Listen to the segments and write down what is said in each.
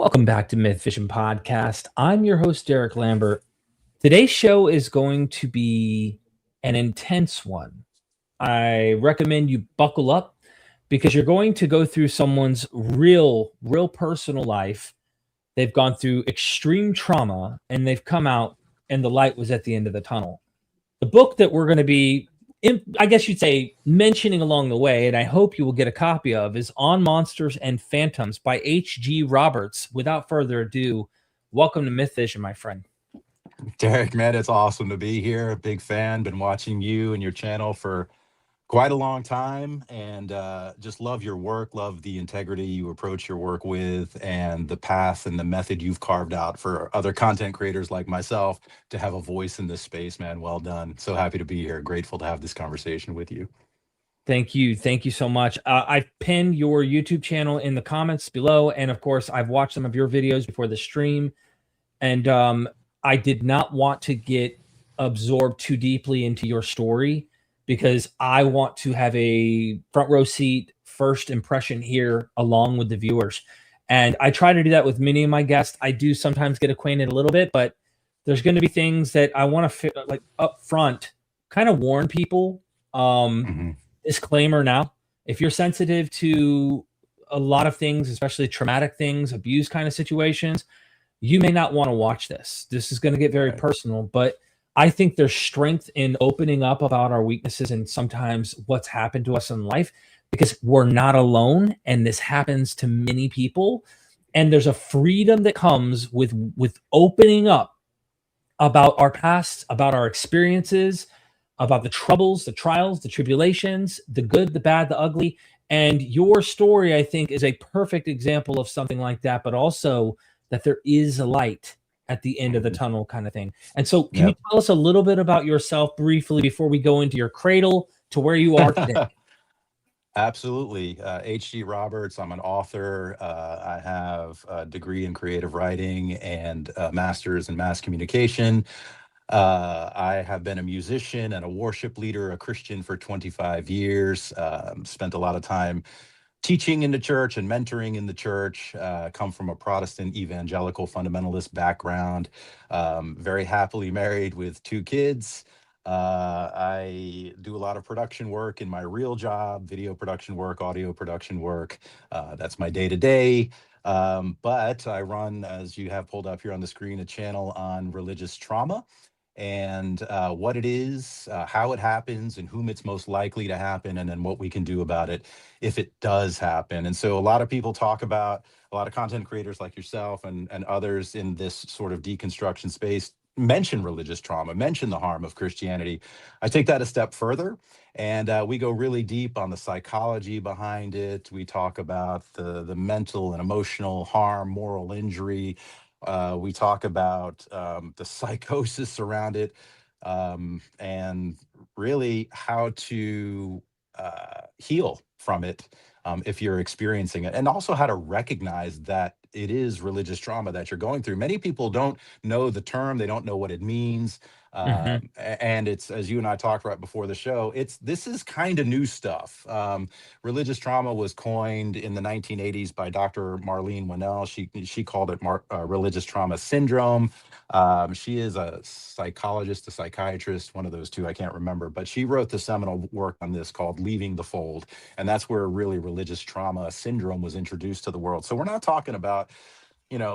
Welcome back to Myth Vision Podcast. I'm your host, Derek Lambert. Today's show is going to be an intense one. I recommend you buckle up because you're going to go through someone's real personal life. They've gone through extreme trauma and they've come out and the light was at the end of the tunnel. The book that we're going to be, I guess you'd say, mentioning along the way, and I hope you will get a copy of, is On Monsters and Phantoms by H.G. Roberts. Without further ado, welcome to Myth Vision, my friend. Derek, man, it's awesome to be here. A big fan. Been watching you and your channel for quite a long time, and just love your work, love the integrity you approach your work with, and the path and the method you've carved out for other content creators like myself to have a voice in this space, man. Well done. So happy to be here. Grateful to have this conversation with you. Thank you. Thank you so much. I've pinned your YouTube channel in the comments below, and of course, I've watched some of your videos before the stream, and I did not want to get absorbed too deeply into your story because I want to have a front row seat, first impression here along with the viewers. And I try to do that with many of my guests. I do sometimes get acquainted a little bit, but there's going to be things that I want to like up front, kind of warn people. Disclaimer now, if you're sensitive to a lot of things, especially traumatic things, abuse kind of situations, you may not want to watch this. This is going to get very personal, but I think there's strength in opening up about our weaknesses and sometimes what's happened to us in life, because we're not alone and this happens to many people. And there's a freedom that comes with opening up about our past, about our experiences, about the troubles, the trials, the tribulations, the good, the bad, the ugly. And your story, I think, is a perfect example of something like that, but also that there is a light at the end of the tunnel kind of thing. And so can you tell us a little bit about yourself briefly before we go into your cradle to where you are today? Absolutely. H.G. Roberts, I'm an author. I have a degree in creative writing and a master's in mass communication. I have been a musician and a worship leader, a Christian for 25 years, spent a lot of time teaching in the church and mentoring in the church, come from a Protestant evangelical fundamentalist background, very happily married with 2 kids. I do a lot of production work in my real job, video production work, audio production work. That's my day-to-day. But I run, as you have pulled up here on the screen, a channel on religious trauma and what it is, how it happens, and whom it's most likely to happen, and then what we can do about it if it does happen. And so a lot of people talk about, a lot of content creators like yourself and others in this sort of deconstruction space mention religious trauma, mention the harm of Christianity. I take that a step further, and we go really deep on the psychology behind it. We talk about the mental and emotional harm, moral injury. We talk about the psychosis around it, and really how to heal from it if you're experiencing it, and also how to recognize that it is religious trauma that you're going through. Many people don't know the term, they don't know what it means. And it's, as you and I talked right before the show, this is kind of new stuff. Religious trauma was coined in the 1980s by Dr. Marlene Winell. She called it religious trauma syndrome. She is a psychologist, a psychiatrist, one of those two, I can't remember, but she wrote the seminal work on this called Leaving the Fold. And that's where really religious trauma syndrome was introduced to the world. So we're not talking about,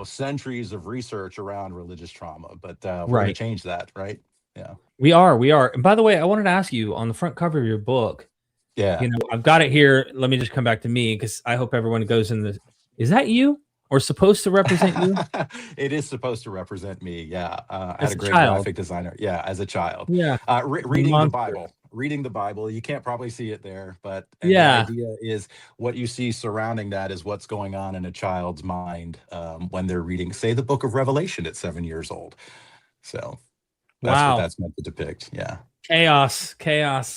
centuries of research around religious trauma, but we're going to change that, right? Yeah. We are. And by the way, I wanted to ask you on the front cover of your book. Yeah. I've got it here. Let me just come back to me because I hope everyone goes in the. Is that you or supposed to represent you? It is supposed to represent me. Yeah. I had a great child. graphic designer. Yeah. As a child. Yeah. Reading the Bible. Reading the Bible. You can't probably see it there, but the idea is what you see surrounding that is what's going on in a child's mind when they're reading, say, the book of Revelation at 7 years old. So that's what that's meant to depict. Yeah. Chaos,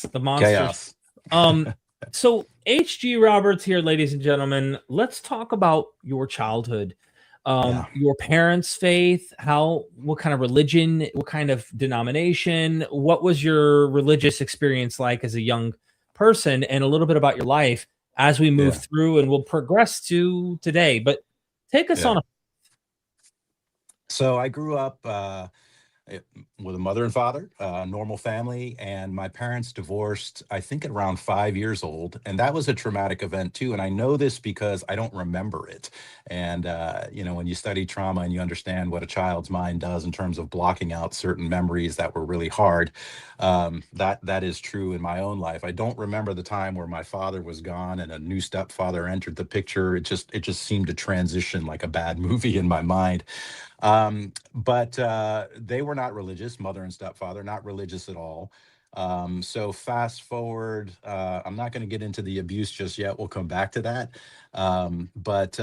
the monsters. Chaos. So H.G. Roberts here, ladies and gentlemen, let's talk about your childhood. Your parents' faith, what kind of religion, what kind of denomination, what was your religious experience like as a young person, and a little bit about your life as we move through, and we'll progress to today. But take us on So I grew up with a mother and father, a normal family, and my parents divorced, I think, at around 5 years old. And that was a traumatic event, too. And I know this because I don't remember it. And, when you study trauma and you understand what a child's mind does in terms of blocking out certain memories that were really hard, that is true in my own life. I don't remember the time where my father was gone and a new stepfather entered the picture. It just seemed to transition like a bad movie in my mind. But they were not religious, mother and stepfather, not religious at all. So fast forward, I'm not going to get into the abuse just yet. We'll come back to that. But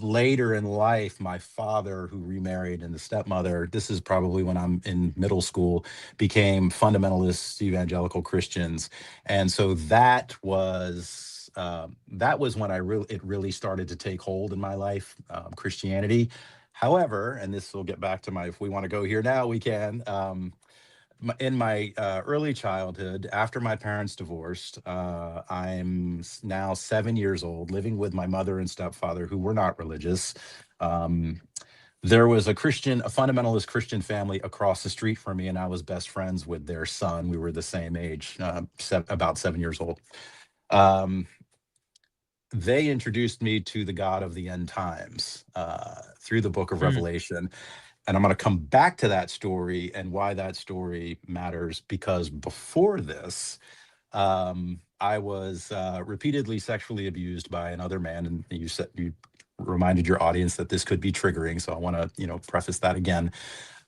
later in life, my father, who remarried, and the stepmother, this is probably when I'm in middle school, became fundamentalist evangelical Christians. And so that was when it really started to take hold in my life, Christianity. However, and this will get back to if we want to go here now, we can. In my early childhood, after my parents divorced, I'm now 7 years old, living with my mother and stepfather, who were not religious. Um, there was a fundamentalist Christian family across the street from me, and I was best friends with their son. We were the same age, about 7 years old. Um, they introduced me to the God of the end times through the book of Mm, Revelation. And I'm going to come back to that story and why that story matters, because before this, I was repeatedly sexually abused by another man. And you reminded your audience that this could be triggering. So I want to, preface that again.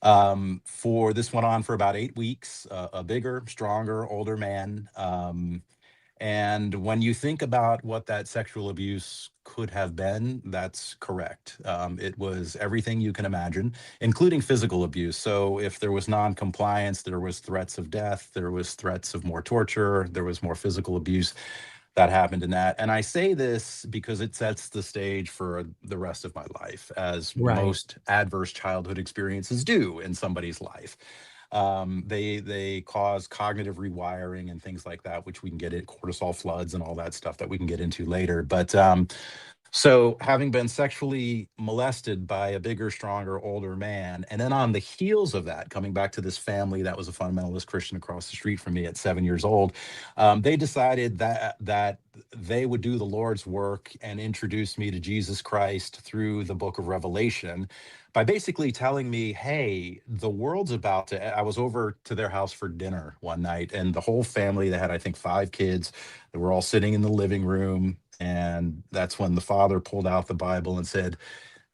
For this went on for about 8 weeks, a bigger, stronger, older man. And when you think about what that sexual abuse could have been, that's correct. It was everything you can imagine, including physical abuse. So if there was non-compliance, there was threats of death, there was threats of more torture, there was more physical abuse that happened in that. And I say this because it sets the stage for the rest of my life, as right. most adverse childhood experiences do in somebody's life. They cause cognitive rewiring and things like that, which we can get at cortisol floods and all that stuff that we can get into later. But so having been sexually molested by a bigger, stronger, older man, and then on the heels of that, coming back to this family that was a fundamentalist Christian across the street from me at 7 years old, they decided that they would do the Lord's work and introduce me to Jesus Christ through the book of Revelation by basically telling me, hey, the world's about to. I was over to their house for dinner one night, and the whole family, they had, I think, 5 kids. They were all sitting in the living room. And that's when the father pulled out the Bible and said,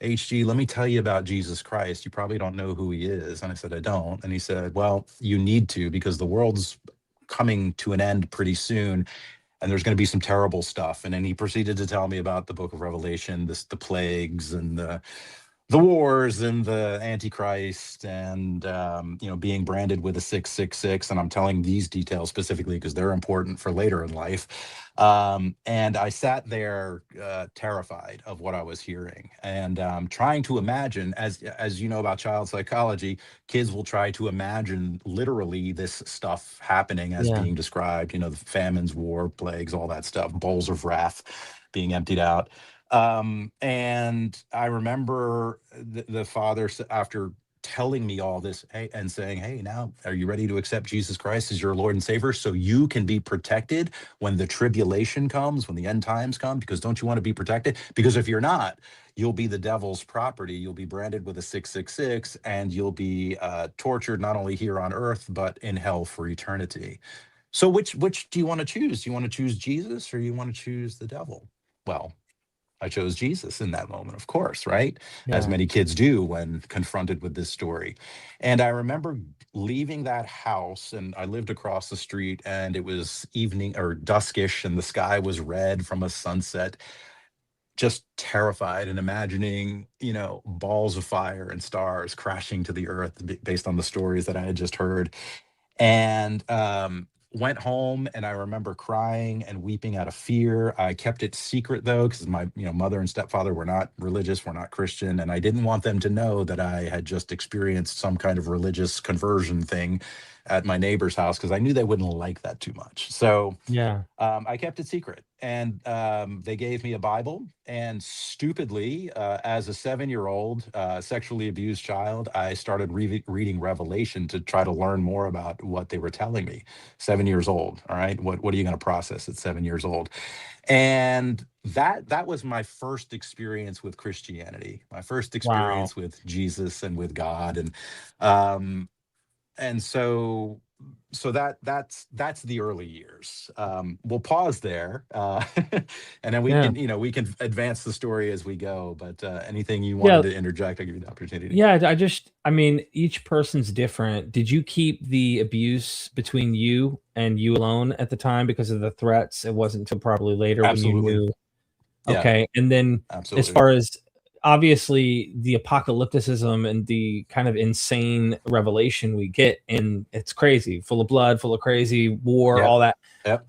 HG, let me tell you about Jesus Christ. You probably don't know who he is. And I said, I don't. And he said, well, you need to, because the world's coming to an end pretty soon, and there's going to be some terrible stuff. And then he proceeded to tell me about the book of Revelation, the plagues and the wars and the Antichrist, and being branded with a 666. And I'm telling these details specifically because they're important for later in life. And I sat there terrified of what I was hearing, and trying to imagine, as you know about child psychology, kids will try to imagine literally this stuff happening as Yeah. being described. The famines, war, plagues, all that stuff, bowls of wrath being emptied out. And I remember the father, after telling me all this, hey, and saying, hey, now are you ready to accept Jesus Christ as your Lord and Savior so you can be protected when the tribulation comes, when the end times come? Because don't you want to be protected? Because if you're not, you'll be the devil's property. You'll be branded with a 666, and you'll be tortured not only here on earth, but in hell for eternity. So which do you want to choose? Do you want to choose Jesus, or you want to choose the devil? Well, I chose Jesus in that moment, of course, right? As Yeah. many kids do when confronted with this story. And I remember leaving that house, and I lived across the street, and it was evening or duskish, and the sky was red from a sunset, just terrified and imagining, balls of fire and stars crashing to the earth based on the stories that I had just heard. And went home, and I remember crying and weeping out of fear. I kept it secret, though, because my mother and stepfather were not religious, were not Christian, and I didn't want them to know that I had just experienced some kind of religious conversion thing at my neighbor's house, because I knew they wouldn't like that too much. So Yeah. I kept it secret. and they gave me a Bible. And stupidly, as a 7-year-old sexually abused child, I started reading Revelation to try to learn more about what they were telling me. 7 years old, all right? What are you going to process at 7 years old? And that was my first experience with Christianity, my first Wow. experience with Jesus and with God. Um, and so that's the early years. We'll pause there, and then we Yeah. can we can advance the story as we go. But anything you wanted Yeah. to interject, I'll give you the opportunity. Yeah. I mean, each person's different. Did you keep the abuse between you and you alone at the time because of the threats? It wasn't until probably later when you Absolutely. knew. Yeah, Okay. And then as absolutely. far as obviously the apocalypticism and the kind of insane revelation we get, and it's crazy, full of blood, full of crazy war, Yep. all that. Yep.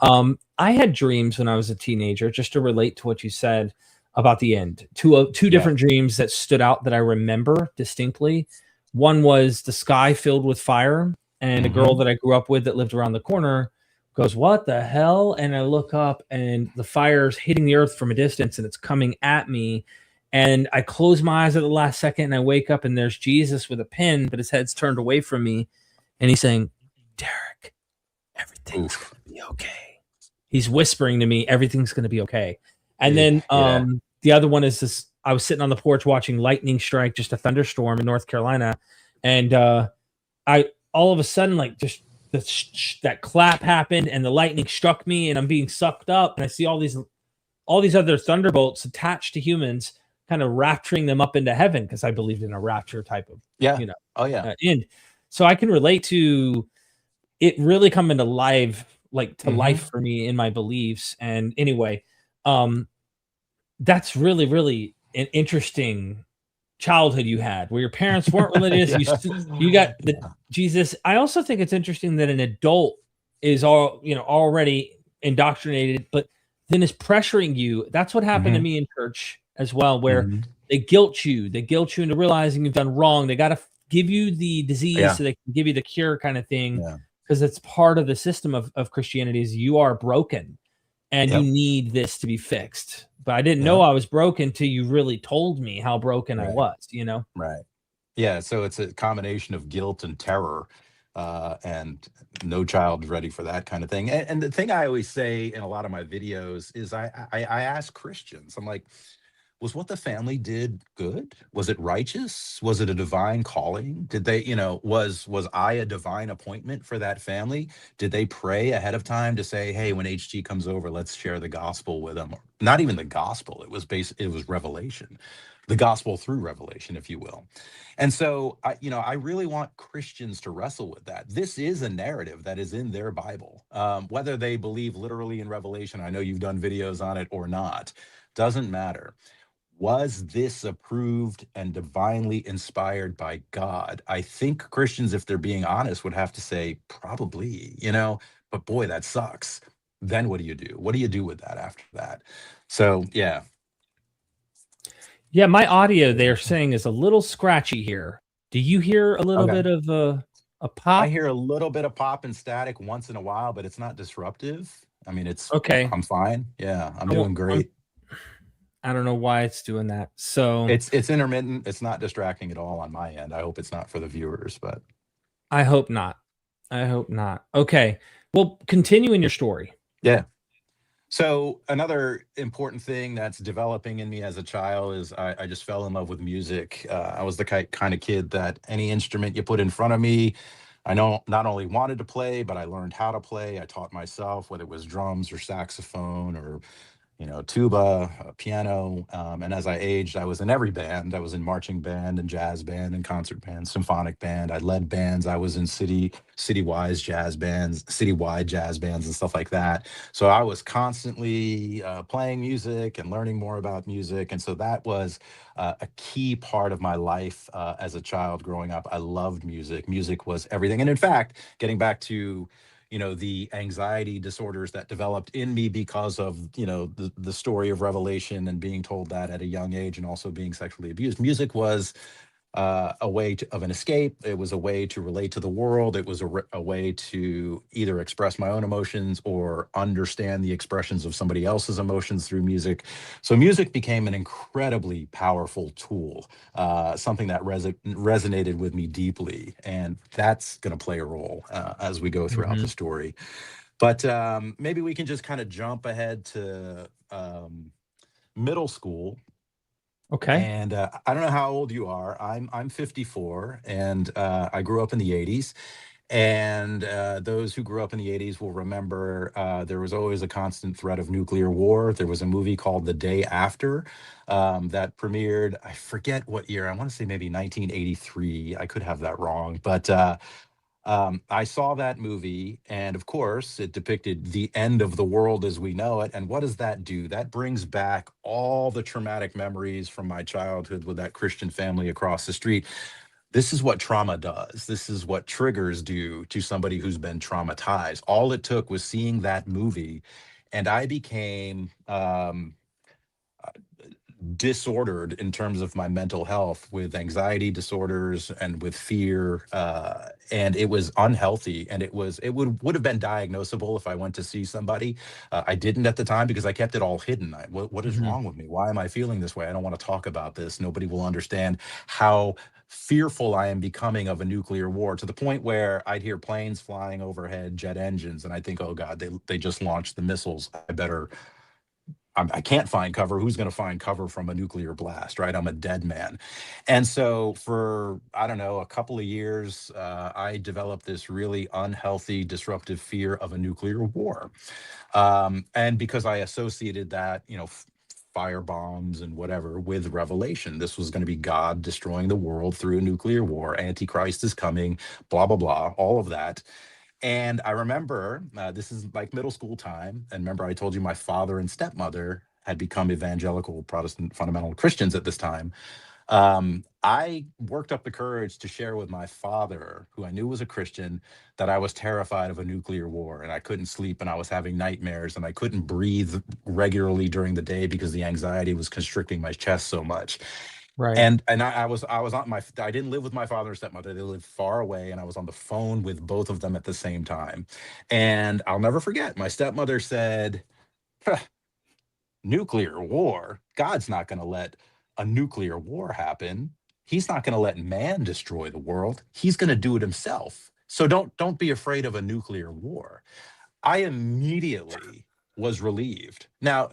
I had dreams when I was a teenager, just to relate to what you said about the end. Two Yeah. different dreams that stood out that I remember distinctly. One was the sky filled with fire, and a girl Hmm. that I grew up with that lived around the corner goes, "What the hell?" And I look up, and the fire's hitting the earth from a distance, and it's coming at me. And I close my eyes at the last second, and I wake up, and there's Jesus with a pen, but his head's turned away from me, and he's saying, "Derek, everything's Oof. gonna be okay." He's whispering to me, "Everything's gonna be okay." And then Yeah. the other one is this: I was sitting on the porch watching lightning strike, just a thunderstorm in North Carolina, and I all of a sudden like just that clap happened, and the lightning struck me, and I'm being sucked up, and I see all these other thunderbolts attached to humans, kind of rapturing them up into heaven because I believed in a rapture type of Yeah. you know Oh yeah. end. So I can relate to it really coming to life, like to Hmm. life for me in my beliefs. And anyway, um, that's really, really an interesting childhood you had where your parents weren't religious. Yeah. You got the Yeah. Jesus. I also think it's interesting that an adult is already indoctrinated, but then is pressuring you. That's what happened to Hmm. me in church as well, where Hmm. they guilt you into realizing you've done wrong. They got to give you the disease Yeah. so they can give you the cure, kind of thing, Yeah. because it's part of the system of Christianity is you are broken and you Yep. need this to be fixed. But I didn't know Yep. I was broken till you really told me how broken I Right. was. Right. Yeah, so it's a combination of guilt and terror, and no child's ready for that kind of thing. And the thing I always say in a lot of my videos is I ask Christians, I'm like, was what the family did good? Was it righteous? Was it a divine calling? Did they, was I a divine appointment for that family? Did they pray ahead of time to say, hey, when HG comes over, let's share the gospel with them? Not even the gospel. It was revelation, the gospel through revelation, if you will. And so I really want Christians to wrestle with that. This is a narrative that is in their Bible. Whether they believe literally in revelation, I know you've done videos on it or not, doesn't matter. Was this approved and divinely inspired by God? I think Christians, if they're being honest, would have to say probably, but boy, that sucks. Then what do you do? What do you do with that after that? So yeah. Yeah, my audio they're saying is a little scratchy here. Do you hear a little Okay. bit of a I pop? hear a little bit of pop and static once in a while, but it's not disruptive. I mean, Okay. I'm fine. Yeah, I'm I won't, doing I'm, great. I don't know why it's doing that. So It's intermittent. It's not distracting at all on my end. I hope it's not for the viewers, but I hope not. I hope not. Okay. Well, continue in your story. yeah. So another important thing that's developing in me as a child is I just fell in love with music. I was the kind of kid that any instrument you put in front of me, I know not only wanted to play, but I learned how to play. I taught myself, whether it was drums or saxophone or tuba, piano. And as I aged, I was in every band. I was in marching band and jazz band and concert band, symphonic band. I led bands. I was in citywide jazz bands and stuff like that. So I was constantly playing music and learning more about music. And so that was a key part of my life as a child growing up. I loved music. Music was everything. And in fact, getting back to the anxiety disorders that developed in me because of the story of revelation and being told that at a young age and also being sexually abused, music was a way of an escape. It was a way to relate to the world. It was a way to either express my own emotions or understand the expressions of somebody else's emotions through music. So music became an incredibly powerful tool, something that resonated with me deeply. And that's going to play a role as we go throughout the story. But maybe we can just kind of jump ahead to middle school. Okay. And I don't know how old you are. I'm 54, and I grew up in the 80s. And those who grew up in the 80s will remember there was always a constant threat of nuclear war. There was a movie called The Day After that premiered, I forget what year, I want to say maybe 1983. I could have that wrong, but I saw that movie, and of course, it depicted the end of the world as we know it. And what does that do? That brings back all the traumatic memories from my childhood with that Christian family across the street. This is what trauma does. This is what triggers do to somebody who's been traumatized. All it took was seeing that movie, and I became disordered in terms of my mental health, with anxiety disorders and with fear, and it was unhealthy, and it would have been diagnosable if I went to see somebody. I didn't at the time because I kept it all hidden. What is wrong with me? Why am I feeling this way? I don't want to talk about this. Nobody will understand how fearful I am becoming of a nuclear war, to the point where I'd hear planes flying overhead, jet engines, and I think, oh God, they just launched the missiles. I can't find cover. Who's going to find cover from a nuclear blast, right? I'm a dead man. And so for, I don't know, a couple of years, I developed this really unhealthy, disruptive fear of a nuclear war. And because I associated that, fire bombs and whatever with Revelation, this was going to be God destroying the world through a nuclear war. Antichrist is coming, blah, blah, blah, all of that. And I remember this is like middle school time. And remember, I told you my father and stepmother had become evangelical Protestant fundamental Christians at this time. I worked up the courage to share with my father, who I knew was a Christian, that I was terrified of a nuclear war, and I couldn't sleep, and I was having nightmares, and I couldn't breathe regularly during the day because the anxiety was constricting my chest so much. Right. And I was on my, I didn't live with my father and stepmother. They lived far away, and I was on the phone with both of them at the same time. And I'll never forget, my stepmother said, "Huh, nuclear war? God's not going to let a nuclear war happen. He's not going to let man destroy the world. He's going to do it himself. So don't be afraid of a nuclear war." I immediately was relieved. Now,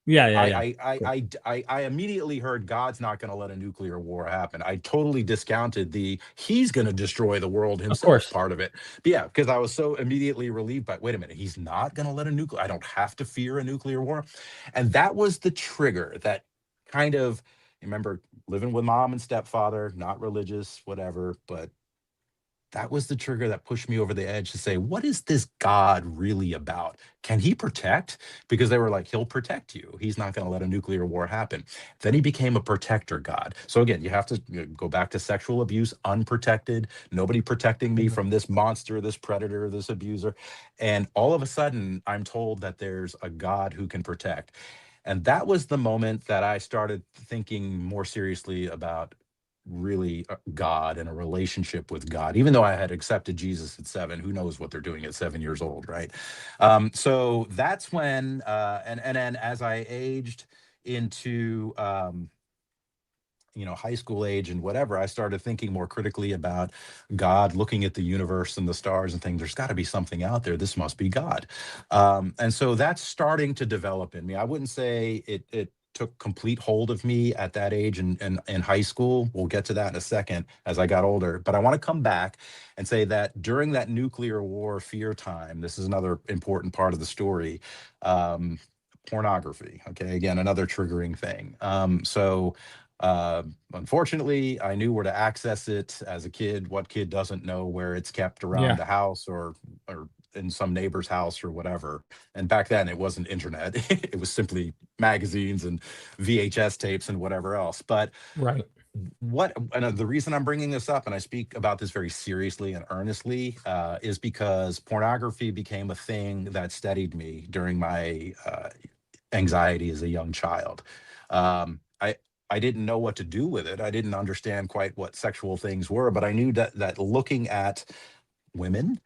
Yeah. Yeah. Yeah. I immediately heard God's not going to let a nuclear war happen. I totally discounted the he's going to destroy the world Of himself course. part of it. But yeah, because I was so immediately relieved by, wait a minute, he's not going to let a nuclear, I don't have to fear a nuclear war. And that was the trigger that kind of, remember, living with mom and stepfather, not religious, whatever, but that was the trigger that pushed me over the edge to say, what is this God really about? Can he protect? Because they were like, he'll protect you. He's not going to let a nuclear war happen. Then he became a protector God. So again, you have to go back to sexual abuse, unprotected, nobody protecting me from this monster, this predator, this abuser. And all of a sudden, I'm told that there's a God who can protect. And that was the moment that I started thinking more seriously about really God and a relationship with God, even though I had accepted Jesus at 7. Who knows what they're doing at 7 years old, right? So that's when, and then as I aged into, high school age and whatever, I started thinking more critically about God, looking at the universe and the stars and things. There's got to be something out there. This must be God. And so that's starting to develop in me. I wouldn't say it took complete hold of me at that age in high school. We'll get to that in a second as I got older. But I want to come back and say that during that nuclear war fear time, this is another important part of the story. Pornography. Okay, again, another triggering thing. Uh, Unfortunately, I knew where to access it as a kid. What kid doesn't know where it's kept around Yeah. the house or in some neighbor's house or whatever? And back then, it wasn't internet; it was simply magazines and VHS tapes and whatever else. But Right. the reason I'm bringing this up, and I speak about this very seriously and earnestly, is because pornography became a thing that steadied me during my anxiety as a young child. I I didn't know what to do with it. I didn't understand quite what sexual things were, but I knew that looking at women,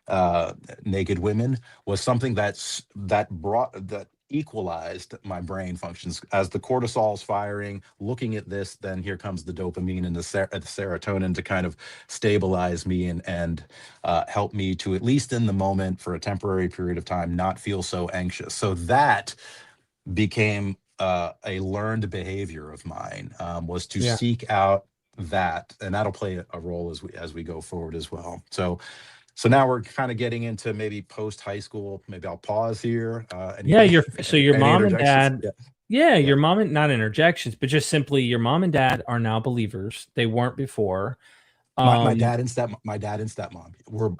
naked women, was something that equalized my brain functions. As the cortisol's firing, looking at this, then here comes the dopamine and the serotonin to kind of stabilize me and help me to, at least in the moment, for a temporary period of time, not feel so anxious. So that became a learned behavior of mine, was to Yeah. seek out that, and that'll play a role as we go forward as well. So now we're kind of getting into maybe post high school. Maybe I'll pause here. Yeah, your Any mom and interjections? dad, Yeah, yeah, yeah. your mom and not interjections, but just simply your mom and dad are now believers. They weren't before. My Um, dad and stepmom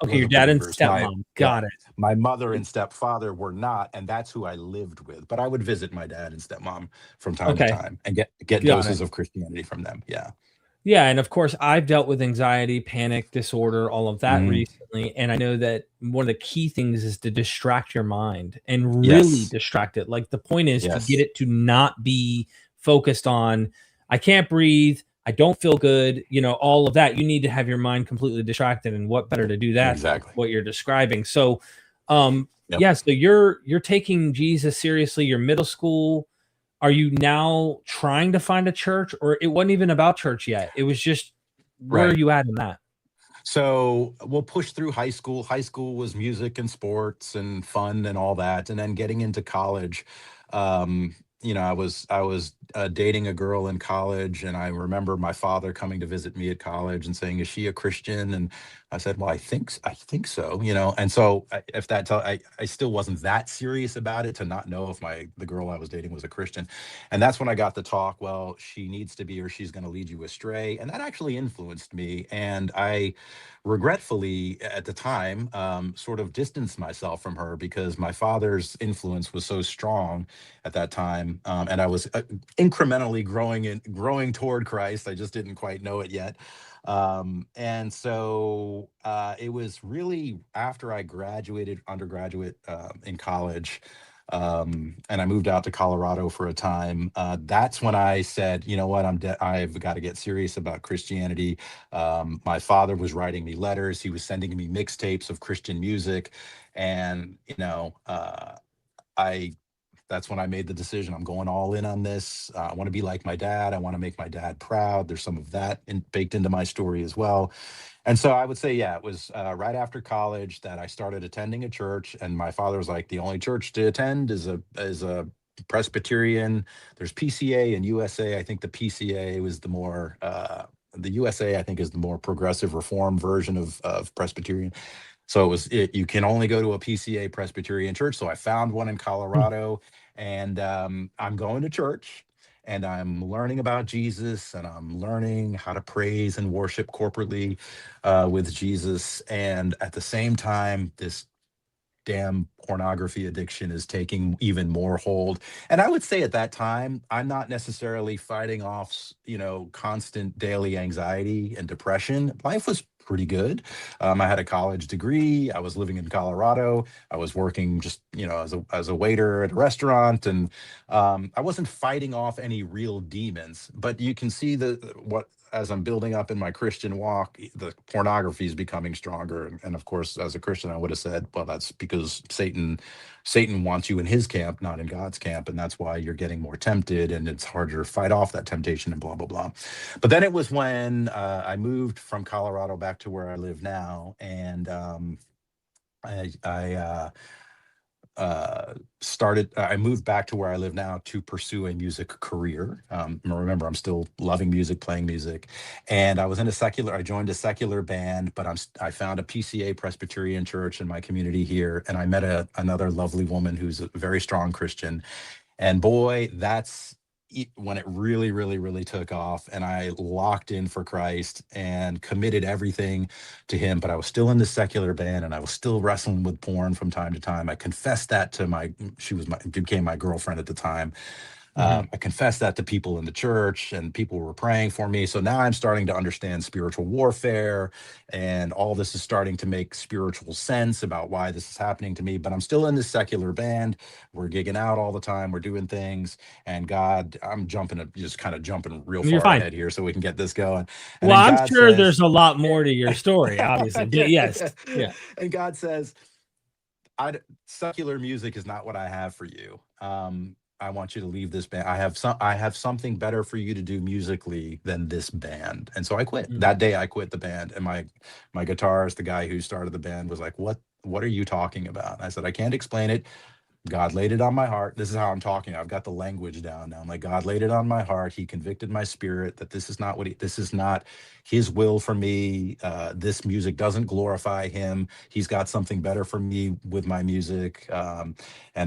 okay, were your the dad and believers. stepmom. Got it. My mother and stepfather were not, and that's who I lived with. But I would visit my dad and stepmom from time to Okay, time and get got it. doses of Christianity from them. Yeah. Yeah, and of course, I've dealt with anxiety, panic disorder, all of that Mhm. recently, and I know that one of the key things is to distract your mind and really Yes. distract it. Like, the point is to get Yes. it to not be focused on, I can't breathe, I don't feel good, all of that. You need to have your mind completely distracted, and what better to do that than Exactly. what you're describing. So, um, Yep. yeah, so you're taking Jesus seriously. You're middle school. Are you now trying to find a church, or it wasn't even about church yet? It was just, where are Right. you at in that? So we'll push through high school. High school was music and sports and fun and all that, and then getting into college. Um, I was dating a girl in college, and I remember my father coming to visit me at college and saying, "Is she a Christian?" And I said, "Well, I think so." And so if I still wasn't that serious about it to not know if the girl I was dating was a Christian, and that's when I got the talk. Well, she needs to be, or she's going to lead you astray, and that actually influenced me, and I regretfully at the time sort of distanced myself from her because my father's influence was so strong at that time, and I was incrementally growing toward Christ. I just didn't quite know it yet. And so it was really after I graduated undergraduate in college, and I moved out to Colorado for a time. That's when I said, you know what, I've got to get serious about Christianity. My father was writing me letters. He was sending me mixtapes of Christian music, and I that's when I made the decision. I'm going all in on this. I want to be like my dad. I want to make my dad proud. There's some of that baked into my story as well. And so I would say, yeah, it was right after college that I started attending a church, and my father was like, the only church to attend is a Presbyterian. There's PCA and USA. I think the PCA was the USA, I think, is the more progressive reform version of Presbyterian. So you can only go to a PCA Presbyterian church. So I found one in Colorado, and I'm going to church, and I'm learning about Jesus, and I'm learning how to praise and worship corporately with Jesus. And at the same time, this damn pornography addiction is taking even more hold. And I would say at that time, I'm not necessarily fighting off, constant daily anxiety and depression. Life was pretty good. I had a college degree. I was living in Colorado. I was working just, as a waiter at a restaurant, and I wasn't fighting off any real demons. But you can see what as I'm building up in my Christian walk, the pornography is becoming stronger. And of course, as a Christian, I would have said, well, that's because Satan wants you in his camp, not in God's camp. And that's why you're getting more tempted, and it's harder to fight off that temptation and blah, blah, blah. But then it was when I moved from Colorado back to where I live now. And I moved back to where I live now to pursue a music career. Remember, I'm still loving music, playing music, and I joined a secular band, but I found a PCA Presbyterian church in my community here, and I met another lovely woman who's a very strong Christian. And boy, that's when it really, really, really took off. And I locked in for Christ and committed everything to Him. But I was still in the secular band, and I was still wrestling with porn from time to time. I confessed that to she became my girlfriend at the time. I confessed that to people in the church, and people were praying for me. So now I'm starting to understand spiritual warfare, and all this is starting to make spiritual sense about why this is happening to me. But I'm still in this secular band. We're gigging out all the time. We're doing things. And God, I'm just kind of jumping real You're far fine. ahead here so we can get this going. And Well, then I'm God sure says, there's a lot more to your story, obviously. But yes. Yeah. and God says, secular music is not what I have for you. I want you to leave this band. I have something better for you to do musically than this band. And so I quit. That day I quit the band. And my guitarist, the guy who started the band, was like, what are you talking about? And I said, I can't explain it. God laid it on my heart. This is how I'm talking. I've got the language down now. I'm like, God laid it on my heart. He convicted my spirit that this is not this is not his will for me. This music doesn't glorify him. He's got something better for me with my music. And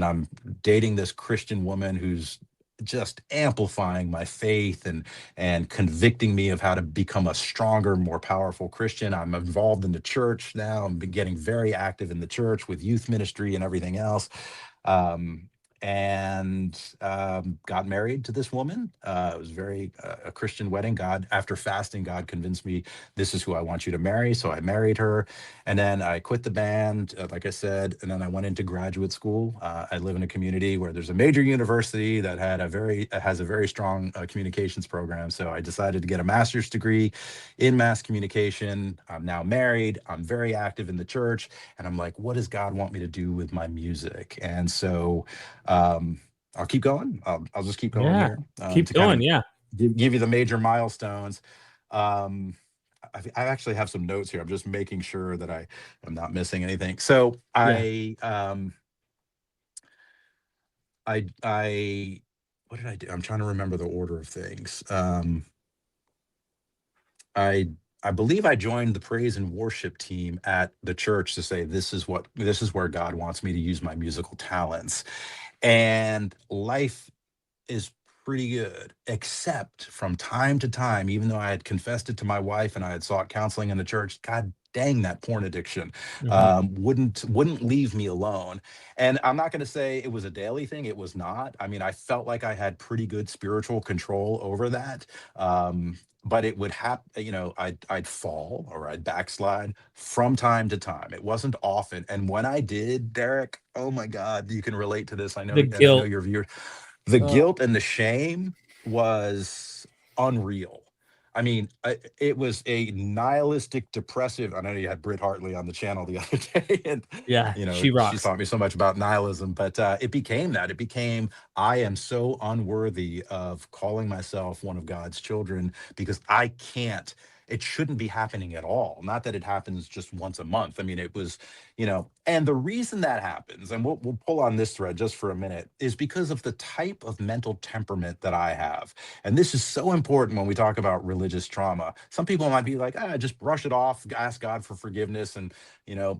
I'm dating this Christian woman who's just amplifying my faith and convicting me of how to become a stronger, more powerful Christian. I'm involved in the church now. I'm getting very active in the church with youth ministry and everything else. um, and got married to this woman. It was very a Christian wedding. God, after fasting, God convinced me, this is who I want you to marry. So I married her, and then I quit the band, like I said, and then I went into graduate school. I live in a community where there's a major university that has a very strong communications program. So I decided to get a master's degree in mass communication. I'm now married. I'm very active in the church, and I'm like, what does God want me to do with my music? And so I'll keep going. I'll just keep going here Keep to kind going. of Yeah. give you the major milestones. Um, I actually have some notes here. I'm just making sure that I am not missing anything. So Yeah. I what did I do? I'm trying to remember the order of things. I I believe I joined the praise and worship team at the church to say this is where God wants me to use my musical talents. And life is pretty good, except from time to time, even though I had confessed it to my wife and I had sought counseling in the church, God dang, that porn addiction wouldn't leave me alone. And I'm not going to say it was a daily thing. It was not. I mean, I felt like I had pretty good spiritual control over that. But it would happen, I'd fall or I'd backslide from time to time. It wasn't often. And when I did, Derek, oh my God, you can relate to this. I know, The and I know guilt. your viewers, the guilt and the shame was unreal. I mean, it was a nihilistic, depressive. I know you had Britt Hartley on the channel the other day, and Yeah. She she's rocks. taught me so much about nihilism. But it became that. It became, I am so unworthy of calling myself one of God's children because I can't. It shouldn't be happening at all. Not that it happens just once a month. I mean, it was, and the reason that happens, and we'll pull on this thread just for a minute, is because of the type of mental temperament that I have. And this is so important when we talk about religious trauma. Some people might be like, just brush it off, ask God for forgiveness, and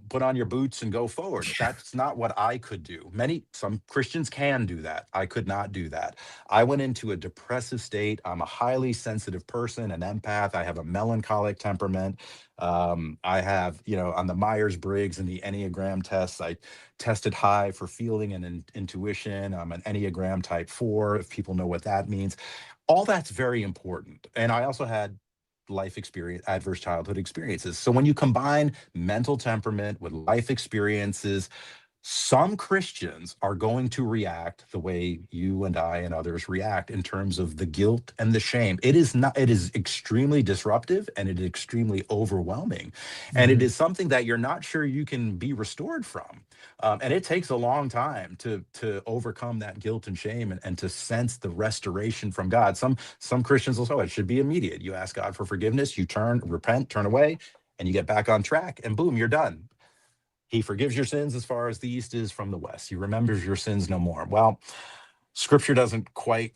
put on your boots and go forward. That's not what I could do. Some Christians can do that. I could not do that. I went into a depressive state. I'm a highly sensitive person, an empath. I have a melancholic temperament. I have, on the Myers-Briggs and the Enneagram tests, I tested high for feeling and intuition. I'm an Enneagram type 4, if people know what that means. All that's very important. And I also had life experience, adverse childhood experiences. So when you combine mental temperament with life experiences, some Christians are going to react the way you and I and others react in terms of the guilt and the shame. It is extremely disruptive, and it is extremely overwhelming. And it is something that you're not sure you can be restored from. And it takes a long time to overcome that guilt and shame, and to sense the restoration from God. Some Christians will say, "Oh, it should be immediate. You ask God for forgiveness, you repent, turn away, and you get back on track, and boom, you're done. He forgives your sins as far as the east is from the west. He remembers your sins no more." Well, scripture doesn't quite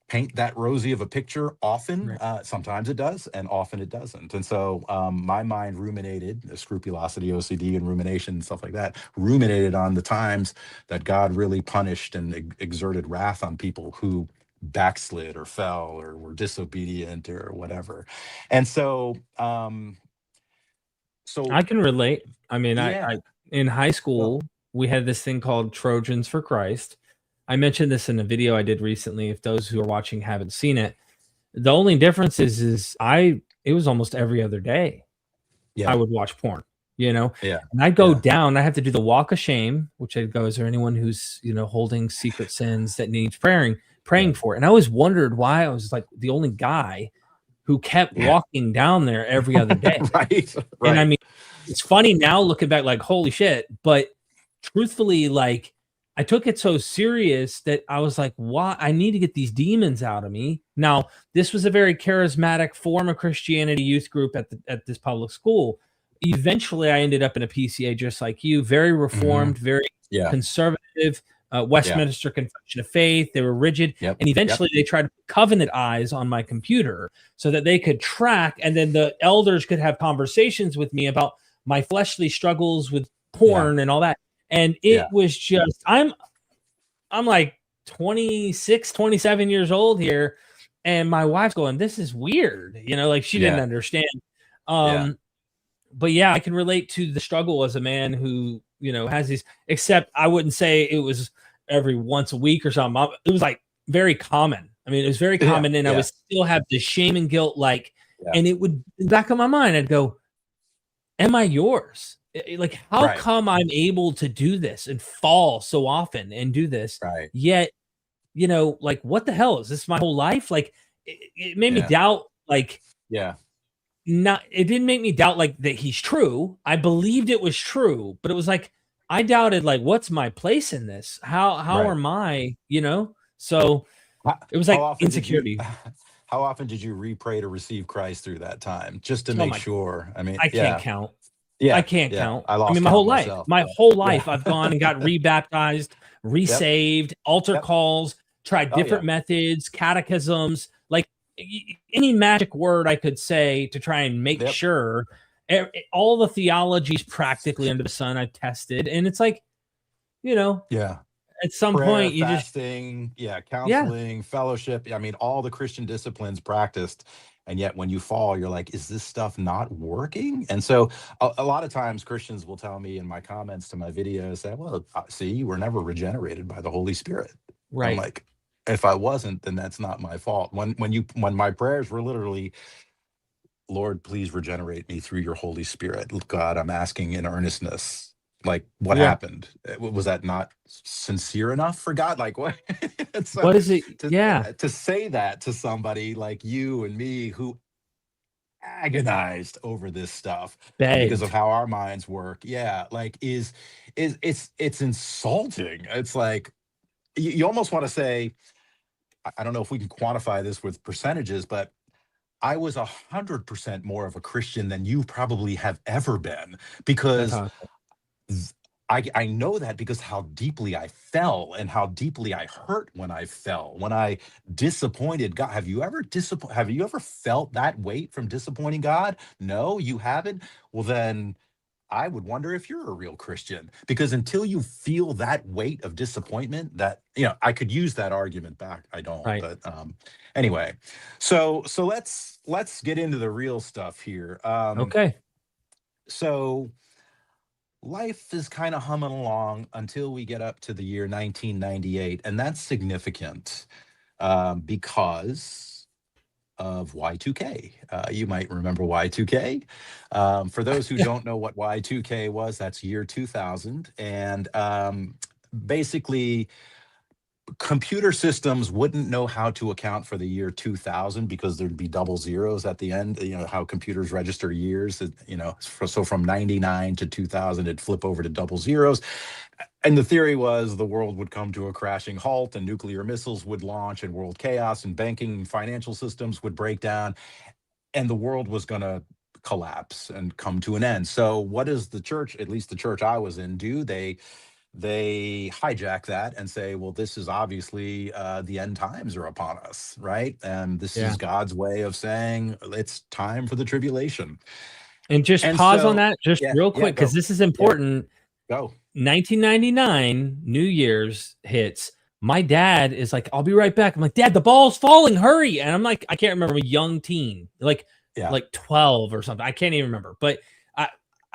paint that rosy of a picture often. Right. Sometimes it does, and often it doesn't. And so my mind ruminated, scrupulosity, OCD, and rumination and stuff like that, ruminated on the times that God really punished and exerted wrath on people who backslid or fell or were disobedient or whatever. And so, I can relate. I mean, I yeah, in high well, school we had this thing called Trojans for Christ, I mentioned this in a video I did recently. If those who are watching haven't seen it, the only difference is it was almost every other day Yeah. I would watch porn, you know, Yeah. and I go Yeah. down. I have to do the walk of shame, which I go, is there anyone who's, you know, holding secret sins that needs praying Yeah. for it? And I always wondered why I was like the only guy who kept Yeah. walking down there every other day. Right. And I Right. mean, it's funny now looking back, like, holy shit. But truthfully, like, I took it so serious that I was like, why? I need to get these demons out of me. Now, this was a very charismatic form of Christianity youth group at this public school. Eventually, I ended up in a PCA just like you, very reformed, very Yeah. conservative, Westminster Confession of Faith. They were rigid. Yep. And eventually they tried to put covenant eyes on my computer so that they could track, and then the elders could have conversations with me about my fleshly struggles with porn and all that. And it was just, I'm like 26, 27 years old here. And my wife's going, this is weird. You know, like she didn't understand. But yeah, I can relate to the struggle as a man who, you know, has these, except I wouldn't say it was every once a week or something. It was like very common. I mean, it was very common. And I would still have the shame and guilt, like, and it would, in the back of my mind, I'd go, am I yours? Like, how come I'm able to do this and fall so often and do this? Right. Yet, you know, like, what the hell? Is this my whole life? Like, it made me doubt, like, it didn't make me doubt, like, that he's true. I believed it was true, but it was like, I doubted, like, what's my place in this? How am I, you know? So it was like insecurity. How often did you re-pray to receive Christ through that time? Just to make sure. I mean, I can't count. Yeah, I can't count. I mean, my whole life, I've gone and got rebaptized, resaved, altar calls, tried different methods, catechisms, like any magic word I could say to try and make sure. All the theologies practically under the sun I've tested. And it's like, you know, at some point you fasting, counseling, fellowship. I mean, all the Christian disciplines practiced. And yet when you fall, you're like, is this stuff not working? And so a lot of times Christians will tell me in my comments to my videos that, well, see, you were never regenerated by the Holy Spirit. Right. I'm like, if I wasn't, then that's not my fault. When my prayers were literally, Lord, please regenerate me through your Holy Spirit. God, I'm asking in earnestness. Like, what happened? Was that not sincere enough for God? Like, what? So, what is it? To say that to somebody like you and me who agonized over this stuff because of how our minds work. Like it's insulting. It's like, you almost want to say, I don't know if we can quantify this with percentages, but I was 100% more of a Christian than you probably have ever been, because I know that because how deeply I fell and how deeply I hurt when I fell, when I disappointed God. Have you ever felt that weight from disappointing God? No, you haven't? Well, then I would wonder if you're a real Christian, because until you feel that weight of disappointment, that, you know, I could use that argument back. I don't, but anyway, so let's get into the real stuff here. Okay. So life is kind of humming along until we get up to the year 1998, and that's significant because of Y2K. You might remember Y2K. For those who don't know what Y2K was, that's year 2000. And basically, computer systems wouldn't know how to account for the year 2000 because there'd be double zeros at the end. You know how computers register years, you know, so from 99 to 2000, it'd flip over to double zeros. And the theory was the world would come to a crashing halt and nuclear missiles would launch and world chaos and banking and financial systems would break down and the world was going to collapse and come to an end. So what does the church, at least the church I was in, do? They hijack that and say, well, this is obviously the end times are upon us, right? And this is God's way of saying it's time for the tribulation. And just pause on that just real quick, because this is important. Go. 1999, New Year's hits. My dad is like, I'll be right back. I'm like, Dad, the ball's falling, hurry. And I'm like, I can't remember, I'm a young teen, like 12 or something. I can't even remember. But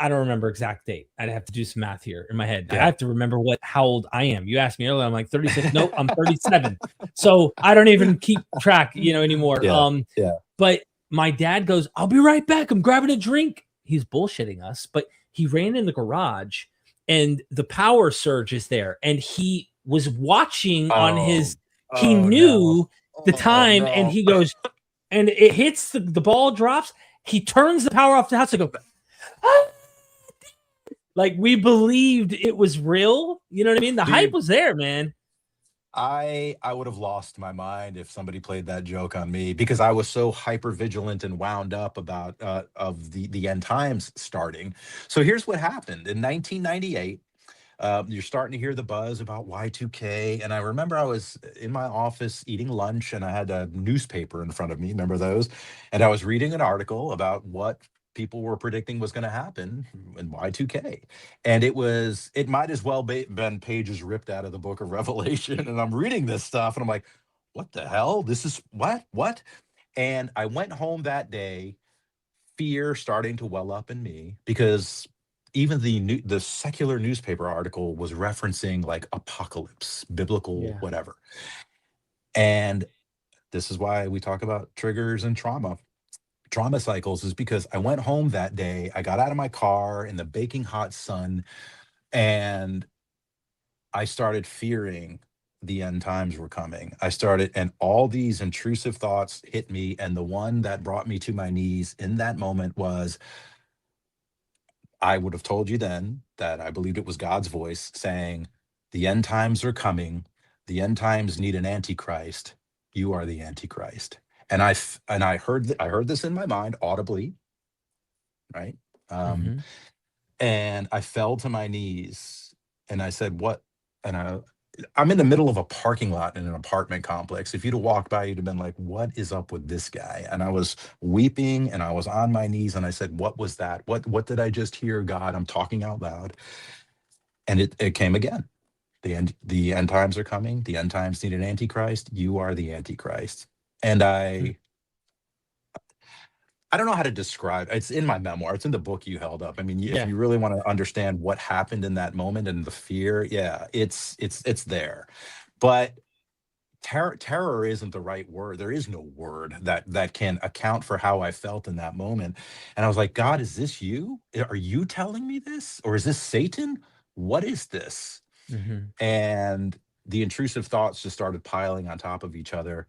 I don't remember exact date. I'd have to do some math here in my head. I Yeah. have to remember how old I am. You asked me earlier, I'm like 36. Nope, I'm 37. So I don't even keep track, anymore. Yeah. But my dad goes, I'll be right back. I'm grabbing a drink. He's bullshitting us, but he ran in the garage and the power surge is there. And he was watching on his, he knew the time, and he goes, and it hits, the ball drops. He turns the power off the house and go, ah! Like, we believed it was real. You know what I mean? The hype was there, man. I would have lost my mind if somebody played that joke on me, because I was so hyper vigilant and wound up about of the end times starting. So here's what happened in 1998. You're starting to hear the buzz about Y2K, and I remember I was in my office eating lunch, and I had a newspaper in front of me. Remember those? And I was reading an article about what people were predicting was going to happen in Y2K. And it might as well been pages ripped out of the book of Revelation. And I'm reading this stuff and I'm like, what the hell? This is what? And I went home that day, fear starting to well up in me, because even the secular newspaper article was referencing like apocalypse, biblical, whatever. And this is why we talk about triggers and trauma cycles, is because I went home that day. I got out of my car in the baking hot sun, and I started fearing the end times were coming. And all these intrusive thoughts hit me. And the one that brought me to my knees in that moment was, I would have told you then that I believed it was God's voice saying, the end times are coming. The end times need an Antichrist. You are the Antichrist. And I heard this in my mind audibly, right? And I fell to my knees and I said, what? And I'm in the middle of a parking lot in an apartment complex. If you'd have walked by, you'd have been like, what is up with this guy? And I was weeping and I was on my knees and I said, what was that? What did I just hear, God? I'm talking out loud. And it came again. The end times are coming. The end times need an Antichrist. You are the Antichrist. And I don't know how to describe. It's in my memoir. It's in the book you held up. I mean, if you really want to understand what happened in that moment and the fear, it's there. But terror isn't the right word. There is no word that can account for how I felt in that moment. And I was like, God, is this you? Are you telling me this? Or is this Satan? What is this? And the intrusive thoughts just started piling on top of each other.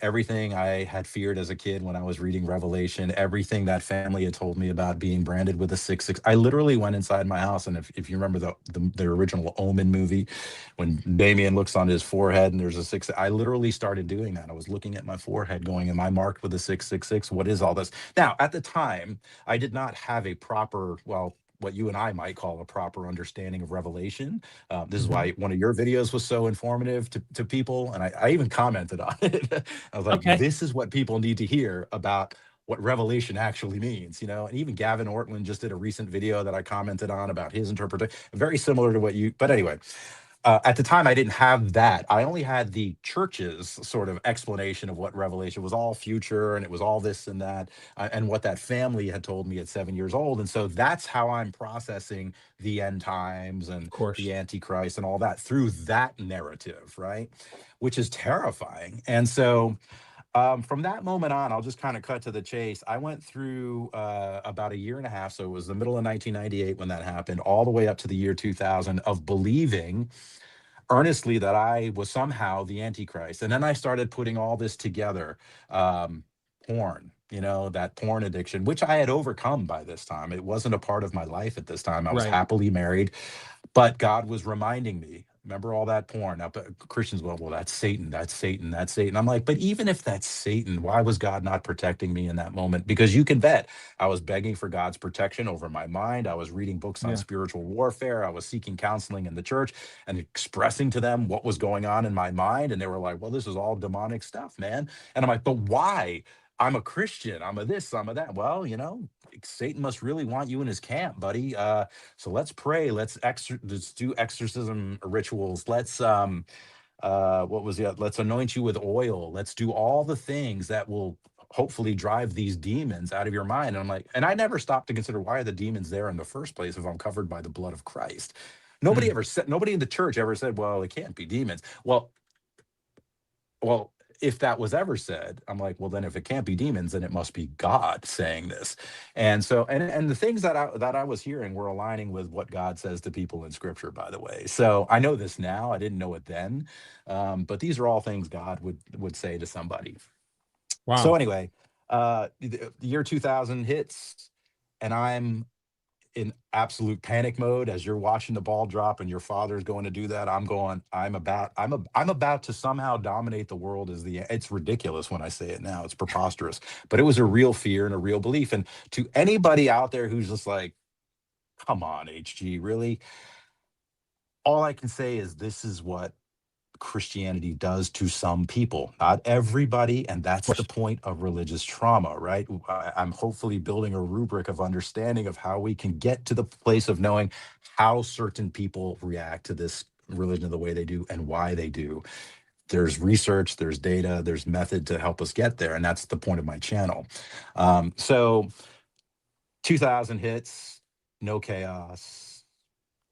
Everything I had feared as a kid when I was reading Revelation, everything that family had told me about being branded with a 666. I literally went inside my house, and if you remember the original Omen movie, when Damien looks on his forehead and there's a 6, I literally started doing that. I was looking at my forehead, going, "Am I marked with a 666? What is all this?" Now, at the time, I did not have a proper, well, what you and I might call a proper understanding of Revelation. This is why one of your videos was so informative to people. And I even commented on it. I was like, this is what people need to hear about what Revelation actually means, And even Gavin Ortland just did a recent video that I commented on about his interpretation, very similar to what you, but anyway. At the time, I didn't have that. I only had the church's sort of explanation of what Revelation was, all future, and it was all this and that, and what that family had told me at 7 years old. And so that's how I'm processing the end times and the Antichrist and all that through that narrative, right? Which is terrifying. And so from that moment on, I'll just kind of cut to the chase. I went through about a year and a half. So it was the middle of 1998 when that happened, all the way up to the year 2000 of believing earnestly that I was somehow the Antichrist. And then I started putting all this together. Porn, that porn addiction, which I had overcome by this time. It wasn't a part of my life at this time. I was happily married, but God was reminding me, remember all that porn. Now, Christians, well, that's Satan, that's Satan, that's Satan. I'm like, but even if that's Satan, why was God not protecting me in that moment? Because you can bet I was begging for God's protection over my mind. I was reading books on spiritual warfare. I was seeking counseling in the church and expressing to them what was going on in my mind. And they were like, well, this is all demonic stuff, man. And I'm like, but why? I'm a Christian. I'm a this, I'm a that. Well, Satan must really want you in his camp, buddy. So let's pray. Let's do exorcism rituals. Let's what was it? Let's anoint you with oil. Let's do all the things that will hopefully drive these demons out of your mind. And I'm like, and I never stopped to consider, why are the demons there in the first place if I'm covered by the blood of Christ? Nobody ever said, nobody in the church ever said, well, it can't be demons. Well, if that was ever said, I'm like, well, then if it can't be demons, then it must be God saying this. And so, and the things that I was hearing were aligning with what God says to people in Scripture, by the way. So I know this now. I didn't know it then, but these are all things God would say to somebody. So Wow. anyway, the year 2000 hits, and I'm in absolute panic mode as you're watching the ball drop and your father's going to do that. I'm about to somehow dominate the world. It's ridiculous when I say it now, it's preposterous, but it was a real fear and a real belief. And to anybody out there who's just like, come on, HG, really, all I can say is this is what Christianity does to some people, not everybody. And Of that's the course. point of religious trauma, right? I'm hopefully building a rubric of understanding of how we can get to the place of knowing how certain people react to this religion the way they do and why they do. There's research, there's data, there's method to help us get there. And that's the point of my channel. So 2000 hits, no chaos.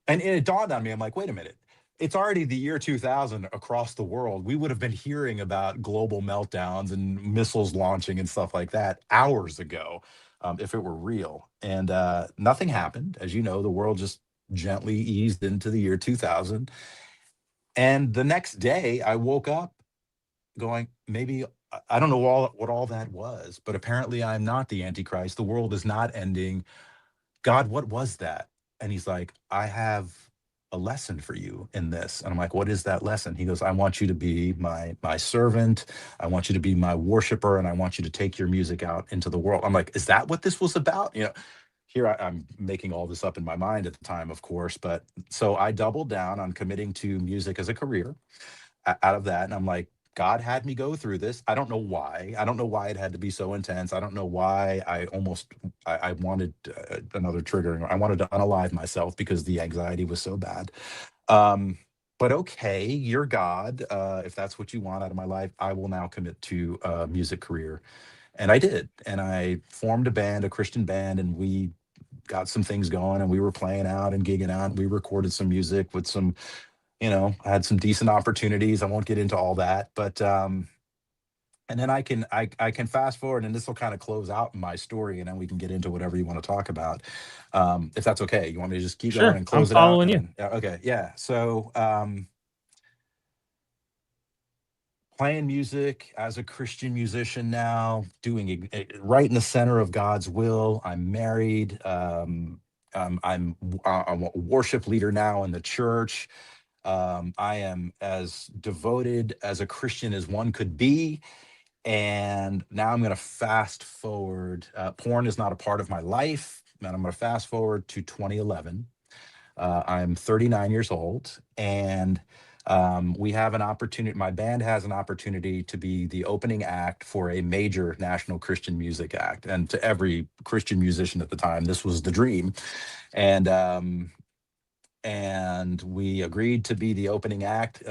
And it dawned on me, I'm like, wait a minute. It's already the year 2000 across the world. We would have been hearing about global meltdowns and missiles launching and stuff like that hours ago, if it were real. And nothing happened. As you know, the world just gently eased into the year 2000. And the next day, I woke up going, maybe I don't know what all that was, but apparently I'm not the Antichrist. The world is not ending. God, what was that? And he's like, I have a lesson for you in this. And I'm like, what is that lesson? He goes, I want you to be my servant. I want you to be my worshiper, and I want you to take your music out into the world. I'm like, is that what this was about? Here I'm making all this up in my mind at the time, of course. But so I doubled down on committing to music as a career out of that. And I'm like, God had me go through this. I don't know why. I don't know why it had to be so intense. I don't know why I wanted another trigger. I wanted to unalive myself because the anxiety was so bad. Um, but okay, you're God. If that's what you want out of my life, I will now commit to a music career. And I did. And I formed a band, a Christian band, and we got some things going, and we were playing out and gigging out. And we recorded some music with some, I had some decent opportunities. I won't get into all that, but and then I can fast forward, and this will kind of close out my story, and then we can get into whatever you want to talk about, if that's okay. You want me to just keep going Sure. and I'm close it out, following and you. then yeah, okay, yeah. So playing music as a Christian musician now, doing it right in the center of God's will. I'm married. I'm a worship leader now in the church. I am as devoted as a Christian as one could be. And now I'm going to fast forward. Porn is not a part of my life. And I'm going to fast forward to 2011. I'm 39 years old. And we have an opportunity. My band has an opportunity to be the opening act for a major national Christian music act. And to every Christian musician at the time, this was the dream. And we agreed to be the opening act.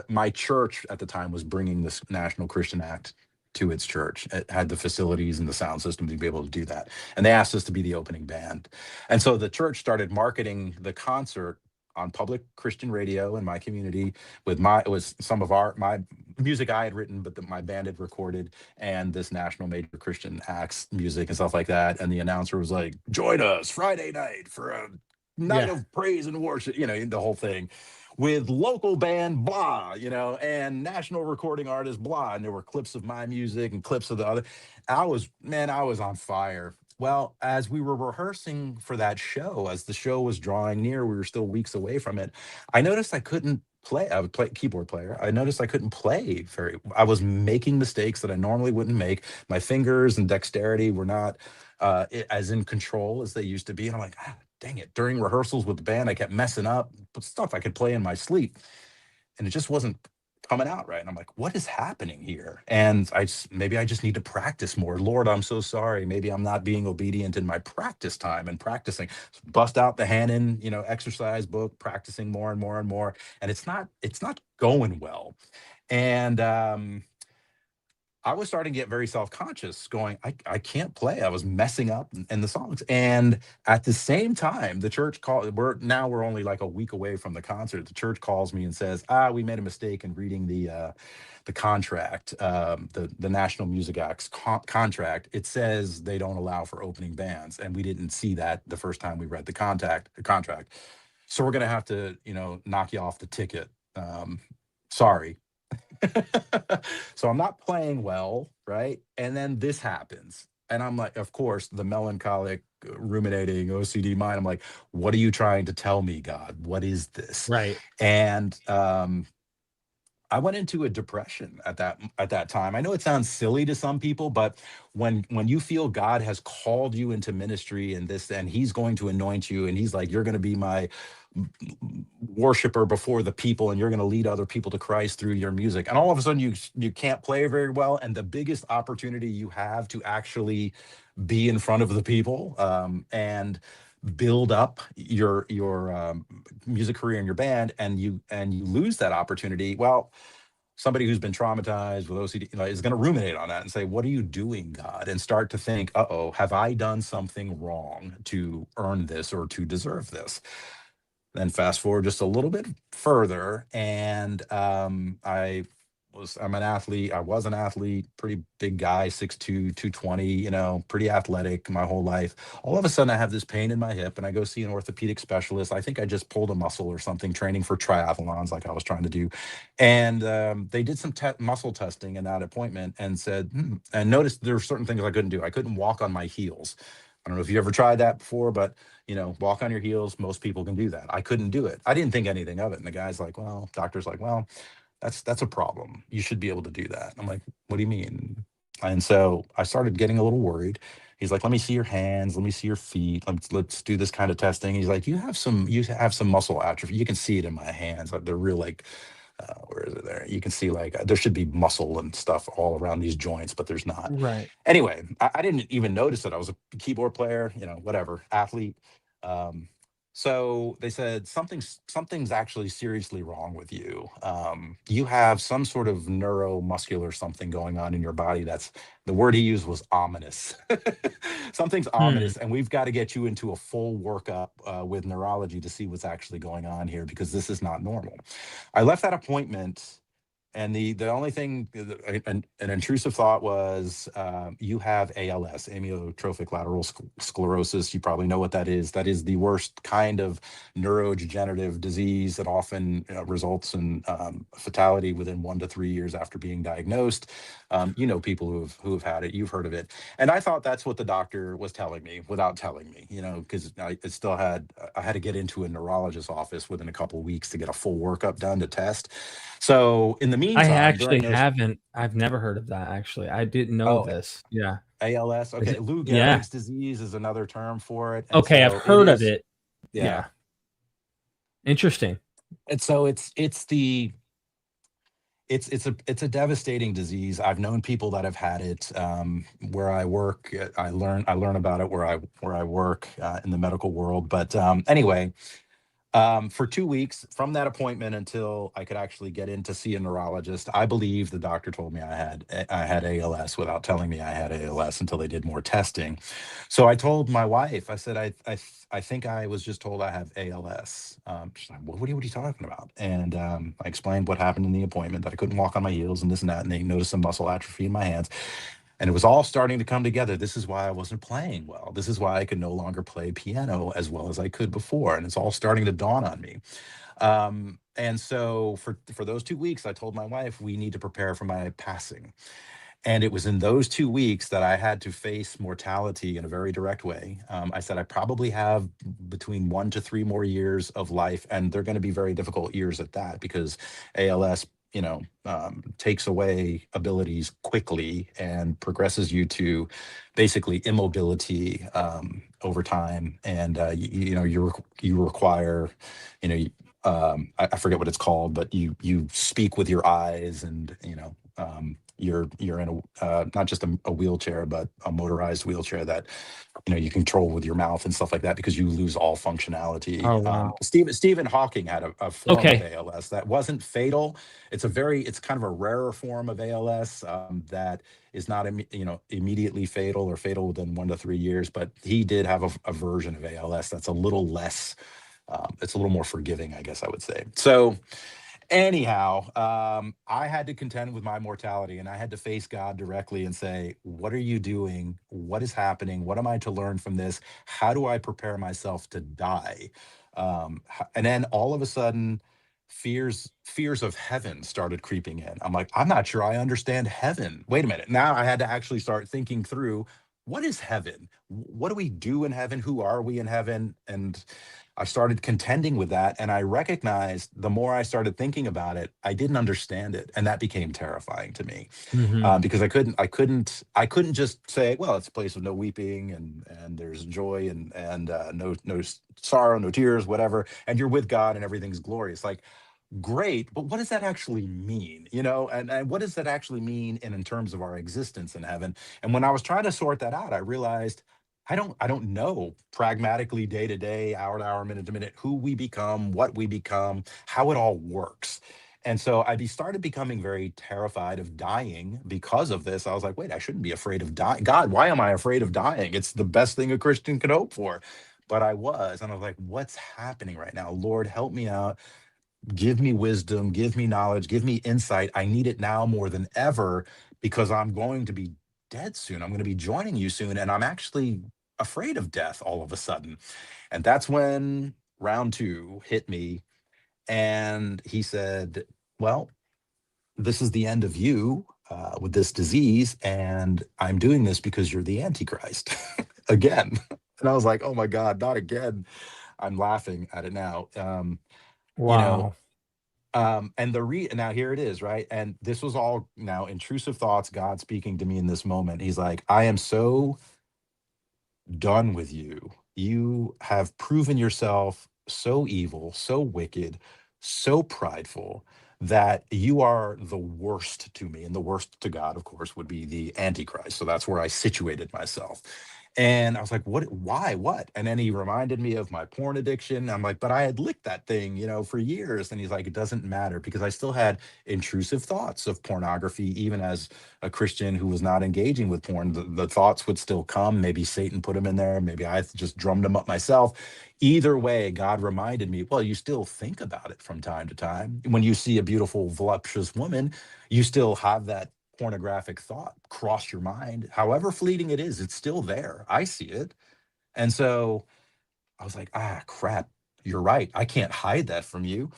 My church at the time was bringing this National Christian Act to its church. It had the facilities and the sound system to be able to do that, and they asked us to be the opening band. And so the church started marketing the concert on public Christian radio in my community with it was some of my music I had written, but that my band had recorded, and this national major Christian acts music and stuff like that. And the announcer was like, "Join us Friday night for a night Yeah. of praise and worship," the whole thing, with local band blah, and national recording artist blah. And there were clips of my music and clips of the other. I was on fire. Well, as we were rehearsing for that show, as the show was drawing near, we were still weeks away from it. I noticed I couldn't play. I would play keyboard player. I noticed I couldn't play I was making mistakes that I normally wouldn't make. My fingers and dexterity were not as in control as they used to be. And I'm like, dang it. During rehearsals with the band, I kept messing up, but stuff I could play in my sleep. And it just wasn't coming out right. And I'm like, what is happening here? And maybe I just need to practice more. Lord, I'm so sorry. Maybe I'm not being obedient in my practice time and practicing. Bust out the Hannon, exercise book, practicing more and more and more. And it's not going well. And I was starting to get very self-conscious, going, I can't play. I was messing up in the songs. And at the same time, the church called, we're only like a week away from the concert. The church calls me and says, we made a mistake in reading the contract, the National Music Act's contract. It says they don't allow for opening bands. And we didn't see that the first time we read the contract. So we're going to have to, knock you off the ticket. Sorry. So I'm not playing well, right? And then this happens. And I'm like, of course, the melancholic, ruminating OCD mind. I'm like, what are you trying to tell me, God? What is this? Right. And I went into a depression at that time. I know it sounds silly to some people, but when you feel God has called you into ministry and he's going to anoint you, and he's like, you're going to be my worshiper before the people, and you're going to lead other people to Christ through your music, and all of a sudden you can't play very well, and the biggest opportunity you have to actually be in front of the people, and build up your music career in your band, and you lose that opportunity. Well, somebody who's been traumatized with OCD, is going to ruminate on that and say, what are you doing, God? And start to think, uh-oh, have I done something wrong to earn this or to deserve this? Then fast forward just a little bit further, and I'm an athlete. I was an athlete, pretty big guy, 6'2", 220, pretty athletic my whole life. All of a sudden I have this pain in my hip, and I go see an orthopedic specialist. I think I just pulled a muscle or something, training for triathlons like I was trying to do. And they did some muscle testing in that appointment, and said, and noticed there were certain things I couldn't do. I couldn't walk on my heels. I don't know if you ever tried that before, but walk on your heels. Most people can do that. I couldn't do it. I didn't think anything of it. And the guy's like, doctor's like, well, that's a problem. You should be able to do that. I'm like, what do you mean? And so I started getting a little worried. He's like, let me see your hands, let me see your feet. Let's do this kind of testing. He's like, you have some muscle atrophy. You can see it in my hands. Like, they're real, like, where is it there? You can see, like, there should be muscle and stuff all around these joints, but there's not. Right. Anyway, I didn't even notice that I was a keyboard player, whatever, athlete. So they said something's actually seriously wrong with you. You have some sort of neuromuscular something going on in your body. That's the word he used was ominous. Something's ominous, and we've got to get you into a full workup with neurology to see what's actually going on here, because this is not normal. I left that appointment, and the only thing, an intrusive thought was, you have ALS, amyotrophic lateral sclerosis. You probably know what that is. That is the worst kind of neurodegenerative disease that often results in fatality within 1 to 3 years after being diagnosed. People who have had it. You've heard of it. And I thought that's what the doctor was telling me without telling me, because I had to get into a neurologist's office within a couple of weeks to get a full workup done to test. So in the I meantime, actually during those, haven't. I've never heard of that, actually. I didn't know this. Yeah. ALS, Is okay, it? Lou Yeah. Gehrig's disease is another term for it, and Okay, I've so it heard of is, it. yeah. Yeah. Interesting. And so it's a devastating disease. I've known people that have had it. Where I work, I learn about it where I work in the medical world. But anyway. For 2 weeks from that appointment until I could actually get in to see a neurologist, I believe the doctor told me I had ALS without telling me I had ALS until they did more testing. So I told my wife, I said, I think I was just told I have ALS. She's like, what are you talking about? And I explained what happened in the appointment, that I couldn't walk on my heels and this and that, and they noticed some muscle atrophy in my hands. And it was all starting to come together. This is why I wasn't playing well. This is why I could no longer play piano as well as I could before. And it's all starting to dawn on me. And so for those 2 weeks, I told my wife, we need to prepare for my passing. And it was in those 2 weeks that I had to face mortality in a very direct way. I said, I probably have between 1 to 3 more years of life, and they're going to be very difficult years at that, because ALS, takes away abilities quickly and progresses you to basically immobility over time. And you require, I forget what it's called, but you speak with your eyes, and You're in a not just a wheelchair, but a motorized wheelchair that you control with your mouth and stuff like that, because you lose all functionality. Oh wow. Stephen Hawking had a form of Okay. ALS that wasn't fatal. It's kind of a rarer form of ALS that is not immediately fatal or fatal within 1 to 3 years, but he did have a version of ALS that's a little less. It's a little more forgiving, I guess I would say. So anyhow, I had to contend with my mortality, and I had to face God directly and say, what are you doing? What is happening? What am I to learn from this? How do I prepare myself to die? And then all of a sudden, fears of heaven started creeping in. I'm like, I'm not sure I understand heaven. Wait a minute. Now I had to actually start thinking through, what is heaven? What do we do in heaven? Who are we in heaven? And I started contending with that, and I recognized the more I started thinking about it, I didn't understand it, and that became terrifying to me, Hmm. because I couldn't just say, well, it's a place of no weeping, and there's joy, and no sorrow, no tears, whatever, and you're with God and everything's glorious. Like, great, but what does that actually mean? And what does that actually mean in terms of our existence in heaven? And when I was trying to sort that out, I realized I don't know pragmatically, day to day, hour to hour, minute to minute, who we become, what we become, how it all works. And so started becoming very terrified of dying because of this. I was like, wait, I shouldn't be afraid of dying. God, why am I afraid of dying? It's the best thing a Christian could hope for. But I was, and I was like, what's happening right now? Lord, help me out. Give me wisdom, give me knowledge, give me insight. I need it now more than ever, because I'm going to be dead soon. I'm going to be joining you soon. And I'm actually afraid of death all of a sudden. And that's when round two hit me. And he said, well, this is the end of you with this disease. And I'm doing this because you're the Antichrist again. And I was like, oh my God, not again. I'm laughing at it now. You know, Wow. and now here it is, right? And this was all now intrusive thoughts, God speaking to me in this moment. He's like, I am so done with you. You have proven yourself so evil, so wicked, so prideful, that you are the worst to me. And the worst to God, of course, would be the Antichrist. So that's where I situated myself. And I was like, what, why, what? And then he reminded me of my porn addiction. I'm like, but I had licked that thing, for years. And he's like, it doesn't matter, because I still had intrusive thoughts of pornography, even as a Christian who was not engaging with porn. The thoughts would still come. Maybe Satan put them in there. Maybe I just drummed them up myself. Either way, God reminded me, well, you still think about it from time to time. When you see a beautiful, voluptuous woman, you still have that pornographic thought cross your mind. However fleeting it is, it's still there. I see it. And so I was like, crap, you're right. I can't hide that from you.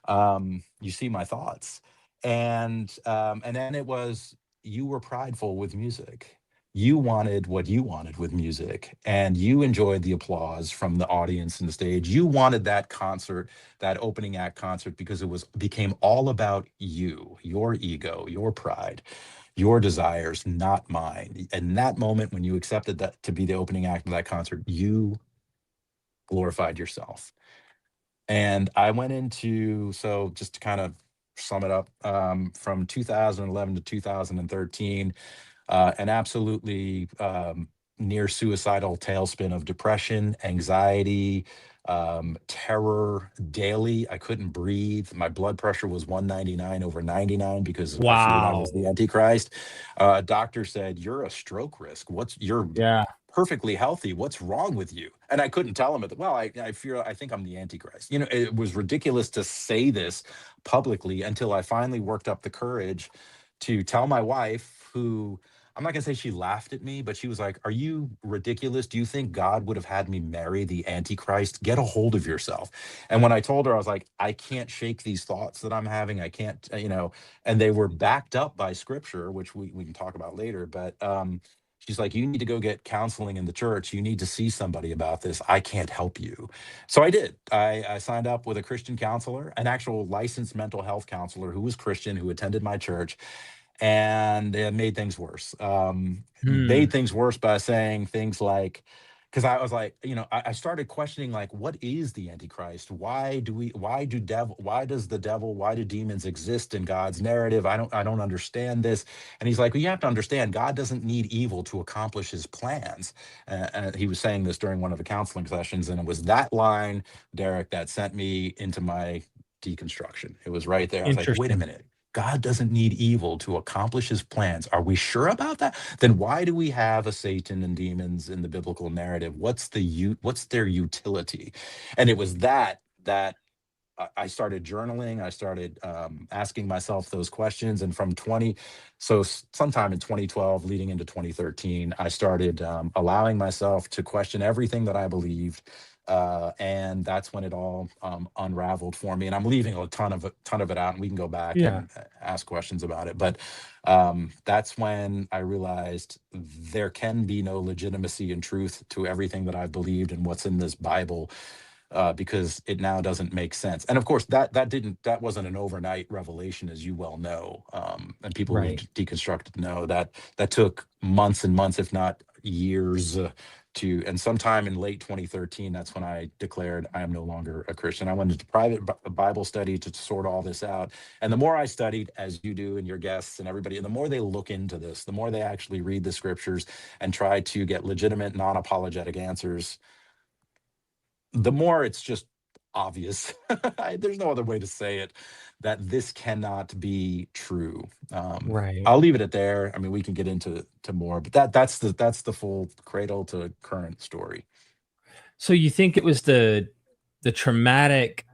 You see my thoughts. And then it was, you were prideful with music. You wanted what you wanted with music, and you enjoyed the applause from the audience and the stage. You wanted that concert, that opening act concert, because became all about you, your ego, your pride, your desires, not mine. And that moment when you accepted that to be the opening act of that concert, you glorified yourself. And I went into, so just to kind of sum it up, from 2011 to 2013, an absolutely near suicidal tailspin of depression, anxiety, terror daily. I couldn't breathe. My blood pressure was 199 over 99 because I feared I was the Wow. Antichrist. A doctor said, you're a stroke risk. You're Yeah. perfectly healthy. What's wrong with you? And I couldn't tell him at well, I think I'm the Antichrist. It was ridiculous to say this publicly until I finally worked up the courage to tell my wife, who, I'm not going to say she laughed at me, but she was like, are you ridiculous? Do you think God would have had me marry the Antichrist? Get a hold of yourself. And when I told her, I was like, I can't shake these thoughts that I'm having. I can't, and they were backed up by scripture, which we can talk about later. But she's like, you need to go get counseling in the church. You need to see somebody about this. I can't help you. So I did. I signed up with a Christian counselor, an actual licensed mental health counselor who was Christian, who attended my church, and it made things worse. Hmm. Made things worse by saying things like, because I was like, I started questioning, like, what is the Antichrist? Why do the devil, why do demons exist in God's narrative? I don't understand this. And he's like, well, you have to understand, God doesn't need evil to accomplish his plans. And he was saying this during one of the counseling sessions, and it was that line, Derek, that sent me into my deconstruction. It was right there. I was like, wait a Interesting. minute. God doesn't need evil to accomplish his plans. Are we sure about that? Then why do we have a Satan and demons in the biblical narrative? What's their utility? And it was that I started journaling. I started asking myself those questions. And sometime in 2012, leading into 2013, I started allowing myself to question everything that I believed. And that's when it all unraveled for me. And I'm leaving a ton of it out, and we can go back Yeah. and ask questions about it. But that's when I realized there can be no legitimacy and truth to everything that I believed and what's in this Bible, because it now doesn't make sense. And of course, that wasn't an overnight revelation, as you well know. And people who have Right. deconstructed know that took months and months, if not years. And sometime in late 2013, that's when I declared I am no longer a Christian. I went into private Bible study to sort all this out. And the more I studied, as you do and your guests and everybody, and the more they look into this, the more they actually read the scriptures and try to get legitimate, non-apologetic answers, the more it's just obvious. There's no other way to say it, that this cannot be true. Right. I'll leave it at there. I mean, we can get into more, but that's the full cradle to current story. So you think it was the traumatic,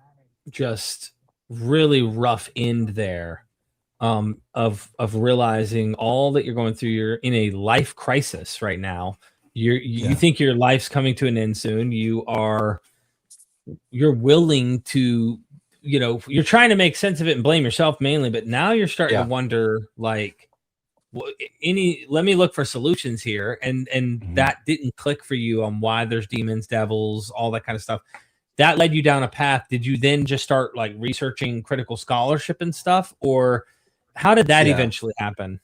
just really rough end there, of realizing all that you're going through. You're in a life crisis right now. You Yeah. think your life's coming to an end soon. You're willing to, you're trying to make sense of it and blame yourself mainly, but now you're starting to Yeah. wonder, like, let me look for solutions here. And Mhm. that didn't click for you on why there's demons, devils, all that kind of stuff. That led you down a path. Did you then just start like researching critical scholarship and stuff, or how did that Yeah. eventually happen?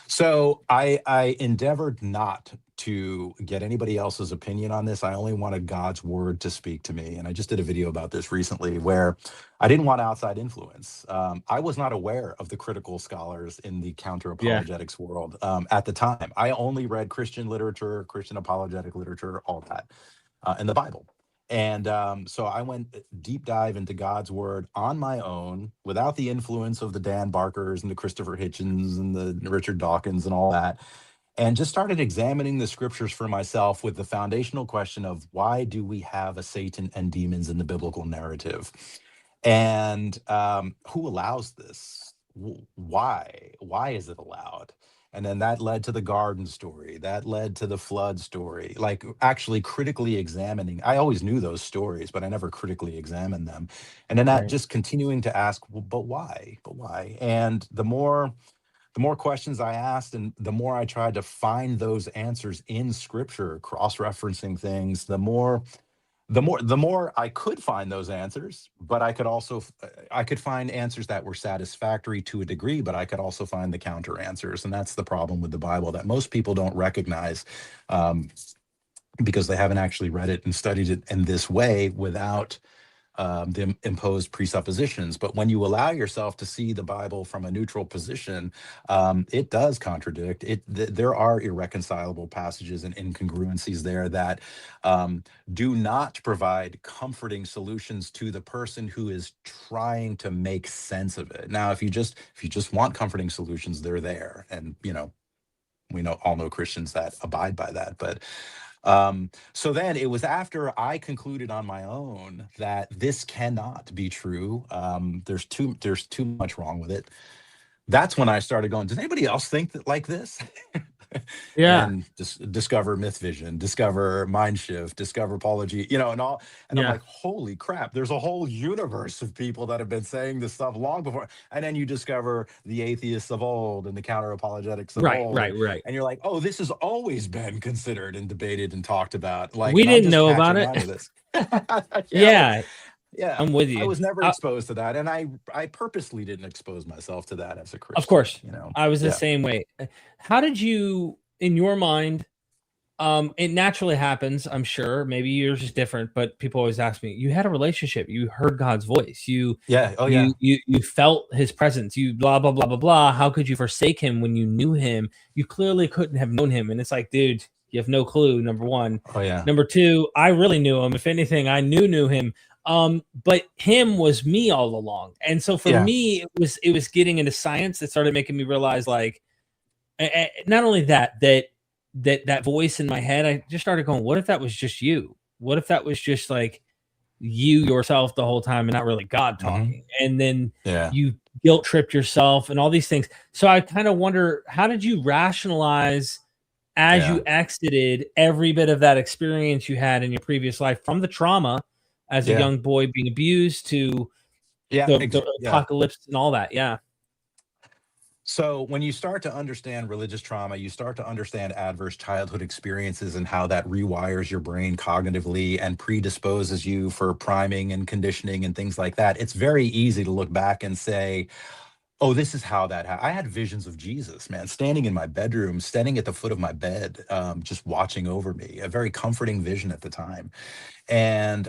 So I endeavored not to get anybody else's opinion on this. I only wanted God's word to speak to me. And I just did a video about this recently, where I didn't want outside influence. I was not aware of the critical scholars in the counter Yeah. apologetics world at the time. I only read Christian literature, Christian apologetic literature, all that, and the Bible. And so I went deep dive into God's word on my own, without the influence of the Dan Barkers and the Christopher Hitchens and the Richard Dawkins and all that, and just started examining the scriptures for myself with the foundational question of, why do we have a Satan and demons in the biblical narrative? And who allows this? Why is it allowed? And then that led to the garden story. That led to the flood story. Like, actually critically examining. I always knew those stories, but I never critically examined them. And then that Right. just continuing to ask, well, but why? But why? And the more questions I asked, and the more I tried to find those answers in scripture, cross-referencing things, the more I could find those answers. But I could also I could find answers that were satisfactory to a degree, but I could also find the counter answers. And that's the problem with the Bible, that most people don't recognize, because they haven't actually read it and studied it in this way, without the imposed presuppositions. But when you allow yourself to see the Bible from a neutral position, it does contradict it. There are irreconcilable passages and incongruencies there that do not provide comforting solutions to the person who is trying to make sense of it. Now, if you just want comforting solutions, they're there, and we all know Christians that abide by that. But so then it was after I concluded on my own that this cannot be true. There's too much wrong with it. That's when I started going, does anybody else think that like this? Yeah. And discover myth vision, discover mind shift, discover apology, and all. And I'm Yeah. like, holy crap, there's a whole universe of people that have been saying this stuff long before. And then you discover the atheists of old and the counter apologetics of Right. old. Right. And, Right. and you're like, oh, this has always been considered and debated and talked about. Like, We and I'm didn't just know about catching it. on to this. Yeah, Yeah. yeah. I'm with I you. was never exposed to that. And I purposely didn't expose myself to that as a Of Christian, course, I was the Yeah. same way. How did you, in your mind, It naturally happens, I'm sure. Maybe yours is different, but people always ask me, you had a relationship, you heard God's voice, you Yeah. Oh, yeah. you felt his presence, you blah blah blah blah blah. How could you forsake him when you knew him? You clearly couldn't have known him. And it's like, dude, you have no clue, number one. Oh, yeah. Number two, I really knew him. If anything, I knew him. But him was me all along. And so for Yeah. me, it was getting into science that started making me realize, like, not only that voice in my head, I just started going, what if that was just you? What if that was just like you yourself the whole time and not really God talking? And then you guilt tripped yourself and all these things. So I kind of wonder, how did you rationalize as you exited every bit of that experience you had in your previous life, from the trauma as a young boy being abused to the apocalypse and all that? Yeah. So when you start to understand religious trauma, you start to understand adverse childhood experiences and how that rewires your brain cognitively and predisposes you for priming and conditioning and things like that. It's very easy to look back and say, oh, this is how that happened. I had visions of Jesus, man, standing in my bedroom, standing at the foot of my bed, just watching over me, a very comforting vision at the time. And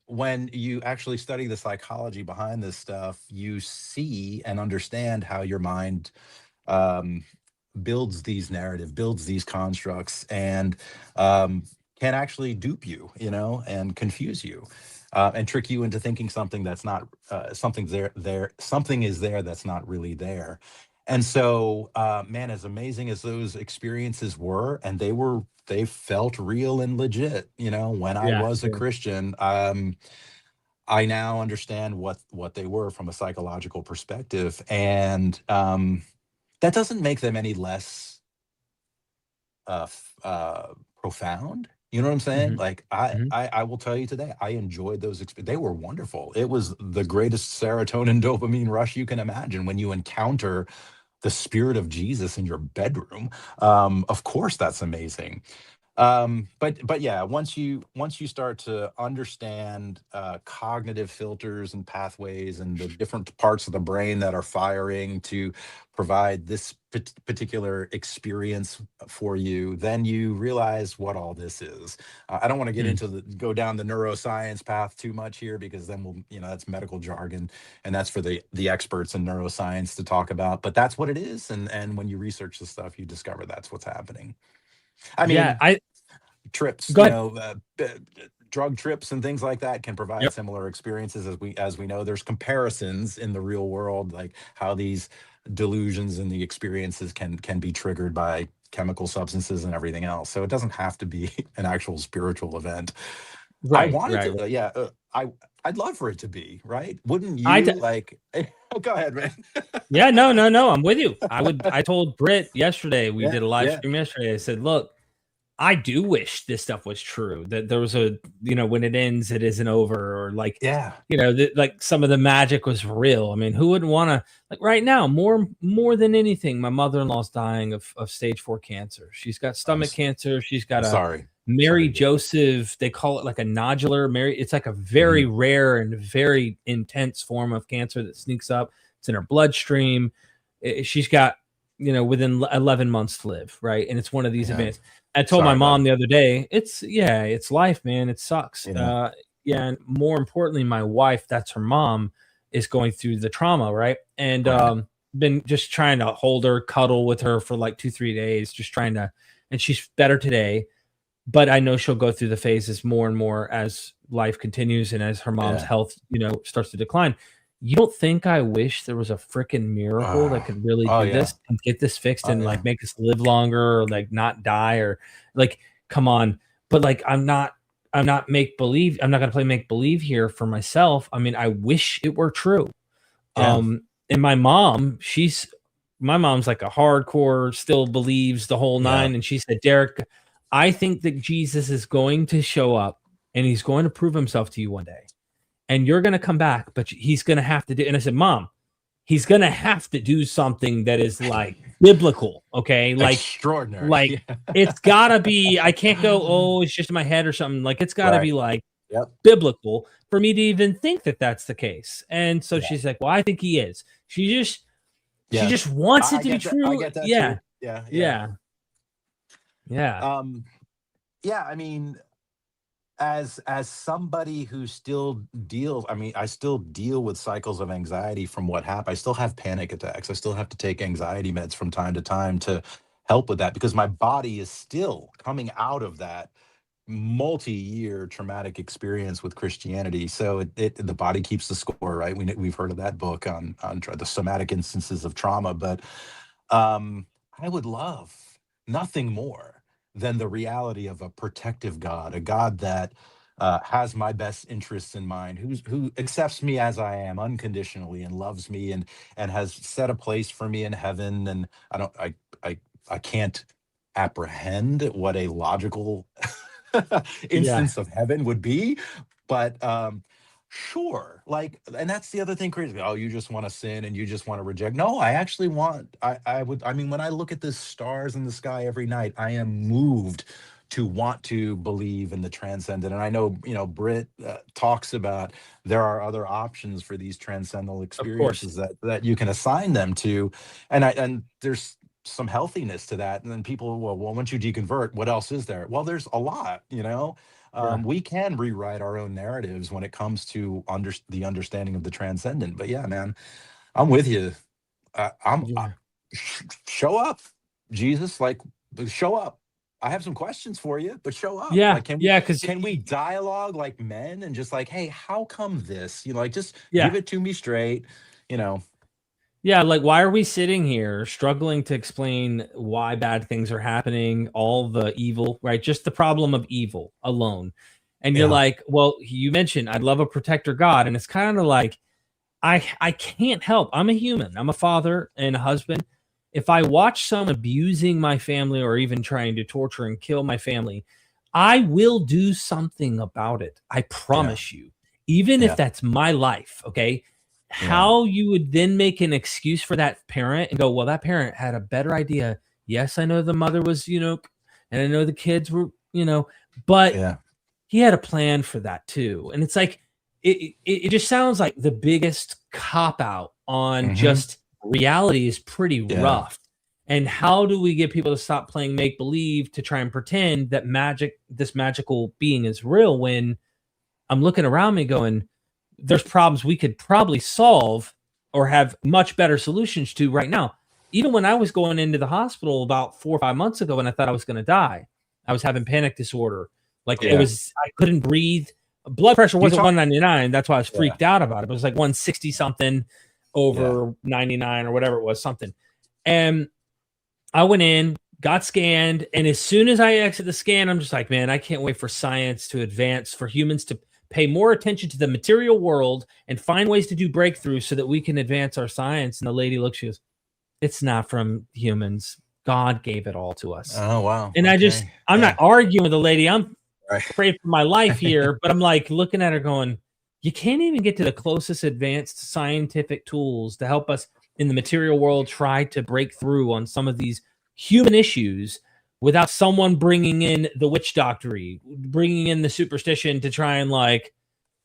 when you actually study the psychology behind this stuff, you see and understand how your mind builds these narrative, builds these constructs, and can actually dupe you, and confuse you. And trick you into thinking something that's not something something is there that's not really there. And so, man, as amazing as those experiences were, and they felt real and legit, when I was a Christian, I now understand what they were from a psychological perspective, and that doesn't make them any less profound. You know what I'm saying? Like, I will tell you today, I enjoyed those experiences. They were wonderful. It was the greatest serotonin dopamine rush you can imagine when you encounter the spirit of Jesus in your bedroom. Of course, that's amazing. But yeah, once you start to understand cognitive filters and pathways and the different parts of the brain that are firing to provide this particular experience for you, then you realize what all this is. I don't want to get into go down the neuroscience path too much here, because then that's medical jargon, and that's for the experts in neuroscience to talk about. But that's what it is, and when you research the stuff, you discover that's what's happening. I mean, trips, drug trips and things like that can provide similar experiences. As we know, there's comparisons in the real world, like how these delusions and the experiences can be triggered by chemical substances and everything else. So it doesn't have to be an actual spiritual event. I wanted to, I'd love for it to be, right? Wouldn't you? Like, go ahead, man. No, I'm with you. I told Britt yesterday, we did a live stream yesterday. I said, look, I do wish this stuff was true, that there was when it ends, it isn't over, or like, like some of the magic was real. I mean, who wouldn't want to, like, right now, more than anything, my mother-in-law's dying of stage 4 cancer. She's got stomach cancer. She's got Mary Joseph, they call it like a nodular Mary. It's like a very rare and very intense form of cancer that sneaks up. It's in her bloodstream. She's got, within 11 months to live. Right. And it's one of these events. I told my mom the other day, it's life, man. It sucks. And more importantly, my wife, that's her mom, is going through the trauma. Right. And been just trying to hold her, cuddle with her for like 2-3 days, just trying to, and she's better today. But I know she'll go through the phases more and more as life continues and as her mom's health, starts to decline. You don't think I wish there was a freaking miracle that could really do this and get this fixed and like make us live longer, or like not die, or like, come on. But like, I'm not make believe. I'm not going to play make believe here for myself. I mean, I wish it were true. And my mom's like a hardcore, still believes the whole nine. And she said, Derek, I think that Jesus is going to show up and he's going to prove himself to you one day. And you're going to come back, but he's going to have to do. And I said, Mom, he's going to have to do something that is like biblical. Okay. Like extraordinary. Like it's gotta be, I can't go, oh, it's just in my head or something. Like it's gotta be like biblical for me to even think that that's the case. And so she's like, well, I think he is. She just wants it to be true. I get that too. Yeah. Yeah, I mean, as somebody who still deals, I mean, I still deal with cycles of anxiety from what happened. I still have panic attacks. I still have to take anxiety meds from time to time to help with that, because my body is still coming out of that multi-year traumatic experience with Christianity. So the body keeps the score, right? We've heard of that book on the somatic instances of trauma. But I would love nothing more than the reality of a protective God, a God that has my best interests in mind, who accepts me as I am unconditionally and loves me, and has set a place for me in heaven. And I I can't apprehend what a logical Yeah. instance of heaven would be, but sure, like, and that's the other thing, crazy. Oh, you just want to sin and you just want to reject. No, I actually want, I would, I mean, when I look at the stars in the sky every night, I am moved to want to believe in the transcendent. And I know, Britt talks about there are other options for these transcendental Of course. experiences that you can assign them to. And there's some healthiness to that. And then people, well, once you deconvert, what else is there? Well, there's a lot, Yeah. we can rewrite our own narratives when it comes to the understanding of the transcendent. But yeah, man, I'm with you. Yeah. Show up, Jesus. Like, show up. I have some questions for you, but show up. Yeah. Like, can we Yeah. Because can we dialogue like men and just like, hey, how come this? Like, just yeah. give it to me straight. You know. Yeah, like why are we sitting here struggling to explain why bad things are happening, all the evil, right? Just the problem of evil alone. And you're Yeah. like, well, you mentioned I'd love a protector God, and it's kind of like I can't help. I'm a human. I'm a father and a husband. If I watch someone abusing my family or even trying to torture and kill my family, I will do something about it. I Yeah. promise you. Even if Yeah. that's my life, okay? Yeah. How you would then make an excuse for that parent and go, well, that parent had a better idea. Yes, I know the mother was, and I know the kids were, but Yeah. he had a plan for that too. And it's like it just sounds like the biggest cop out on Hmm. just reality is pretty Yeah. rough. And how do we get people to stop playing make believe to try and pretend that this magical being is real when I'm looking around me going, there's problems we could probably solve or have much better solutions to right now. Even when I was going into the hospital about 4 or 5 months ago and I thought I was going to die, I was having panic disorder. Like Yeah. I couldn't breathe. Blood pressure You wasn't talk. 199. That's why I was Yeah. freaked out about it. It was like 160 something Yeah. over 99 or whatever it was, something. And I went in, got scanned, and as soon as I exit the scan, I'm just like, man, I can't wait for science to advance, for humans to pay more attention to the material world and find ways to do breakthroughs so that we can advance our science. And the lady looks, she goes, it's not from humans. God gave it all to us. Oh, wow. And Okay. I'm not Yeah. arguing with the lady. I'm Right. afraid for my life here, but I'm like looking at her going, you can't even get to the closest advanced scientific tools to help us in the material world try to break through on some of these human issues without someone bringing in the witch doctory, bringing in the superstition to try and like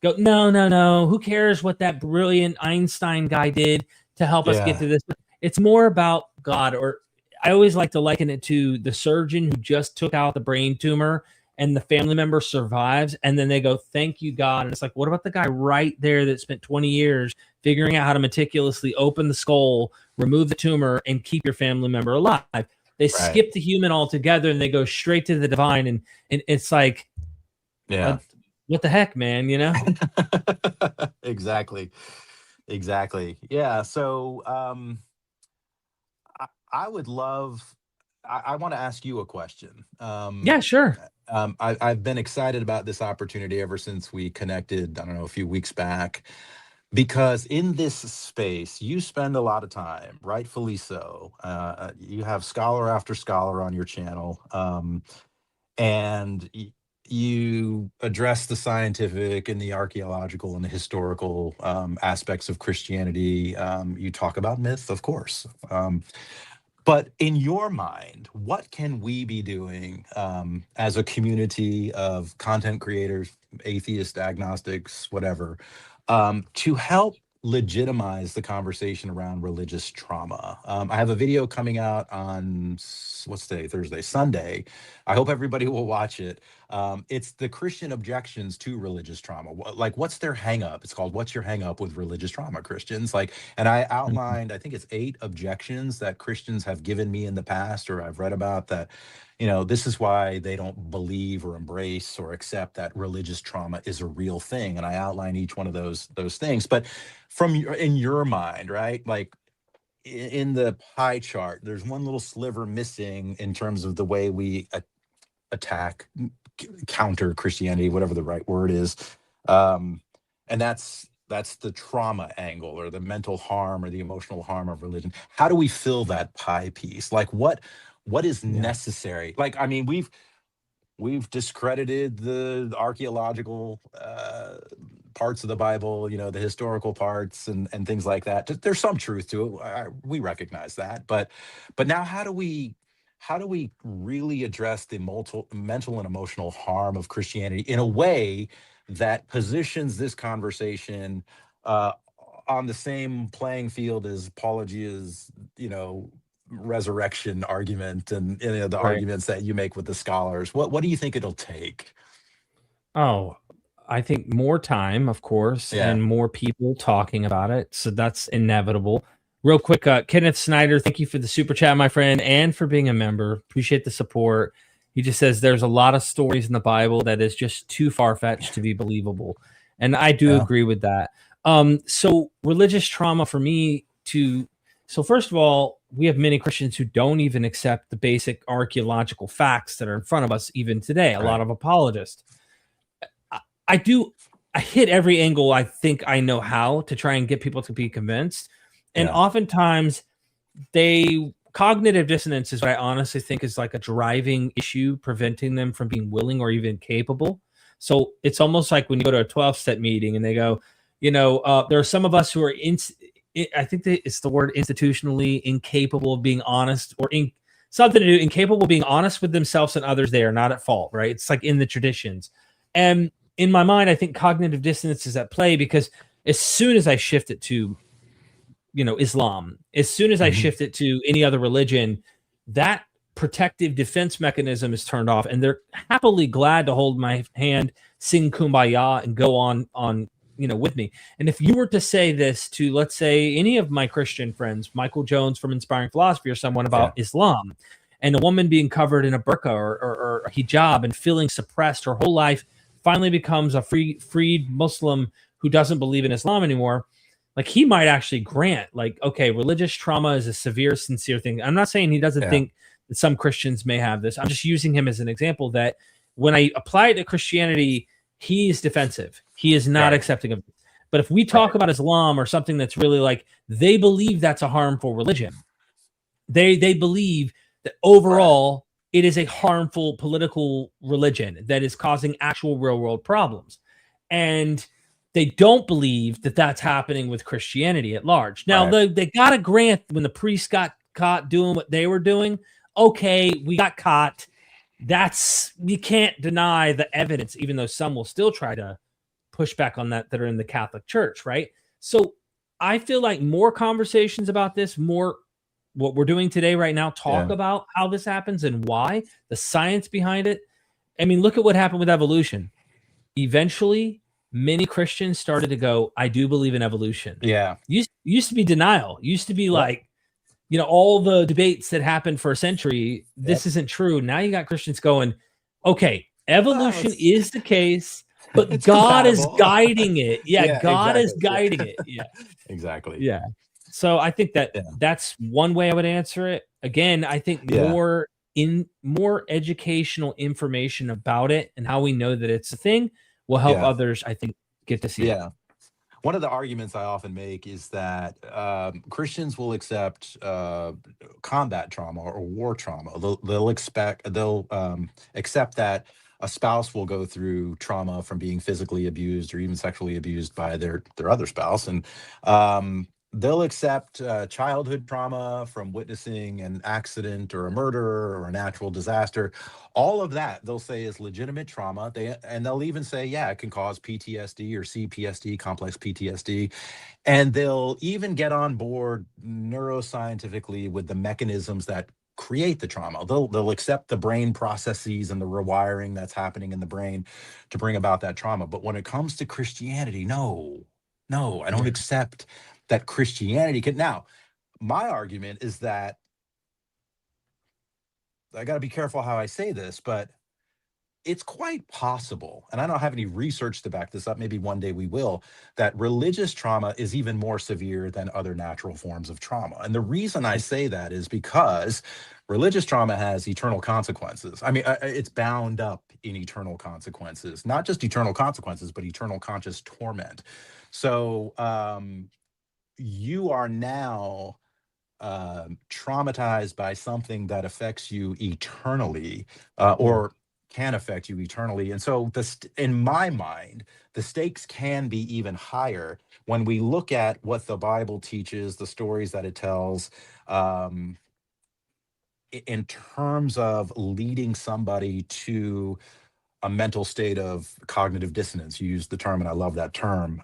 go, no, no, no. Who cares what that brilliant Einstein guy did to help us get Yeah. to this? It's more about God, or I always like to liken it to the surgeon who just took out the brain tumor and the family member survives. And then they go, thank you, God. And it's like, what about the guy right there that spent 20 years figuring out how to meticulously open the skull, remove the tumor, and keep your family member alive? They Right. skip the human altogether and they go straight to the divine. And it's like, Yeah. what the heck, man, Exactly. Exactly. Yeah. So I would love, I want to ask you a question. Yeah, sure. I've been excited about this opportunity ever since we connected, I don't know, a few weeks back, because in this space, you spend a lot of time, rightfully so. You have scholar after scholar on your channel. And you address the scientific and the archaeological and the historical aspects of Christianity. You talk about myth, of course. But in your mind, what can we be doing as a community of content creators, atheists, agnostics, whatever, to help legitimize the conversation around religious trauma. I have a video coming out on what's today, Thursday, Sunday. I hope everybody will watch it. It's the Christian objections to religious trauma. Like, what's their hang up? It's called "What's Your Hang Up with Religious Trauma, Christians?" Like, and I Mhm. outlined, I think it's 8 objections that Christians have given me in the past, or I've read about, that, you know, this is why they don't believe or embrace or accept that religious trauma is a real thing. And I outline each one of those things. But from in your mind, right? Like, in the pie chart, there's one little sliver missing in terms of the way we attack, counter Christianity, whatever the right word is, um, and that's the trauma angle, or the mental harm, or the emotional harm of religion. How do we fill that pie piece? Like, what is Yeah. necessary? Like, I mean, we've discredited the archaeological parts of the Bible, you know, the historical parts, and things like that. There's some truth to it. We recognize that, but now how do we really address the mental and emotional harm of Christianity in a way that positions this conversation uh, on the same playing field as Apologia's, you know, resurrection argument, and, you know, the Right. arguments that you make with the scholars? What do you think it'll take? Oh, I think more time, of course, Yeah. and more people talking about it. So that's inevitable. Real quick, Kenneth Snyder, thank you for the super chat, my friend, and for being a member. Appreciate the support. He just says there's a lot of stories in the Bible that is just too far fetched to be believable. And I do Yeah. agree with that. So religious trauma for me so first of all, we have many Christians who don't even accept the basic archaeological facts that are in front of us even today. A lot Right. of apologists. I, I do. I hit every angle I think I know how to try and get people to be convinced, and Yeah. oftentimes cognitive dissonance is what I honestly think is like a driving issue preventing them from being willing or even capable. So it's almost like when you go to a 12-step meeting and they go, there are some of us who are I think that it's the word institutionally incapable of being honest, or something to do incapable of being honest with themselves and others. They are not at fault, right? It's like in the traditions. And in my mind, I think cognitive dissonance is at play because as soon as I shift it to, Islam, as soon as I Hmm. shift it to any other religion, that protective defense mechanism is turned off, and they're happily glad to hold my hand, sing kumbaya, and go on with me. And if you were to say this to, let's say, any of my Christian friends, Michael Jones from Inspiring Philosophy, or someone Yeah. about Islam, and a woman being covered in a burqa or hijab and feeling suppressed her whole life, finally becomes a freed Muslim who doesn't believe in Islam anymore, like he might actually grant, like, okay, religious trauma is a severe, sincere thing. I'm not saying he doesn't Yeah. think that some Christians may have this. I'm just using him as an example that when I apply it to Christianity, he's defensive. He is not Right. accepting of it. But if we talk Right. about Islam or something that's really like they believe that's a harmful religion, they believe that Right. overall it is a harmful political religion that is causing actual real world problems. And they don't believe that that's happening with Christianity at large. Now, Right. they got to grant when the priests got caught doing what they were doing, okay, we got caught. You can't deny the evidence, even though some will still try to push back on that are in the Catholic Church, right? So I feel like more conversations about this, more what we're doing today right now, talk Yeah. about how this happens and why, the science behind it. I mean, look at what happened with evolution. Eventually, many Christians started to go, I do believe in evolution. Yeah. Used to be denial. Used to be Yep. like, all the debates that happened for a century, Yep. this isn't true. Now you got Christians going, okay, evolution It's is the case, but it's God is compatible. guiding it. Yeah, Yeah. God is Exactly. Yeah. guiding it. Yeah. Exactly. Yeah. So I think that Yeah. that's one way I would answer it. Again, I think Yeah. more educational information about it and how we know that it's a thing will help Yeah. others, I think, get to see it. Yeah. One of the arguments I often make is that Christians will accept combat trauma or war trauma. They'll accept that a spouse will go through trauma from being physically abused or even sexually abused by their other spouse, and they'll accept childhood trauma from witnessing an accident or a murder or a natural disaster. All of that they'll say is legitimate trauma. They'll even say, yeah, it can cause PTSD or CPSD, complex PTSD. And they'll even get on board neuroscientifically with the mechanisms that create the trauma. They'll accept the brain processes and the rewiring that's happening in the brain to bring about that trauma. But when it comes to Christianity, no, I don't accept that Christianity can. Now, my argument is that I got to be careful how I say this, but it's quite possible, and I don't have any research to back this up, maybe one day we will, that religious trauma is even more severe than other natural forms of trauma. And the reason I say that is because religious trauma has eternal consequences. I mean, it's bound up in eternal consequences, not just eternal consequences, but eternal conscious torment. So you are now traumatized by something that affects you eternally, or can affect you eternally. And so in my mind, the stakes can be even higher when we look at what the Bible teaches, the stories that it tells, in terms of leading somebody to a mental state of cognitive dissonance. You used the term, and I love that term.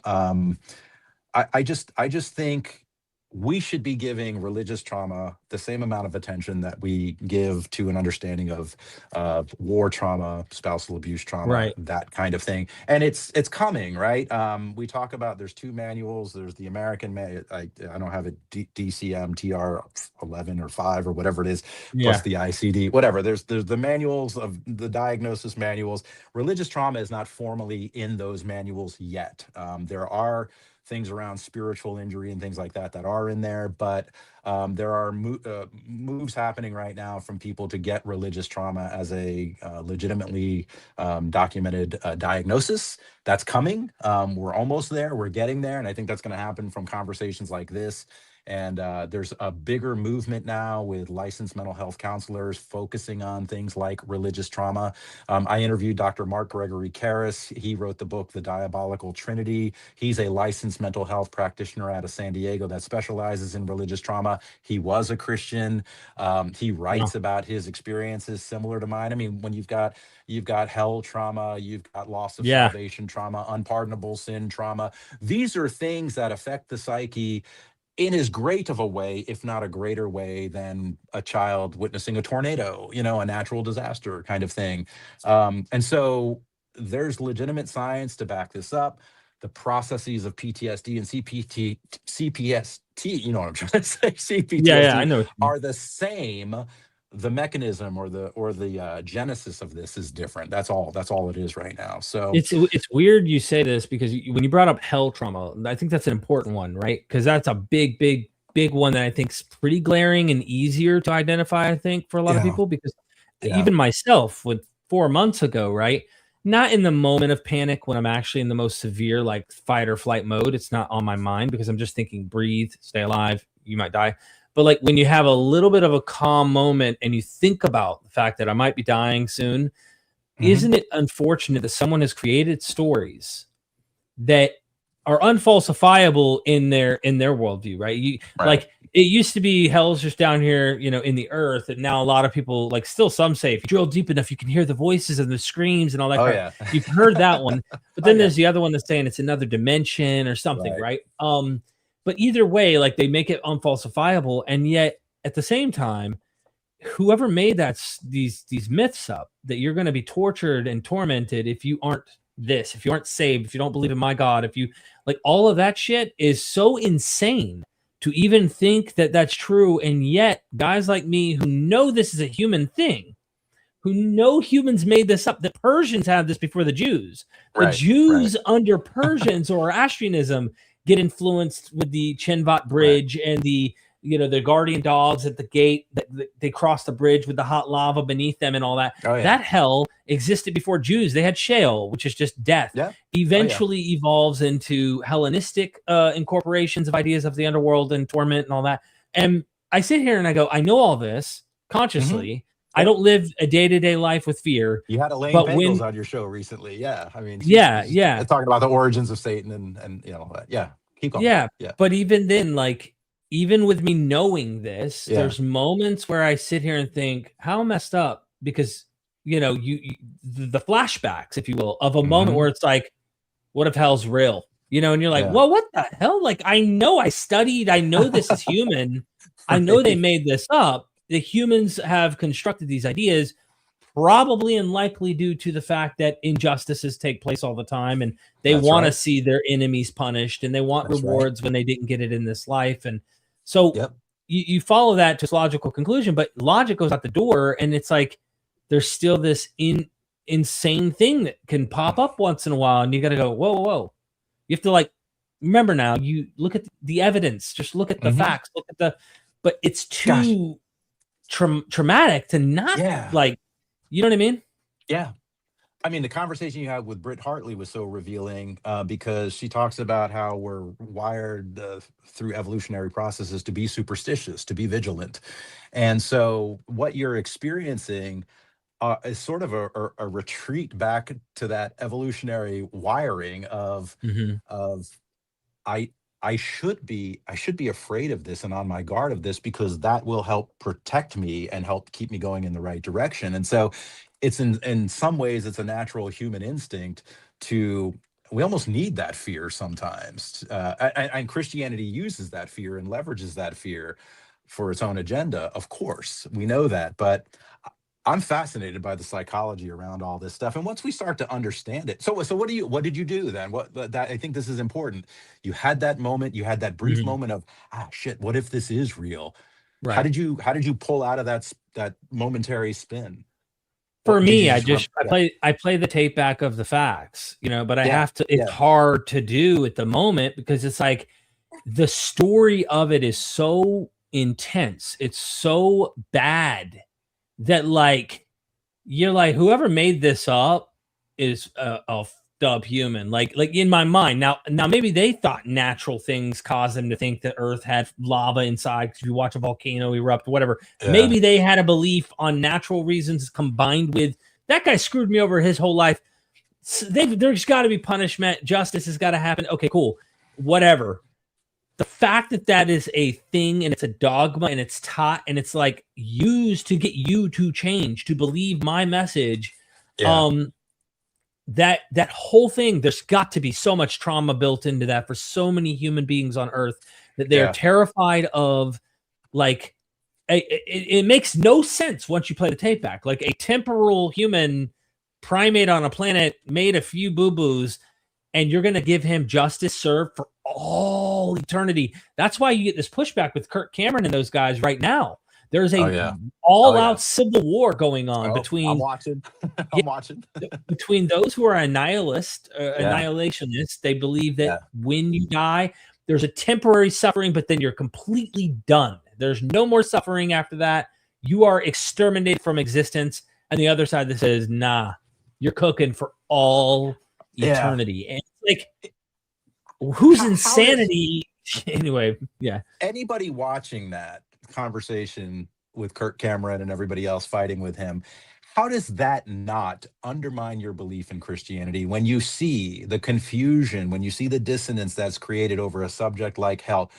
I just think we should be giving religious trauma the same amount of attention that we give to an understanding of war trauma, spousal abuse trauma, that kind of thing. And it's coming, right? We talk about, there's two manuals. There's the American, I don't have a DCM TR 11 or 5 or whatever it is, plus the ICD, whatever. There's the manuals of the diagnosis manuals. Religious trauma is not formally in those manuals yet. There are things around spiritual injury and things like that are in there, but there are moves happening right now from people to get religious trauma as a legitimately documented diagnosis. That's coming. We're almost there. We're getting there. And I think that's going to happen from conversations like this. And there's a bigger movement now with licensed mental health counselors focusing on things like religious trauma. I interviewed Dr. Mark Gregory Karras. He wrote the book, The Diabolical Trinity. He's a licensed mental health practitioner out of San Diego that specializes in religious trauma. He was a Christian. He writes about his experiences similar to mine. I mean, when you've got hell trauma, you've got loss of salvation trauma, unpardonable sin trauma. These are things that affect the psyche in as great of a way, if not a greater way, than a child witnessing a tornado, a natural disaster kind of thing. And so there's legitimate science to back this up. The processes of PTSD and CPST, you know what I'm trying to say, CPTSD, I know are the same. The mechanism or the genesis of this is different. That's all it is right now. So it's weird you say this, because when you brought up hell trauma, I think that's an important one, right? Because that's a big one that I think is pretty glaring and easier to identify, I think, for a lot of people, because even myself, with 4 months ago, right? Not in the moment of panic when I'm actually in the most severe, like, fight or flight mode. It's not on my mind because I'm just thinking, breathe, stay alive, you might die. But like when you have a little bit of a calm moment and you think about the fact that I might be dying soon, isn't it unfortunate that someone has created stories that are unfalsifiable in their worldview, right? Like, it used to be hell's just down here, in the earth, and now a lot of people, like, still some say if you drill deep enough, you can hear the voices and the screams and all that crap. Yeah. You've heard that one, but then there's the other one that's saying it's another dimension or something, right? But either way, like, they make it unfalsifiable, and yet at the same time, whoever made these myths up that you're going to be tortured and tormented if you aren't this, if you aren't saved, if you don't believe in my God, if you, like, all of that shit is so insane to even think that that's true. And yet guys like me who know this is a human thing, who know humans made this up, the Persians had this before the Jews. The Jews under Persians or Zoroastrianism get influenced with the Chenvat Bridge and the guardian dogs at the gate, that they cross the bridge with the hot lava beneath them and all that. That hell existed before Jews. They had Sheol, which is just death. Eventually evolves into Hellenistic incorporations of ideas of the underworld and torment and all that. And I sit here and I go, I know all this consciously. I don't live a day-to-day life with fear. You had Elaine Pagels on your show recently. Yeah. I mean, talking about the origins of Satan and all that. Yeah. Keep going. Yeah, Yeah. but even then, like, even with me knowing this, Yeah. there's moments where I sit here and think, how messed up, because you the flashbacks, if you will, of a moment Hmm. where it's like, what if hell's real? And you're like, Yeah. well, what the hell? Like, I know I studied, I know this is human. I know they Right. made this up. The humans have constructed these ideas, probably and likely due to the fact that injustices take place all the time, and they That's want to right. see their enemies punished, and they want That's right. rewards when they didn't get it in this life. And so Yep. you follow that to its logical conclusion, but logic goes out the door, and it's like there's still this insane thing that can pop up once in a while, and you got to go, whoa, whoa, whoa. You have to, like, remember, now you look at the evidence, just look at the Hmm. facts, look at but it's Gosh. too traumatic to not, Yeah. like, you know what I mean? Yeah. I mean, the conversation you had with Britt Hartley was so revealing, because she talks about how we're wired through evolutionary processes to be superstitious, to be vigilant. And so what you're experiencing is sort of a retreat back to that evolutionary wiring Mhm. of I I should be afraid of this and on my guard of this, because that will help protect me and help keep me going in the right direction. And so it's in some ways it's a natural human instinct to we almost need that fear sometimes. And Christianity uses that fear and leverages that fear for its own agenda. Of course, we know that, but I'm fascinated by the psychology around all this stuff. And once we start to understand it, so what did you do then? What that I think this is important. You had that moment, you had that brief Mhm. moment of, shit, what if this is real? How Right. did you pull out of that momentary spin? For What did you me, I just just I yeah. play I play the tape back of the facts, but I Yeah. have to, it's Yeah. hard to do at the moment because it's like the story of it is so intense. It's so bad that, like, you're like, whoever made this up is a dub human. Like in my mind. Now maybe they thought natural things caused them to think that Earth had lava inside. Because if you watch a volcano erupt, whatever, Yeah. maybe they had a belief on natural reasons combined with that guy screwed me over his whole life. There's got to be punishment. Justice has got to happen. Okay, cool, whatever. The fact that that is a thing and it's a dogma and it's taught and it's like used to get you to change, to believe my message, Yeah. um that whole thing, there's got to be so much trauma built into that for so many human beings on earth, that they are Yeah. terrified of, like, it makes no sense once you play the tape back. Like, a temporal human primate on a planet made a few boo-boos, and you're going to give him justice served for all eternity. That's why you get this pushback with Kirk Cameron and those guys right now. There's Oh a yeah. Oh yeah. all-out civil war going on Oh, I'm between, watching. yeah, I'm watching. between those who are Yeah. annihilationists. They believe that Yeah. when you die, there's a temporary suffering, but then you're completely done. There's no more suffering after that. You are exterminated from existence. And the other side that says, nah, you're cooking for all Yeah. eternity. And it's like, whose How does insanity? Anyway, yeah. anybody watching that conversation with Kirk Cameron and everybody else fighting with him, how does that not undermine your belief in Christianity when you see the confusion, when you see the dissonance that's created over a subject like hell?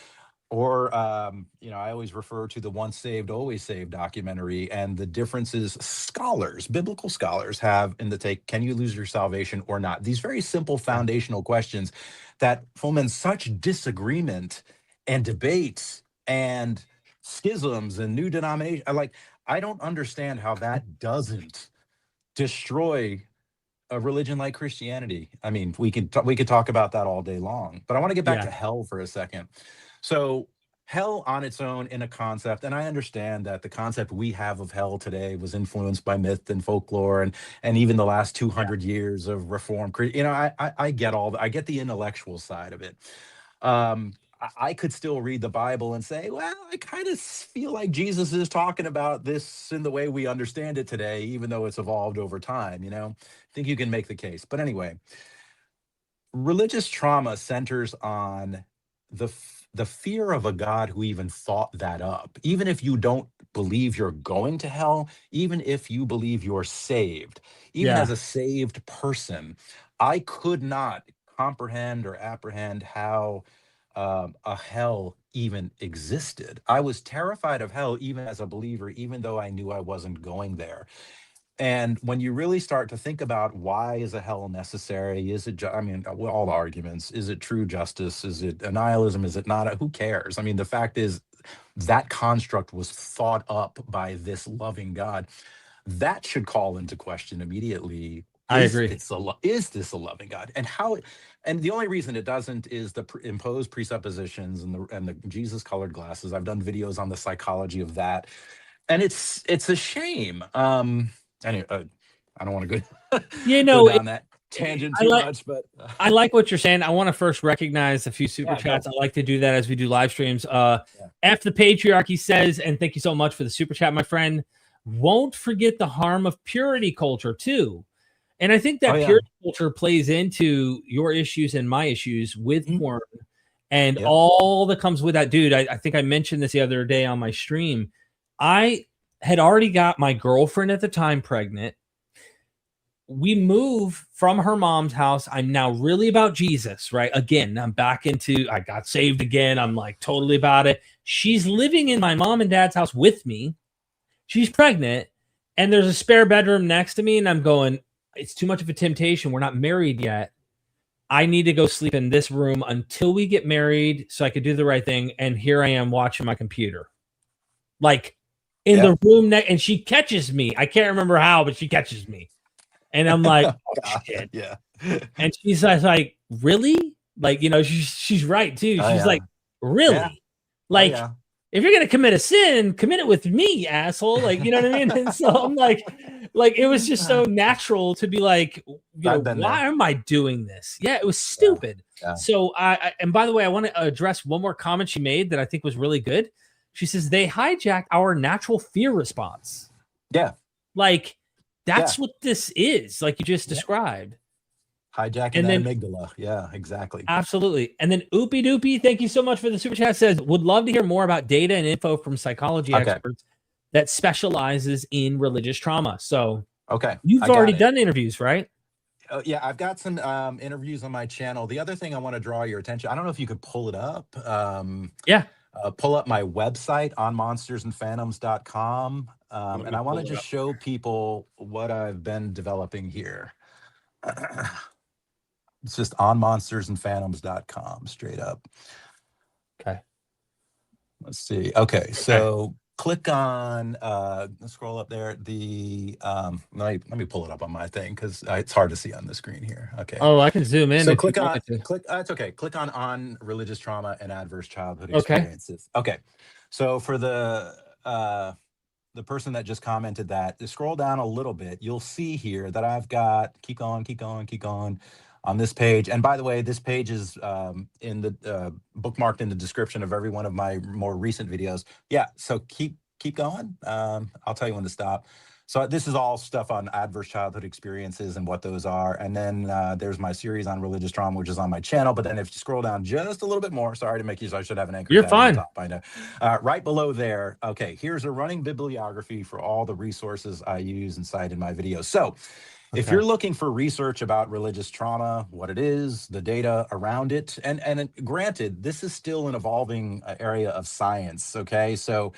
Or, I always refer to the Once Saved, Always Saved documentary and the differences scholars, biblical scholars, have in the take, can you lose your salvation or not? These very simple Yeah. foundational questions that foment such disagreement and debate and schisms and new denominations. I don't understand how that doesn't destroy a religion like Christianity. I mean, we could talk about that all day long, but I want to get back Yeah. to hell for a second. So, hell on its own in a concept, and I understand that the concept we have of hell today was influenced by myth and folklore, and even the last Yeah. 200 years of reform. I get I get the intellectual side of it. I could still read the Bible and say, well, I kind of feel like Jesus is talking about this in the way we understand it today, even though it's evolved over time. I think you can make the case. But anyway, religious trauma centers on the fear of a God who even thought that up. Even if you don't believe you're going to hell, even if you believe you're saved, even as Yeah. a saved person, I could not comprehend or apprehend how a hell even existed. I was terrified of hell even as a believer, even though I knew I wasn't going there. And when you really start to think about why is a hell necessary, is it, I mean, all the arguments, is it true justice? Is it nihilism? Is it not? Who cares? I mean, the fact is that construct was thought up by this loving God. That should call into question immediately, I agree. is this a loving God? And how and the only reason it doesn't is the imposed presuppositions and the Jesus colored glasses. I've done videos on the psychology of that, and it's a shame. Anyway, I don't want to go You go know, down that tangent I too like much, but I like what you're saying. I want to first recognize a few super yeah, chats. go. I like to do that as we do live streams. Yeah. F the patriarchy says, and thank you so much for the super chat, my friend. Won't forget the harm of purity culture too. And I think Oh that yeah. purity culture plays into your issues and my issues with Mhm. porn and Yep. all that comes with that. Dude, I think I mentioned this the other day on my stream. I had already got my girlfriend at the time pregnant. We move from her mom's house. I'm now really about Jesus, right? Again, I'm back into, I got saved again. I'm like totally about it. She's living in my mom and dad's house with me. She's pregnant, and there's a spare bedroom next to me. And I'm going, it's too much of a temptation. We're not married yet. I need to go sleep in this room until we get married so I could do the right thing. And here I am watching my computer, like in Yeah. the room next, and she catches me. I can't remember how, but she catches me. And I'm like, oh, shit. Yeah. And she's like, really? Like, she's right too. Oh She's yeah. like, really? Yeah. Oh Like, yeah. if you're gonna commit a sin, commit it with me, asshole. Like, you know what I mean? And so I'm like it was just so natural to be like, I've been why there. am I doing this? Yeah, it was Yeah. stupid. Yeah. So and by the way, I want to address one more comment she made that I think was really good. She says they hijacked our natural fear response. Yeah. Like, that's Yeah. what this is, like you just Yeah. described. Hijacking And that then amygdala. Yeah, exactly. absolutely. And then Oopie Doopie, thank you so much for the super chat. Says, would love to hear more about data and info from psychology Okay. experts that specializes in religious trauma. So Okay. you've I got already it. done interviews, right? Yeah, I've got some interviews on my channel. The other thing I want to draw your attention, I don't know if you could pull it up. Yeah. Pull up my website on monstersandphantoms.com. Let And me I want pull to it just up. show people what I've been developing here. It's just on monstersandphantoms.com, straight up. Okay. Let's see. Okay, so click on, scroll up there. Let me pull it up on my thing because it's hard to see on the screen here. Okay. Oh, I can zoom in So if you click on, want me to. it's okay. Click on religious trauma and adverse childhood Okay. experiences. Okay. So for the person that just commented that, just scroll down a little bit, you'll see here that I've got, keep going on this page. And by the way, this page is in the bookmarked in the description of every one of my more recent videos. Yeah, so keep going. I'll tell you when to stop. So this is all stuff on adverse childhood experiences and what those are. And then there's my series on religious trauma, which is on my channel. But then if you scroll down just a little bit more, sorry to make you, I should have an anchor You're tag on the fine. top, I know. Right below there, okay, here's a running bibliography for all the resources I use and cite in my videos. So if you're looking for research about religious trauma, what it is, the data around it, and granted, this is still an evolving area of science, okay? So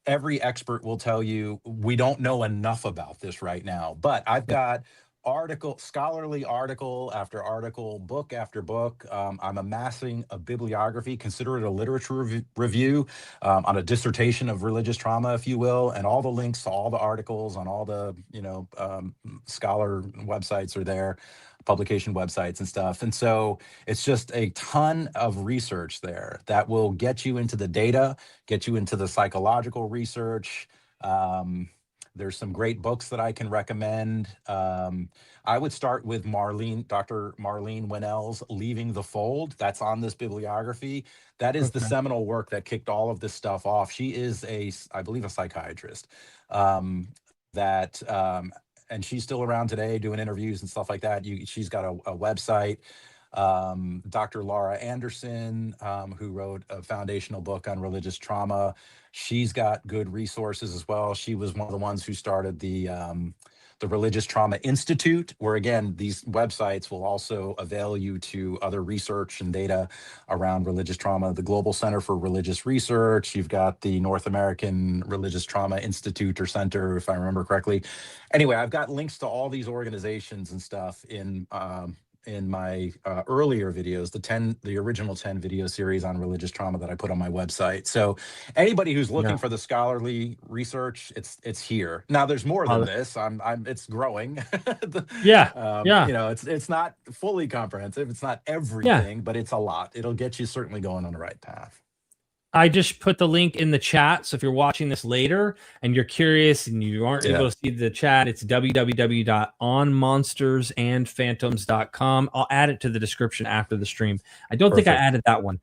every expert will tell you we don't know enough about this right now, but I've got scholarly article after article, book after book. I'm amassing a bibliography, consider it a literature review on a dissertation of religious trauma, if you will, and all the links to all the articles on all the scholar websites are there, publication websites and stuff. And so it's just a ton of research there that will get you into the data, get you into the psychological research. There's some great books that I can recommend. I would start with Dr. Marlene Winnell's Leaving the Fold. That's on this bibliography. That is the seminal work that kicked all of this stuff off. She is I believe, a psychiatrist and she's still around today doing interviews and stuff like that. She's got a website. Dr. Laura Anderson, who wrote a foundational book on religious trauma. She's got good resources as well. She was one of the ones who started the the Religious Trauma Institute, where again, these websites will also avail you to other research and data around religious trauma. The Global Center for Religious Research, you've got the North American Religious Trauma Institute or Center, if I remember correctly. Anyway, I've got links to all these organizations and stuff in my earlier videos, the original 10 video series on religious trauma that I put on my website. So anybody who's looking for the scholarly research, it's here. Now there's more than this. It's growing. Yeah. You know, it's not fully comprehensive. It's not everything, but it's a lot. It'll get you certainly going on the right path. I just put the link in the chat. So if you're watching this later and you're curious and you aren't able to see the chat, it's www.onmonstersandphantoms.com. I'll add it to the description after the stream. I don't think I added that one.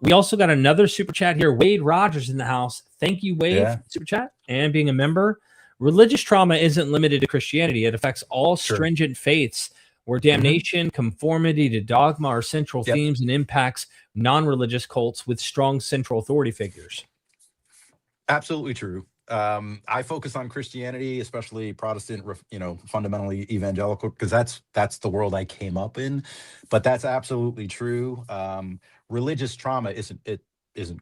We also got another super chat here. Wade Rogers in the house. Thank you, Wade, for the super chat and being a member. Religious trauma isn't limited to Christianity. It affects all stringent faiths where damnation, conformity to dogma are central themes and impacts non-religious cults with strong central authority figures. Absolutely true. I focus on Christianity, especially Protestant, you know, fundamentally evangelical, because that's the world I came up in. But that's absolutely true. Religious trauma isn't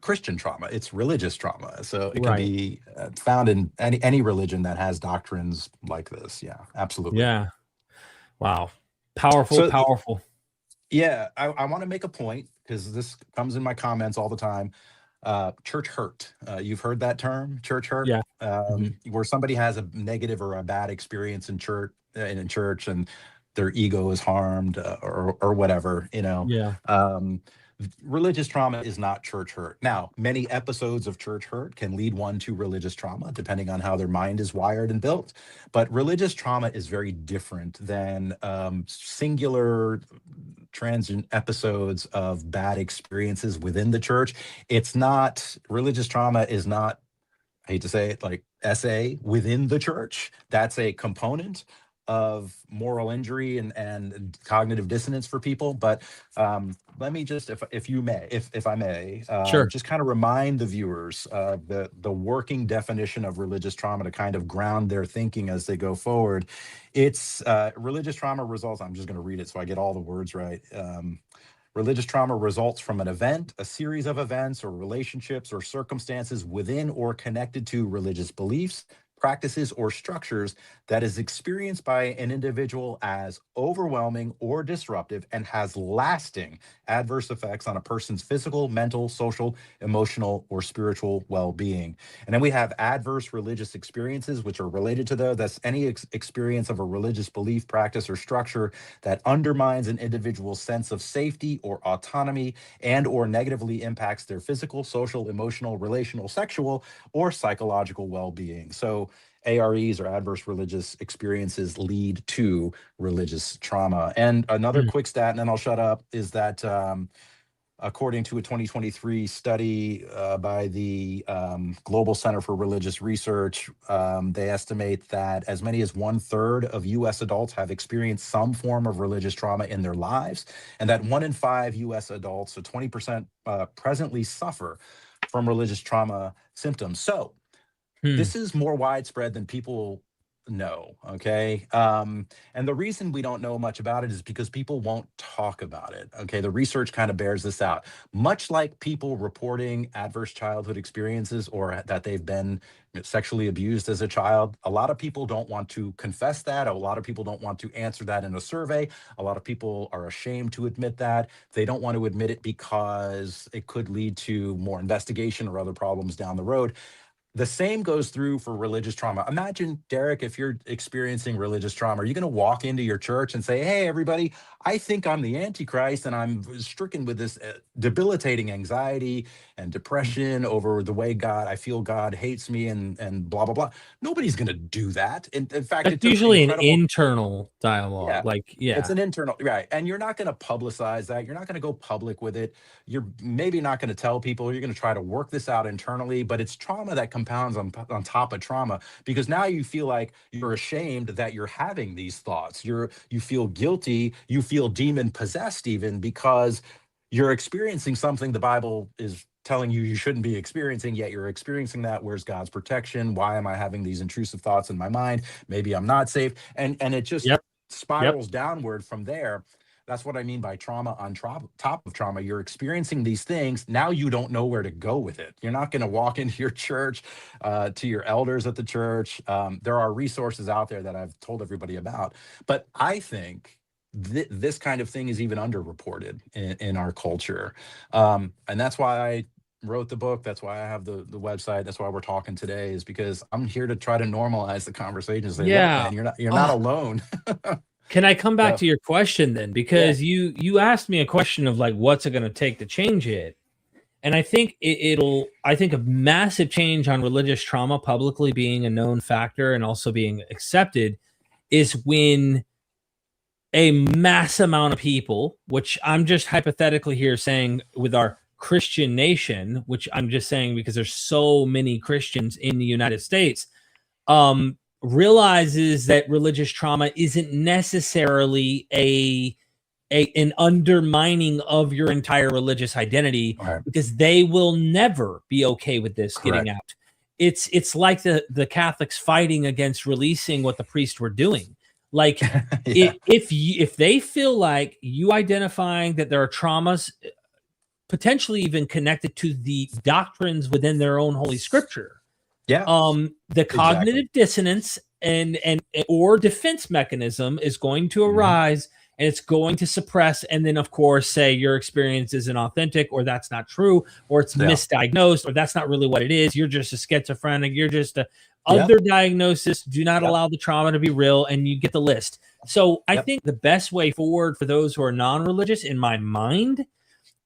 Christian trauma; it's religious trauma. So it can be found in any religion that has doctrines like this. Yeah, absolutely. Yeah. Wow. Powerful. Yeah, I want to make a point because this comes in my comments all the time. Church hurt. You've heard that term, church hurt? Yeah. Where somebody has a negative or a bad experience in church, and their ego is harmed or whatever, you know. Yeah. Religious trauma is not church hurt. Now, many episodes of church hurt can lead one to religious trauma, depending on how their mind is wired and built. But religious trauma is very different than singular transient episodes of bad experiences within the church. It's not, religious trauma is not, I hate to say it, like SA within the church. That's a component of moral injury and cognitive dissonance for people. But let me just, if I may, just kind of remind the viewers of the working definition of religious trauma to kind of ground their thinking as they go forward. It's religious trauma results, I'm just going to read it so I get all the words right. Religious trauma results from an event, a series of events or relationships or circumstances within or connected to religious beliefs, practices, or structures that is experienced by an individual as overwhelming or disruptive and has lasting adverse effects on a person's physical, mental, social, emotional, or spiritual well-being. And then we have adverse religious experiences, which are related to those. That's any experience of a religious belief, practice, or structure that undermines an individual's sense of safety or autonomy and or negatively impacts their physical, social, emotional, relational, sexual, or psychological well-being. So AREs, or adverse religious experiences, lead to religious trauma. And another quick stat, and then I'll shut up, is that according to a 2023 study by the Global Center for Religious Research, they estimate that as many as 1/3 of U.S. adults have experienced some form of religious trauma in their lives, and that 1 in 5 U.S. adults, so 20%, presently suffer from religious trauma symptoms. So this is more widespread than people know, okay? And the reason we don't know much about it is because people won't talk about it, okay? The research kind of bears this out. Much like people reporting adverse childhood experiences or that they've been sexually abused as a child, a lot of people don't want to confess that. A lot of people don't want to answer that in a survey. A lot of people are ashamed to admit that. They don't want to admit it because it could lead to more investigation or other problems down the road. The same goes through for religious trauma. Imagine, Derek, if you're experiencing religious trauma, are you going to walk into your church and say, hey, everybody, I think I'm the Antichrist and I'm stricken with this debilitating anxiety and depression over the way I feel God hates me and blah, blah, blah. Nobody's going to do that. In fact, it's usually an internal dialogue. It's an internal, right. And you're not going to publicize that. You're not going to go public with it. You're maybe not going to tell people. You're going to try to work this out internally, but it's trauma that compounds on top of trauma, because now you feel like you're ashamed that you're having these thoughts. You feel guilty. You feel demon possessed even because you're experiencing something the Bible is telling you shouldn't be experiencing, yet you're experiencing that. Where's God's protection? Why am I having these intrusive thoughts in my mind? Maybe I'm not safe. And it just Yep. spirals downward from there. That's what I mean by trauma on top of trauma. You're experiencing these things. Now you don't know where to go with it. You're not going to walk into your church, to your elders at the church. There are resources out there that I've told everybody about. But I think this kind of thing is even underreported in our culture. And that's why I wrote the book. That's why I have the website. That's why we're talking today, is because I'm here to try to normalize the conversation. Say, look, man, you're not alone. Can I come back to your question then? Because you asked me a question of like, what's it going to take to change it? And I think I think a massive change on religious trauma publicly being a known factor and also being accepted is when a mass amount of people, which I'm just hypothetically here saying with our Christian nation, which I'm just saying because there's so many Christians in the United States, realizes that religious trauma isn't necessarily an undermining of your entire religious identity, because they will never be okay with this getting out. It's like the Catholics fighting against releasing what the priests were doing. Like if they feel like you identifying that there are traumas potentially even connected to the doctrines within their own holy scripture, the cognitive dissonance and or defense mechanism is going to arise, and it's going to suppress, and then of course say your experience isn't authentic, or that's not true, or it's misdiagnosed, or that's not really what it is. You're just a schizophrenic. You're just a other diagnosis. Do not allow the trauma to be real, and you get the list. So I think the best way forward for those who are non-religious, in my mind,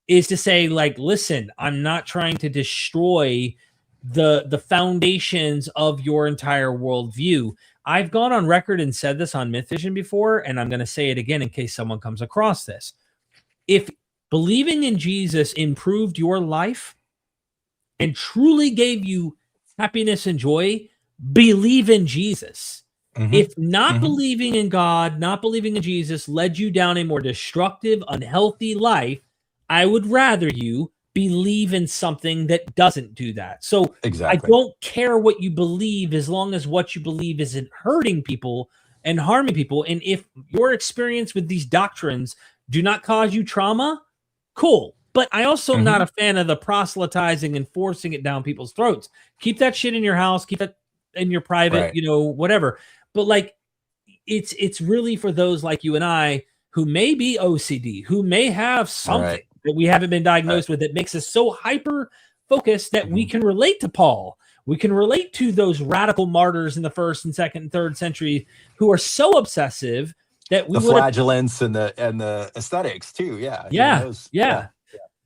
is to say, like, listen, I'm not trying to destroy the foundations of your entire worldview. I've gone on record and said this on Myth Vision before, and I'm going to say it again in case someone comes across this. If believing in Jesus improved your life and truly gave you happiness and joy, believe in Jesus. If not believing in God, not believing in Jesus led you down a more destructive, unhealthy life, I would rather you believe in something that doesn't do that. So I don't care what you believe, as long as what you believe isn't hurting people and harming people. And if your experience with these doctrines do not cause you trauma, cool. But I also am not a fan of the proselytizing and forcing it down people's throats. Keep that shit in your house. Keep it in your private, whatever. But like, it's really for those like you and I who may be OCD, who may have something that we haven't been diagnosed with, that makes us so hyper focused that we can relate to Paul. We can relate to those radical martyrs in the 1st and 2nd and 3rd century who are so obsessive that we the flagellants and the aesthetics too.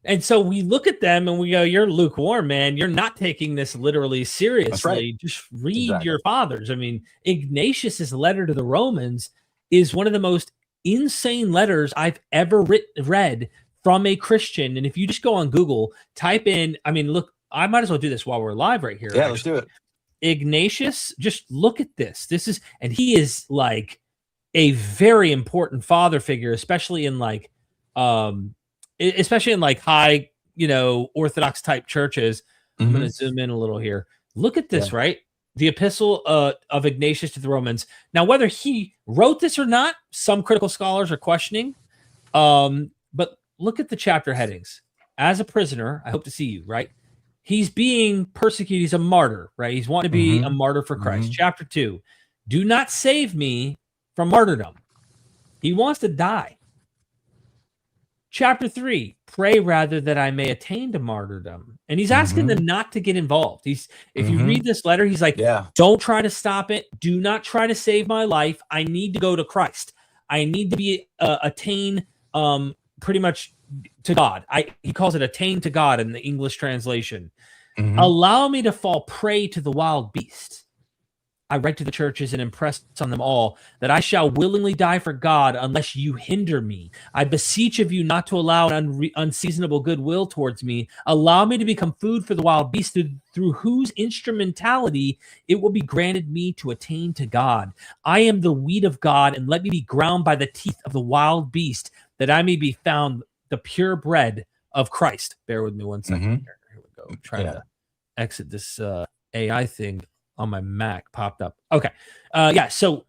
And so we look at them and we go, you're lukewarm, man. You're not taking this literally seriously. Just read your fathers. I mean, Ignatius's letter to the Romans is one of the most insane letters I've ever read from a Christian. And if you just go on Google, type in, I mean, look, I might as well do this while we're live right here. Yeah, let's do it. Ignatius, just look at this. And he is like a very important father figure, especially in like high, Orthodox type churches. I'm going to zoom in a little here. Look at this, right? The epistle of Ignatius to the Romans. Now, whether he wrote this or not, some critical scholars are questioning. But look at the chapter headings. As a prisoner, I hope to see you, right? He's being persecuted. He's a martyr, right? He's wanting to be a martyr for Christ. Chapter 2, do not save me from martyrdom. He wants to die. Chapter 3, pray rather that I may attain to martyrdom. And he's asking them not to get involved. If you read this letter, he's like, don't try to stop it. Do not try to save my life. I need to go to Christ. I need to be attain pretty much to God. He calls it attain to God in the English translation. Allow me to fall prey to the wild beast. I write to the churches and impress on them all that I shall willingly die for God unless you hinder me. I beseech of you not to allow an unseasonable goodwill towards me. Allow me to become food for the wild beast, through whose instrumentality it will be granted me to attain to God. I am the wheat of God, and let me be ground by the teeth of the wild beast, that I may be found the pure bread of Christ. Bear with me one second. I'm trying Yeah. to exit this AI thing on my Mac popped up. Okay. Yeah. So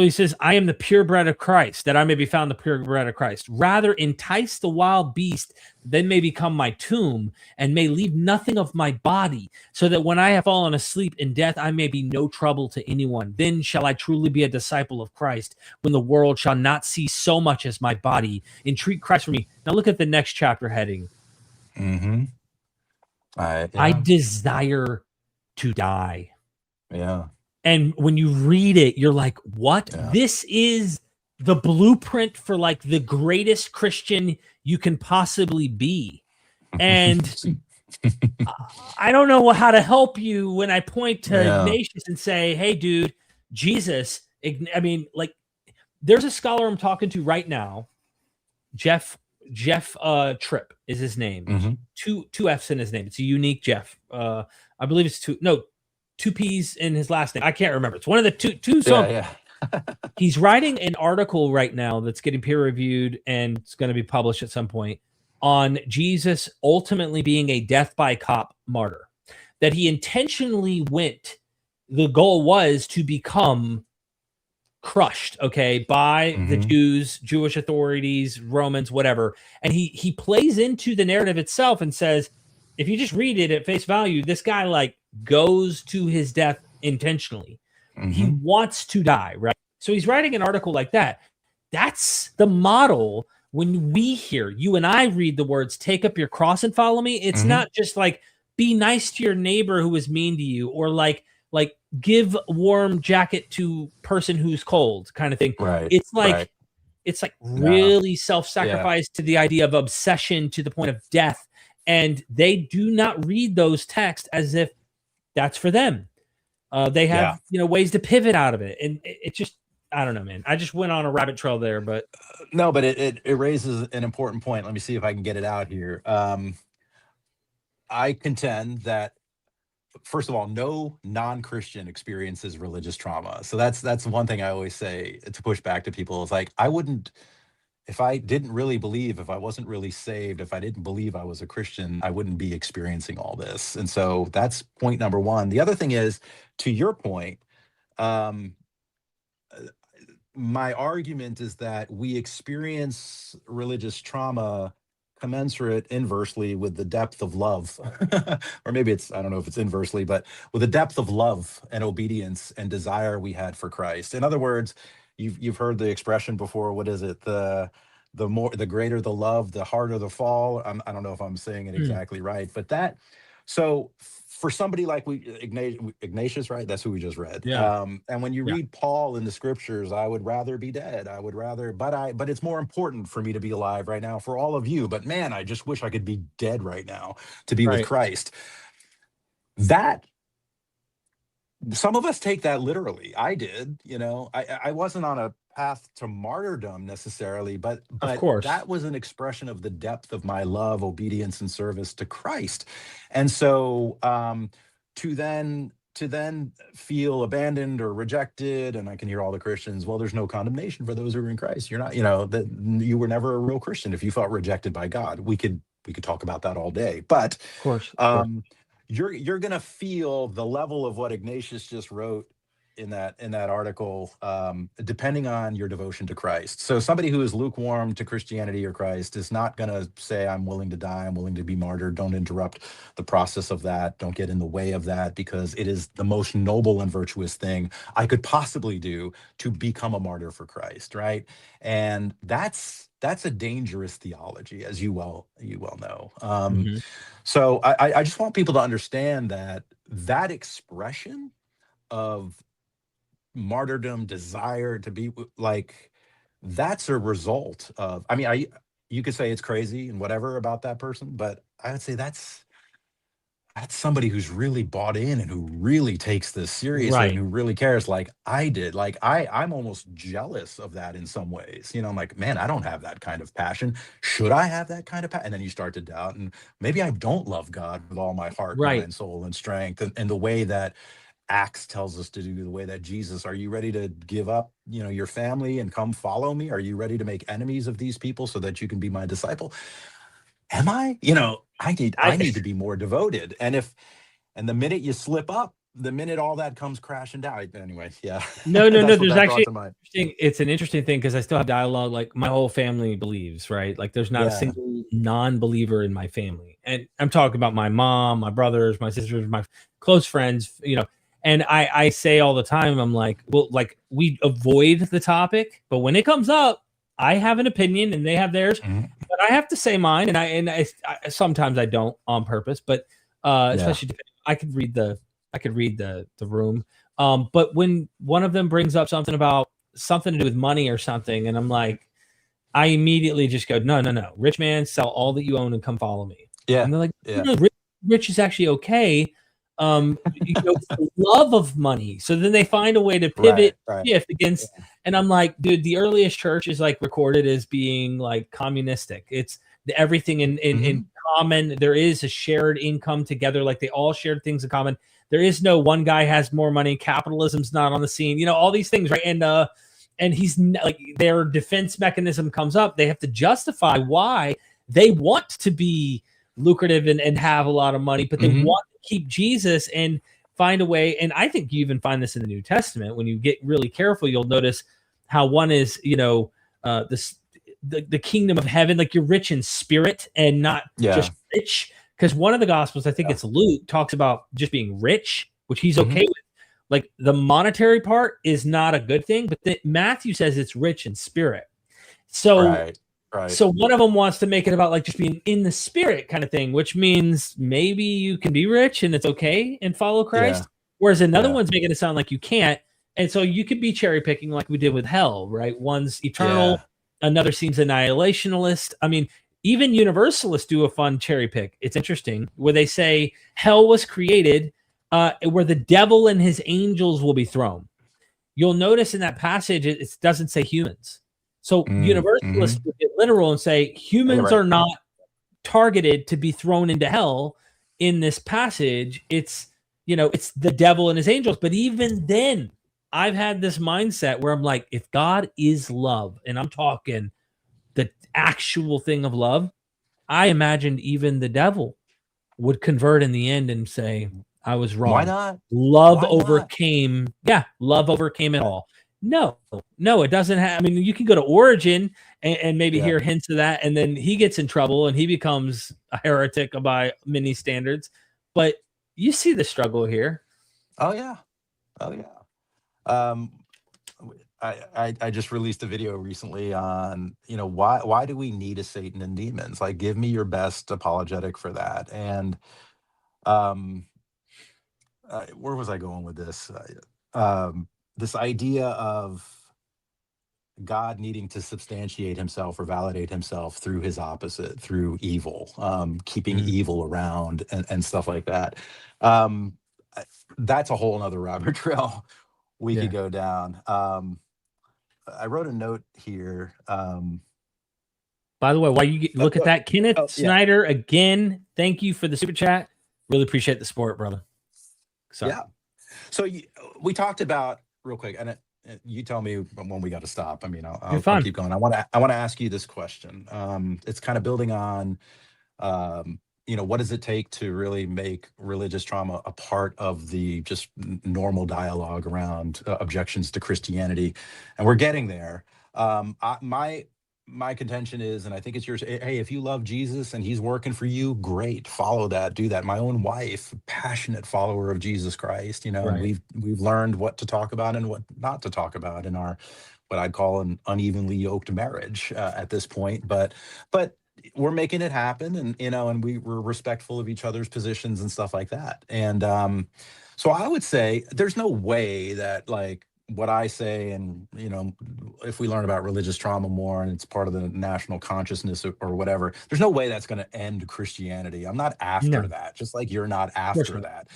he says, I am the purebred of Christ, that I may be found the purebred of Christ. Rather entice the wild beast, then may become my tomb, and may leave nothing of my body, so that when I have fallen asleep in death, I may be no trouble to anyone. Then shall I truly be a disciple of Christ, when the world shall not see so much as my body. Entreat Christ for me. Now look at the next chapter heading. Mm-hmm. I desire to die. Yeah. And when you read it, you're like, what? Yeah. This is the blueprint for like the greatest Christian you can possibly be. And I don't know how to help you when I point to Ignatius and say, hey, dude, Jesus. I mean, like, there's a scholar I'm talking to right now, Jeff Tripp is his name. Mm-hmm. Two F's in his name. It's a unique Jeff. I believe it's two P's in his last name. I can't remember. It's one of the two songs. Yeah. He's writing an article right now that's getting peer reviewed and it's going to be published at some point on Jesus ultimately being a death by cop martyr. That he intentionally went. The goal was to become crushed, okay, by the Jews, Jewish authorities, Romans, whatever. And he plays into the narrative itself and says, if you just read it at face value, this guy like goes to his death intentionally. He wants to die, right? So he's writing an article like that. That's the model. When we hear you and I read the words, take up your cross and follow me, it's not just like be nice to your neighbor who is mean to you, or like give warm jacket to person who's cold kind of thing. Right. It's like really self-sacrifice to the idea of obsession to the point of death. And they do not read those texts as if that's for them. They have, ways to pivot out of it. And it just, I don't know, man. I just went on a rabbit trail there, but no, but it raises an important point. Let me see if I can get it out here. I contend that, first of all, no non-Christian experiences religious trauma. So that's one thing I always say to push back to people. Is like, I wouldn't, if I didn't really believe, if I wasn't really saved, if I didn't believe I was a Christian, I wouldn't be experiencing all this. And so that's point number one. The other thing is, to your point, my argument is that we experience religious trauma commensurate inversely with the depth of love, or maybe it's, I don't know if it's inversely, but with the depth of love and obedience and desire we had for Christ. In other words, you've heard the expression before. What is it? The greater the love, the harder the fall. I don't know if I'm saying it exactly right, but that. So for somebody like Ignatius, right? That's who we just read. Yeah. And when you read Paul in the scriptures, I would rather be dead. I would rather, but it's more important for me to be alive right now for all of you. But man, I just wish I could be dead right now to be with Christ. That, some of us take that literally. I did, I wasn't on a path to martyrdom necessarily, but of course, that was an expression of the depth of my love, obedience, and service to Christ. And so to then feel abandoned or rejected, and I can hear all the Christians, well, there's no condemnation for those who are in Christ. You're not, that you were never a real Christian if you felt rejected by God. We could talk about that all day, but of course. You're going to feel the level of what Ignatius just wrote in that article, depending on your devotion to Christ. So somebody who is lukewarm to Christianity or Christ is not going to say, I'm willing to die, I'm willing to be martyred. Don't interrupt the process of that. Don't get in the way of that, because it is the most noble and virtuous thing I could possibly do to become a martyr for Christ, right? And that's a dangerous theology, as you well know. So I just want people to understand that expression of martyrdom, desire to be like, that's a result of, you could say it's crazy and whatever about that person, but I would say that's somebody who's really bought in and who really takes this seriously, and who really cares, like I did. Like I'm almost jealous of that in some ways. I'm like, man, I don't have that kind of passion. Should I have that kind of passion? And then you start to doubt, and maybe I don't love God with all my heart, mind, soul, and strength, and the way that Acts tells us to do, the way that Jesus, are you ready to give up, your family and come follow me? Are you ready to make enemies of these people so that you can be my disciple? Am I? I need to be more devoted. And the minute you slip up, the minute all that comes crashing down. Anyway, yeah. No. That's what There's that brought actually to mind. it's an interesting thing because I still have dialogue. Like my whole family believes, right? Like there's not a Yeah. single non-believer in my family, and I'm talking about my mom, my brothers, my sisters, my close friends. And I say all the time, I'm like, well, like we avoid the topic, but when it comes up, I have an opinion and they have theirs, but I have to say mine, and I sometimes I don't on purpose, but especially I could read the room. But when one of them brings up something about something to do with money or something, and I'm like, I immediately just go, no, rich man, sell all that you own and come follow me. Yeah. And they're like, Yeah. no, rich is actually okay. It's the love of money. So then they find a way to pivot, shift against. Yeah. And I'm like, dude, the earliest church is like recorded as being like communistic. It's everything in common. There is a shared income together. Like they all shared things in common. There is no one guy has more money. Capitalism's not on the scene. All these things, right? And he's like, their defense mechanism comes up. They have to justify why they want to be lucrative and have a lot of money, but they want to keep Jesus and find a way. And I think you even find this in the New Testament. When you get really careful, you'll notice how one is, the kingdom of heaven, like you're rich in spirit and not just rich. Because one of the Gospels, I think it's Luke, talks about just being rich, which he's okay with. Like the monetary part is not a good thing, but Matthew says it's rich in spirit. So, so one of them wants to make it about like just being in the spirit kind of thing, which means maybe you can be rich and it's okay and follow Christ. Whereas another one's making it sound like you can't. And so you could be cherry picking like we did with hell, right? One's eternal, another seems annihilationalist. I mean, even universalists do a fun cherry pick. It's interesting where they say hell was created where the devil and his angels will be thrown. You'll notice in that passage, it doesn't say humans. So universalists would get literal and say humans are not targeted to be thrown into hell in this passage. It's, it's the devil and his angels. But even then, I've had this mindset where I'm like, if God is love, and I'm talking the actual thing of love, I imagined even the devil would convert in the end and say, I was wrong. Why not? Love overcame. Yeah, love overcame it all. No, it doesn't have. I mean, you can go to Origin and maybe hear hints of that, and then he gets in trouble and he becomes a heretic by many standards. But you see the struggle here. Oh yeah. I just released a video recently on why do we need a Satan and demons? Like, give me your best apologetic for that. And where was I going with this? This idea of God needing to substantiate himself or validate himself through his opposite, through evil, keeping evil around and stuff like that. That's a whole nother rabbit trail we could go down. I wrote a note here. By the way, while you look at that, Kenneth Snyder, again, thank you for the super chat. Really appreciate the support, brother. Sorry. Yeah. So we talked about real quick, and you tell me when we got to stop. I mean, I'll keep going. I want to ask you this question. It's kind of building on, what does it take to really make religious trauma a part of the just normal dialogue around objections to Christianity? And we're getting there. My contention is, and I think it's yours, hey, if you love Jesus and he's working for you, great, follow that, do that. My own wife, passionate follower of Jesus Christ, and we've learned what to talk about and what not to talk about in our, what I'd call an unevenly yoked marriage at this point. But we're making it happen, and and we're respectful of each other's positions and stuff like that. And so I would say there's no way that like what I say, and if we learn about religious trauma more and it's part of the national consciousness or whatever, there's no way that's going to end Christianity. I'm not after that, just like you're not after that.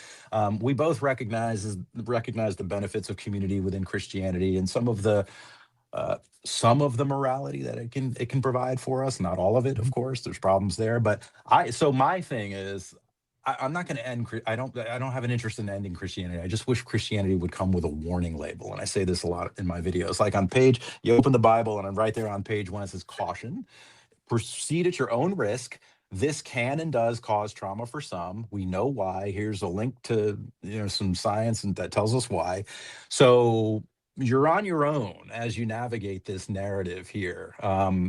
We both recognize the benefits of community within Christianity and some of the morality that it can provide for us. Not all of it, of course. There's problems there, but my thing is, I'm not going to end. I don't have an interest in ending Christianity. I just wish Christianity would come with a warning label. And I say this a lot in my videos. Like on you open the Bible, and I'm right there on page 1. It says, "Caution: proceed at your own risk. this can and does cause trauma for some. We know why. Here's a link to, some science and that tells us why. So you're on your own as you navigate this narrative here.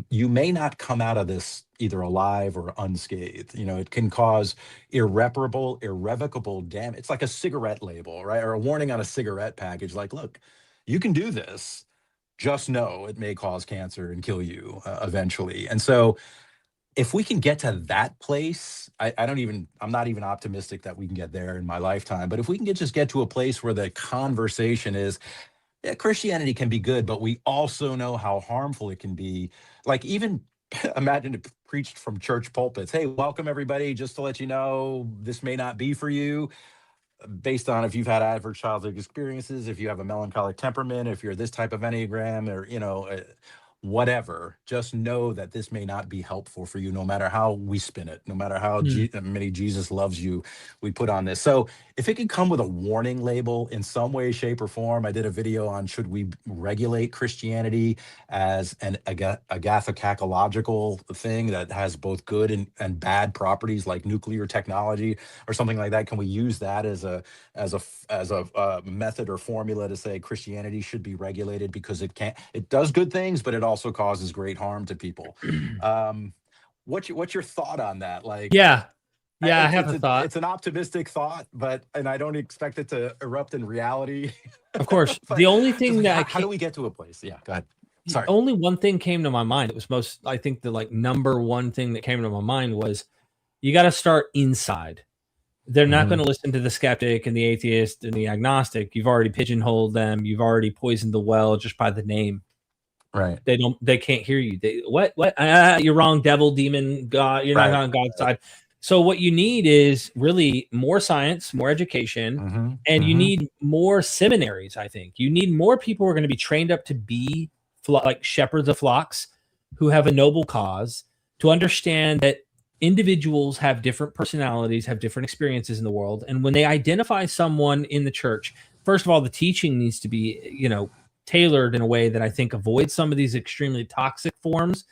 You may not come out of this either alive or unscathed. It can cause irrevocable damage. It's like a cigarette label, right? Or a warning on a cigarette package. Like, look, you can do this. Just know it may cause cancer and kill you eventually. And so if we can get to that place, I'm not even optimistic that we can get there in my lifetime, but if we can just get to a place where the conversation is, yeah, Christianity can be good, but we also know how harmful it can be. Like, even imagine it preached from church pulpits. Hey, welcome everybody. Just to let you know, this may not be for you, based on if you've had adverse childhood experiences, if you have a melancholic temperament, if you're this type of Enneagram, or, whatever. Just know that this may not be helpful for you, no matter how we spin it, no matter how many Jesus loves you we put on this. So if it could come with a warning label in some way, shape, or form. I did a video on, should we regulate Christianity as an agathocacological thing that has both good and bad properties, like nuclear technology or something like that? Can we use that as a method or formula to say Christianity should be regulated because it does good things, but it also causes great harm to people? What's your thought on that? Like, yeah, I have a thought. It's an optimistic thought, and I don't expect it to erupt in reality. Of course, the only thing that how do we get to a place? Yeah, go ahead. Sorry. Only one thing came to my mind. It was I think the number one thing that came to my mind was, you got to start inside. They're not going to listen to the skeptic and the atheist and the agnostic. You've already pigeonholed them. You've already poisoned the well just by the name. Right. They can't hear you. What? You're wrong. Devil, demon, God. You're not on God's side. So what you need is really more science, more education, and you need more seminaries. I think you need more people who are going to be trained up to be like shepherds of flocks, who have a noble cause, to understand that individuals have different personalities, have different experiences in the world. And when they identify someone in the church, first of all, the teaching needs to be, tailored in a way that I think avoids some of these extremely toxic forms,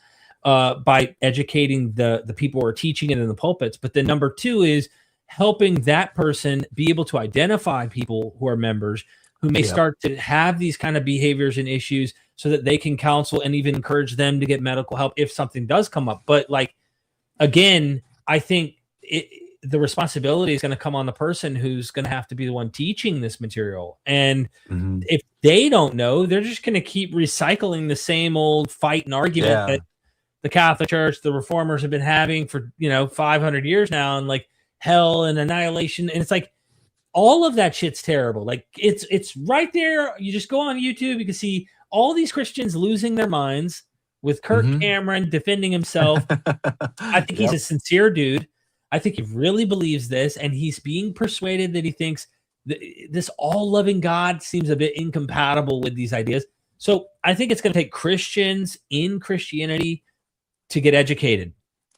by educating the people who are teaching it in the pulpits. But then number two is helping that person be able to identify people who are members who may start to have these kind of behaviors and issues, so that they can counsel and even encourage them to get medical help if something does come up. But again, I think the responsibility is going to come on the person who's going to have to be the one teaching this material. And if they don't know, they're just going to keep recycling the same old fight and argument that the Catholic Church, the Reformers have been having for 500 years now, and hell and annihilation. And it's all of that shit's terrible. It's right there. You just go on YouTube, you can see all these Christians losing their minds, with Kirk Cameron defending himself. I think he's a sincere dude. I think he really believes this, and he's being persuaded that he thinks this all-loving God seems a bit incompatible with these ideas. So I think it's going to take Christians in Christianity to get educated.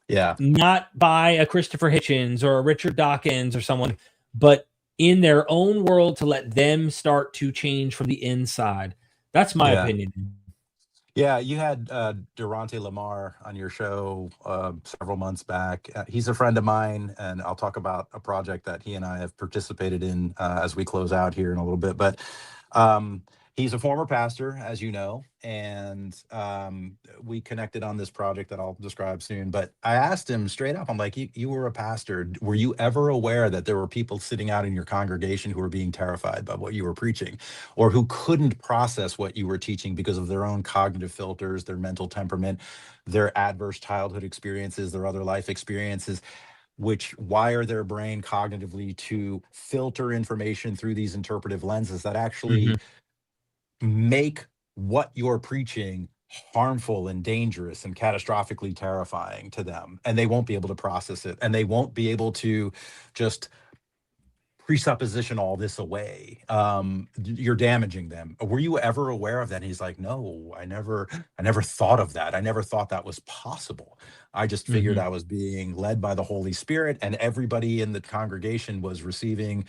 Yeah. Not by a Christopher Hitchens or a Richard Dawkins or someone, but in their own world, to let them start to change from the inside. That's my opinion. Yeah, you had Durante Lamar on your show several months back. He's a friend of mine, and I'll talk about a project that he and I have participated in as we close out here in a little bit. But he's a former pastor, as you know, and we connected on this project that I'll describe soon. But I asked him straight up, I'm like, you were a pastor. Were you ever aware that there were people sitting out in your congregation who were being terrified by what you were preaching, or who couldn't process what you were teaching because of their own cognitive filters, their mental temperament, their adverse childhood experiences, their other life experiences, which wire their brain cognitively to filter information through these interpretive lenses that actually make what you're preaching harmful and dangerous and catastrophically terrifying to them, and they won't be able to process it, and they won't be able to just presupposition all this away. You're damaging them. Were you ever aware of that? And he's like, no, I never thought of that. I never thought that was possible. I just figured I was being led by the Holy Spirit, and everybody in the congregation was receiving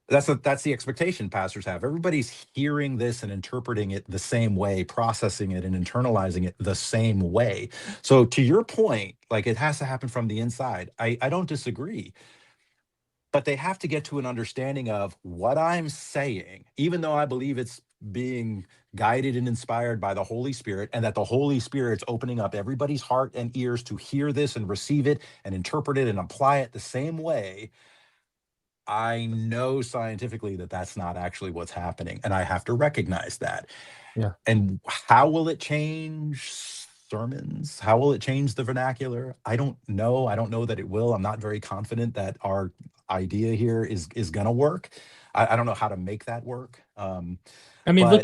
That's the expectation pastors have. Everybody's hearing this and interpreting it the same way, processing it and internalizing it the same way. So to your point, like it has to happen from the inside. I don't disagree, but they have to get to an understanding of what I'm saying, even though I believe it's being guided and inspired by the Holy Spirit, and that the Holy Spirit's opening up everybody's heart and ears to hear this and receive it and interpret it and apply it the same way. I know scientifically that that's not actually what's happening, and I have to recognize that. Yeah. And how will it change sermons? How will it change the vernacular? I don't know. I don't know that it will. I'm not very confident that our idea here is going to work. I don't know how to make that work. I mean, But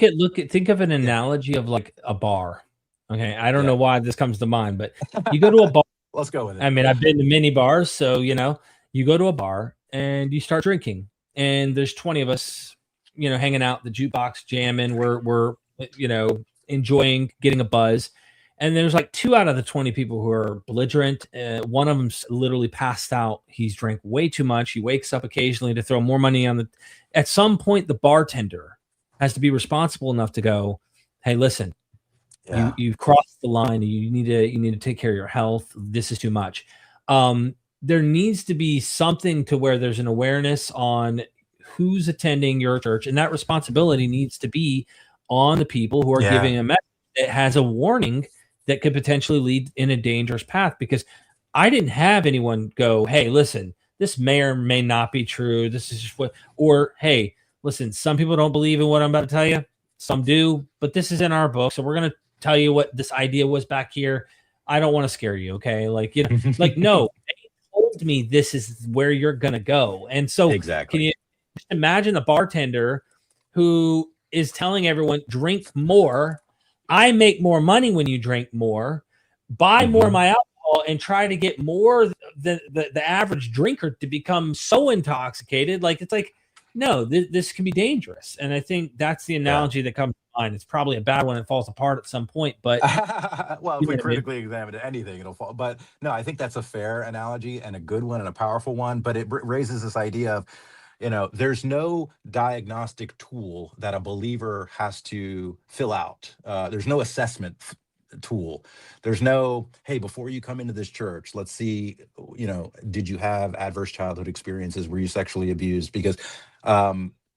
think of an yeah, analogy of like a bar. Okay. I don't yeah. know why this comes to mind, but you go to a bar. Let's go with it. I mean, I've been to many bars, so you go to a bar and you start drinking, and there's 20 of us, hanging out, the jukebox jamming. We're enjoying, getting a buzz, and there's like 2 out of the 20 people who are belligerent. One of them's literally passed out. He's drank way too much. He wakes up occasionally to throw more money on the. At some point, the bartender has to be responsible enough to go, "Hey, listen, Yeah. you've crossed the line. You need to take care of your health. This is too much." There needs to be something to where there's an awareness on who's attending your church, and that responsibility needs to be on the people who are Yeah. giving a message that has a warning that could potentially lead in a dangerous path. Because I didn't have anyone go, "Hey, listen, this may or may not be true. This is just what," or, "Hey, listen, some people don't believe in what I'm about to tell you. Some do, but this is in our book, so we're going to tell you what this idea was back here. I don't want to scare you." Okay. Like, like, no, they told me this is where you're going to go. And so Exactly. can you imagine a bartender who is telling everyone, drink more. I make more money when you drink more, buy more of my alcohol, and try to get more than the average drinker to become so intoxicated. Like, it's like, no, this can be dangerous. And I think that's the analogy that comes to mind. It's probably a bad one. It falls apart at some point, but well, if we critically examine anything, it'll fall. But no, I think that's a fair analogy and a good one and a powerful one. But it raises this idea of, there's no diagnostic tool that a believer has to fill out. There's no assessment tool. There's no, hey, before you come into this church, let's see, did you have adverse childhood experiences? Were you sexually abused? Because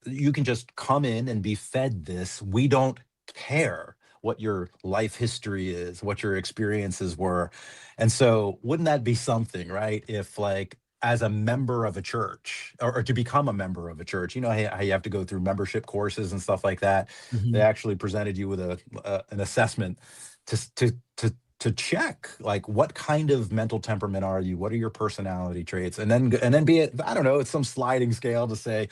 you can just come in and be fed this. We don't care what your life history is, what your experiences were. And so wouldn't that be something, right? If, like, as a member of a church, or to become a member of a church, how you have to go through membership courses and stuff like that. They actually presented you with an assessment to check, like, what kind of mental temperament are you? What are your personality traits? And then be it, I don't know, it's some sliding scale to say,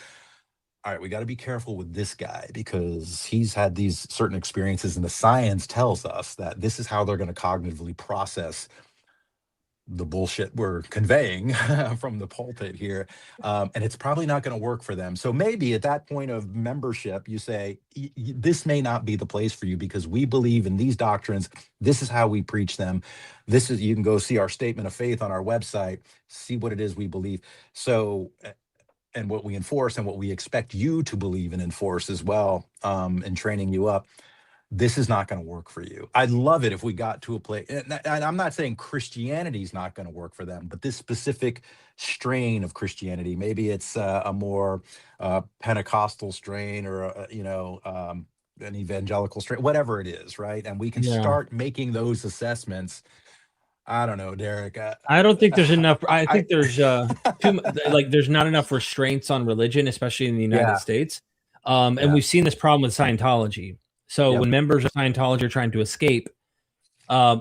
all right, we got to be careful with this guy because he's had these certain experiences, and the science tells us that this is how they're going to cognitively process the bullshit we're conveying from the pulpit here. And it's probably not going to work for them. So maybe at that point of membership, you say, this may not be the place for you because we believe in these doctrines. This is how we preach them. You can go see our statement of faith on our website, see what it is we believe. So, and what we enforce and what we expect you to believe and enforce as well, in training you up. This is not going to work for you. I'd love it if we got to a place, and I'm not saying Christianity is not going to work for them, but this specific strain of Christianity, maybe it's a more Pentecostal strain, or an evangelical strain, whatever it is, right? And we can start making those assessments. I don't know, Derek. I don't think there's enough. I think there's there's not enough restraints on religion, especially in the United States. And we've seen this problem with Scientology. So when members of Scientology are trying to escape,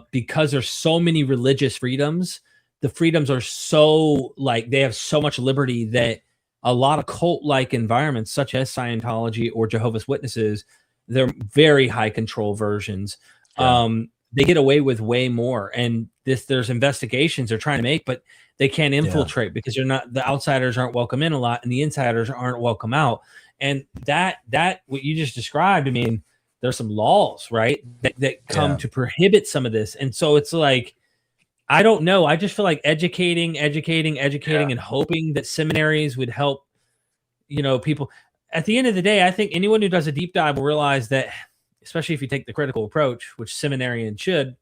because there's so many religious freedoms, the freedoms are so, like, they have so much liberty that a lot of cult-like environments, such as Scientology or Jehovah's Witnesses, they're very high control versions. They get away with way more. And there's investigations they're trying to make, but they can't infiltrate because the outsiders aren't welcome in a lot, and the insiders aren't welcome out. And that what you just described, I mean, there's some laws, right, that come to prohibit some of this. And so it's like, I don't know. I just feel like educating, and hoping that seminaries would help people at the end of the day, I think anyone who does a deep dive will realize that, especially if you take the critical approach, which seminarians should,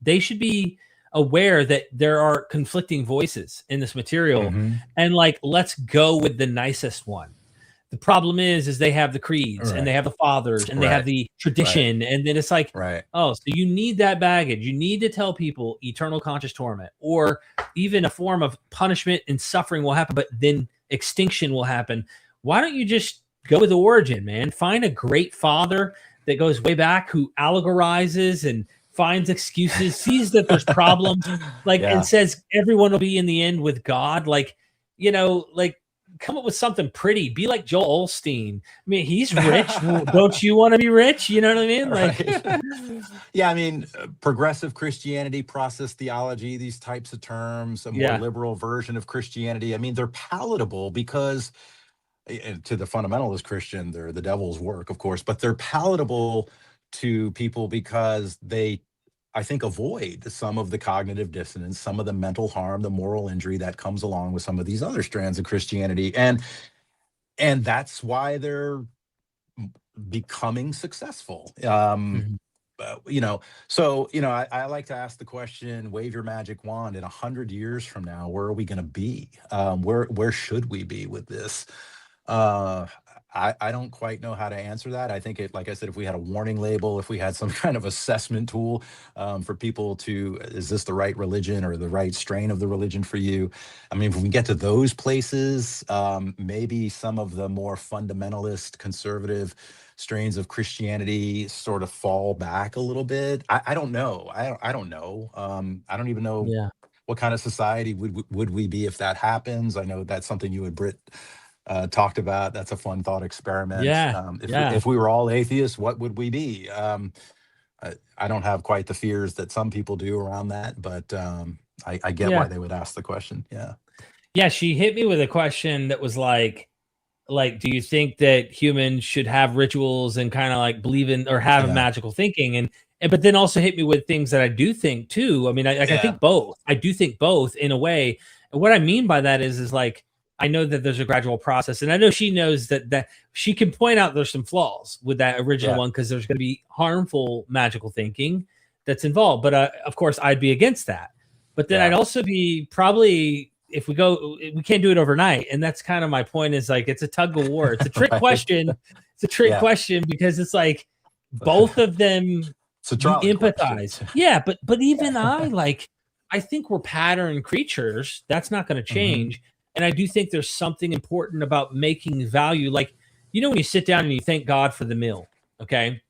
they should be aware that there are conflicting voices in this material, and like, let's go with the nicest one. The problem is they have the creeds and they have the fathers and they have the tradition, and then it's like, oh, so you need that baggage. You need to tell people eternal conscious torment, or even a form of punishment and suffering will happen, but then extinction will happen. Why don't you just go with the origin, man? Find a great father that goes way back, who allegorizes and finds excuses, sees that there's problems, like, and says everyone will be in the end with God. Like, like, come up with something pretty. Be like Joel Osteen. I mean, he's rich. Don't you want to be rich? You know what I mean? Like, yeah, I mean, progressive Christianity, process theology, these types of terms, a more liberal version of Christianity. I mean, they're palatable because, to the fundamentalist Christian, they're the devil's work, of course, but they're palatable to people because they, I think, avoid some of the cognitive dissonance, some of the mental harm, the moral injury that comes along with some of these other strands of Christianity. And that's why they're becoming successful. So, I like to ask the question, wave your magic wand, in 100 years from now, where are we going to be? Where should we be with this? I don't quite know how to answer that. I think like I said, if we had a warning label, if we had some kind of assessment tool for people to, is this the right religion or the right strain of the religion for you? I mean, if we get to those places, maybe some of the more fundamentalist, conservative strains of Christianity sort of fall back a little bit. I don't know. I don't know. I don't even know what kind of society would we be if that happens. I know that's something you and Britt talked about. That's a fun thought experiment. If we were all atheists, what would we be? I don't have quite the fears that some people do around that, but I get why they would ask the question. Yeah, she hit me with a question that was like, do you think that humans should have rituals and kind of like believe in or have a magical thinking? And but then also hit me with things that I do think too. I mean, I think both. I do think both in a way. And what I mean by that is like, I know that there's a gradual process, and I know she knows that she can point out there's some flaws with that original one, because there's going to be harmful magical thinking that's involved. But of course, I'd be against that. But then I'd also be probably, if we can't do it overnight, and that's kind of my point. Is like, it's a tug of war. It's a trick question. It's a trick question, because it's like both of them you empathize. But even I think we're pattern creatures. That's not going to change. And I do think there's something important about making value. Like, when you sit down and you thank God for the meal, okay?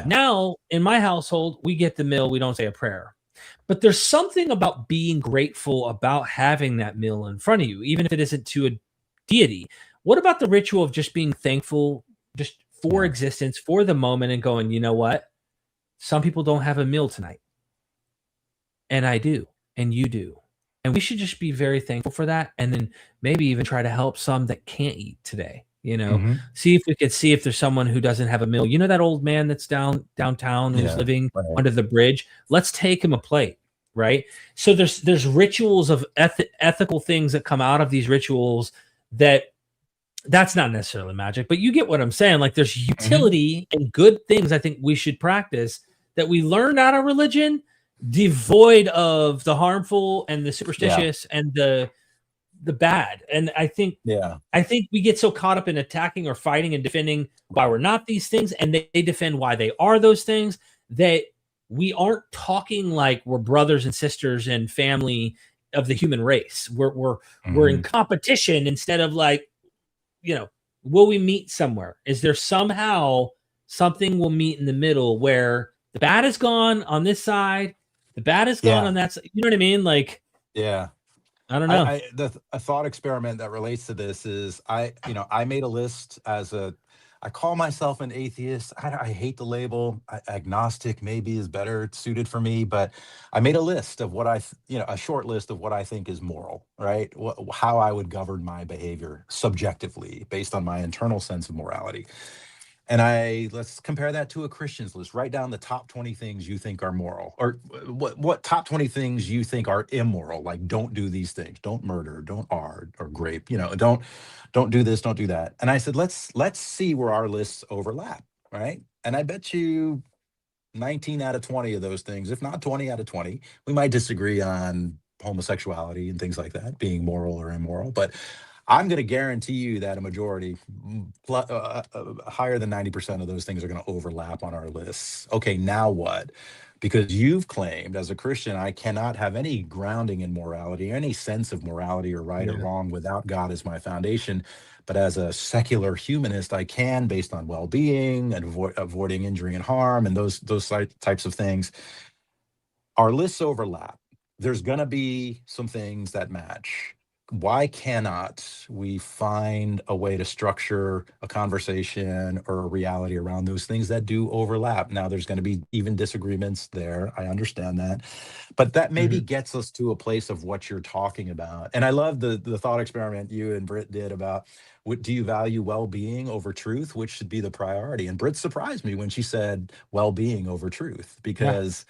Now, in my household, we get the meal. We don't say a prayer. But there's something about being grateful about having that meal in front of you, even if it isn't to a deity. What about the ritual of just being thankful just for existence, for the moment, and going, you know what? Some people don't have a meal tonight. And I do. And you do. And we should just be very thankful for that. And then maybe even try to help some that can't eat today. See if we could see if there's someone who doesn't have a meal. That old man that's downtown who's living under the bridge. Let's take him a plate, right? So there's rituals of ethical things that come out of these rituals that's not necessarily magic, but you get what I'm saying. Like, there's utility and good things I think we should practice that we learned out of religion, devoid of the harmful and the superstitious and the bad. And I think we get so caught up in attacking or fighting and defending why we're not these things, and they defend why they are those things, that we aren't talking like we're brothers and sisters and family of the human race. We're in competition instead of like, will we meet somewhere? Is there somehow something we'll meet in the middle where the bad is gone on this side, the bad is gone on that side? You know what I mean? Like, I don't know. A thought experiment that relates to this is I made a list I call myself an atheist. I hate the label. Agnostic maybe is better suited for me, but I made a list of what a short list of what I think is moral, right? How I would govern my behavior subjectively based on my internal sense of morality. And let's compare that to a Christian's list. Write down the top 20 things you think are moral, or what top 20 things you think are immoral. Like, don't do these things, don't murder, don't or grape, don't do this, don't do that. And I said, let's see where our lists overlap, right? And I bet you 19 out of 20 of those things, if not 20 out of 20, we might disagree on homosexuality and things like that being moral or immoral, but I'm going to guarantee you that a majority, higher than 90% of those things are going to overlap on our lists. Okay, now what? Because you've claimed as a Christian, I cannot have any grounding in morality, any sense of morality or right or Yeah. wrong without God as my foundation. But as a secular humanist, I can, based on well-being and avoiding injury and harm and those types of things. Our lists overlap. There's going to be some things that match. Why cannot we find a way to structure a conversation or a reality around those things that do overlap? Now, there's going to be even disagreements there. I understand that. But that maybe gets us to a place of what you're talking about. And I love the thought experiment you and Britt did about, do you value well-being over truth? Which should be the priority? And Britt surprised me when she said well-being over truth, because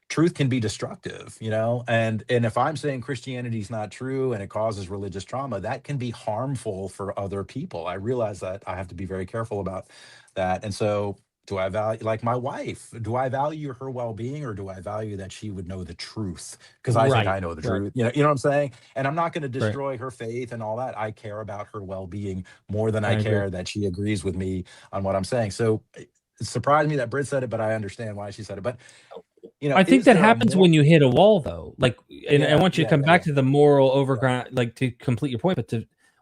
truth can be destructive, and if I'm saying Christianity is not true and it causes religious trauma, that can be harmful for other people. I realize that I have to be very careful about that. And so, do I value, like my wife, do I value her well-being, or do I value that she would know the truth because I think Right. I know the Right. truth? You know what I'm saying? And I'm not going to Right. destroy her faith and all that. I care about her well-being more than I I agree. care that she agrees with me on what I'm saying. So it surprised me that Britt said it, but I understand why she said it. But I think is that there a happens more? when you hit a wall, though. Like, and I Yeah, want you to yeah, come yeah, back yeah, to the moral yeah. overground, like to complete your point. But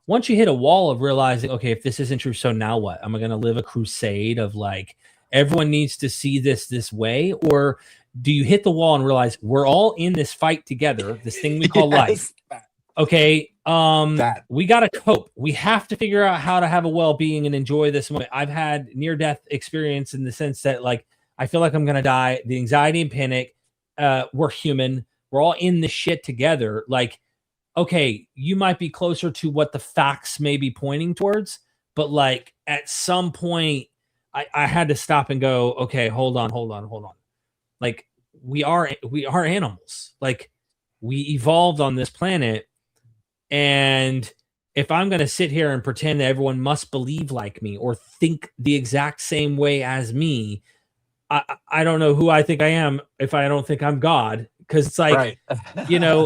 once you hit a wall of realizing, okay, if this isn't true, so now what? Am I going to live a crusade of like everyone needs to see this way, or do you hit the wall and realize we're all in this fight together, this thing we call life? Yes. Okay, That. we got to cope. We have to figure out how to have a well-being and enjoy this moment. I've had near-death experience in the sense that like I feel like I'm gonna die. The anxiety and panic. We're human. We're all in this shit together. Like, okay, you might be closer to what the facts may be pointing towards, but like at some point, I had to stop and go, okay, hold on, hold on, hold on. Like we are animals. Like we evolved on this planet, and if I'm going to sit here and pretend that everyone must believe like me or think the exact same way as me, I don't know who I think I am if I don't think I'm God. Because it's like, Right.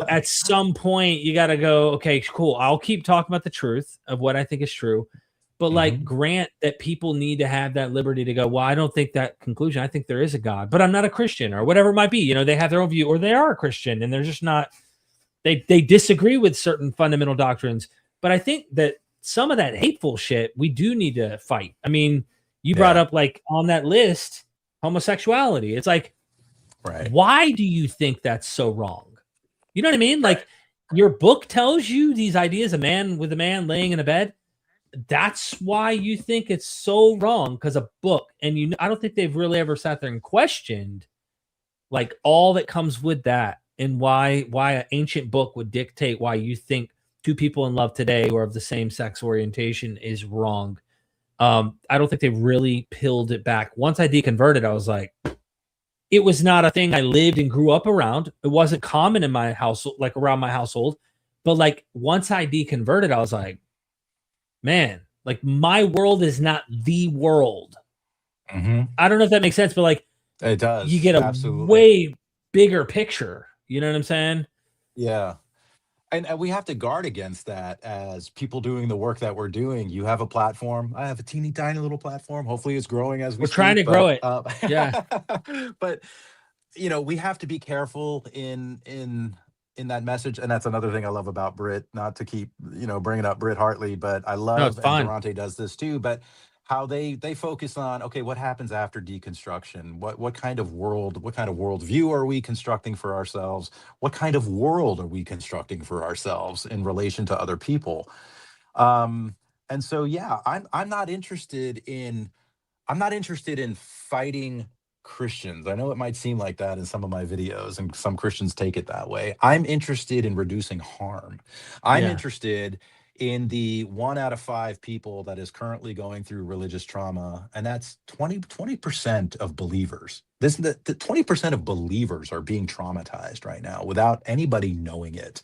at some point you got to go, okay, cool. I'll keep talking about the truth of what I think is true. But like, Hmm. grant that people need to have that liberty to go, well, I don't think that conclusion. I think there is a God, but I'm not a Christian or whatever it might be. They have their own view, or they are a Christian and they're just not, they disagree with certain fundamental doctrines. But I think that some of that hateful shit we do need to fight. I mean, you brought Yeah. up like on that list homosexuality. It's like, Right. why do you think that's so wrong? You know what I mean? Right. Like, your book tells you these ideas, a man with a man laying in a bed. That's why you think it's so wrong, because a book. And I don't think they've really ever sat there and questioned like all that comes with that, and why an ancient book would dictate why you think two people in love today or of the same sex orientation is wrong. I don't think they really peeled it back. Once I deconverted, I was like, it was not a thing I lived and grew up around. It wasn't common in my household, like around my household. But like once I deconverted, I was like, man, like my world is not the world. Hmm. I don't know if that makes sense, but like It you does. get a Absolutely. way bigger picture. You know what I'm saying? Yeah. And we have to guard against that as people doing the work that we're doing. You have a platform. I have a teeny tiny little platform. Hopefully it's growing as we We're trying speak, to grow but it. Yeah. but we have to be careful in that message. And that's another thing I love about Brit, not to keep bringing up Brit Hartley, but I No, it's love, and fine. Durante does this too, but how they focus on, okay, what happens after deconstruction? What kind of worldview are we constructing for ourselves? What kind of world are we constructing for ourselves in relation to other people? And so, yeah, I'm not interested in fighting Christians. I know it might seem like that in some of my videos, and some Christians take it that way. I'm interested in reducing harm. I'm Yeah. interested in the 1 out of 5 people that is currently going through religious trauma, and that's 20% of believers. The 20% of believers are being traumatized right now without anybody knowing it.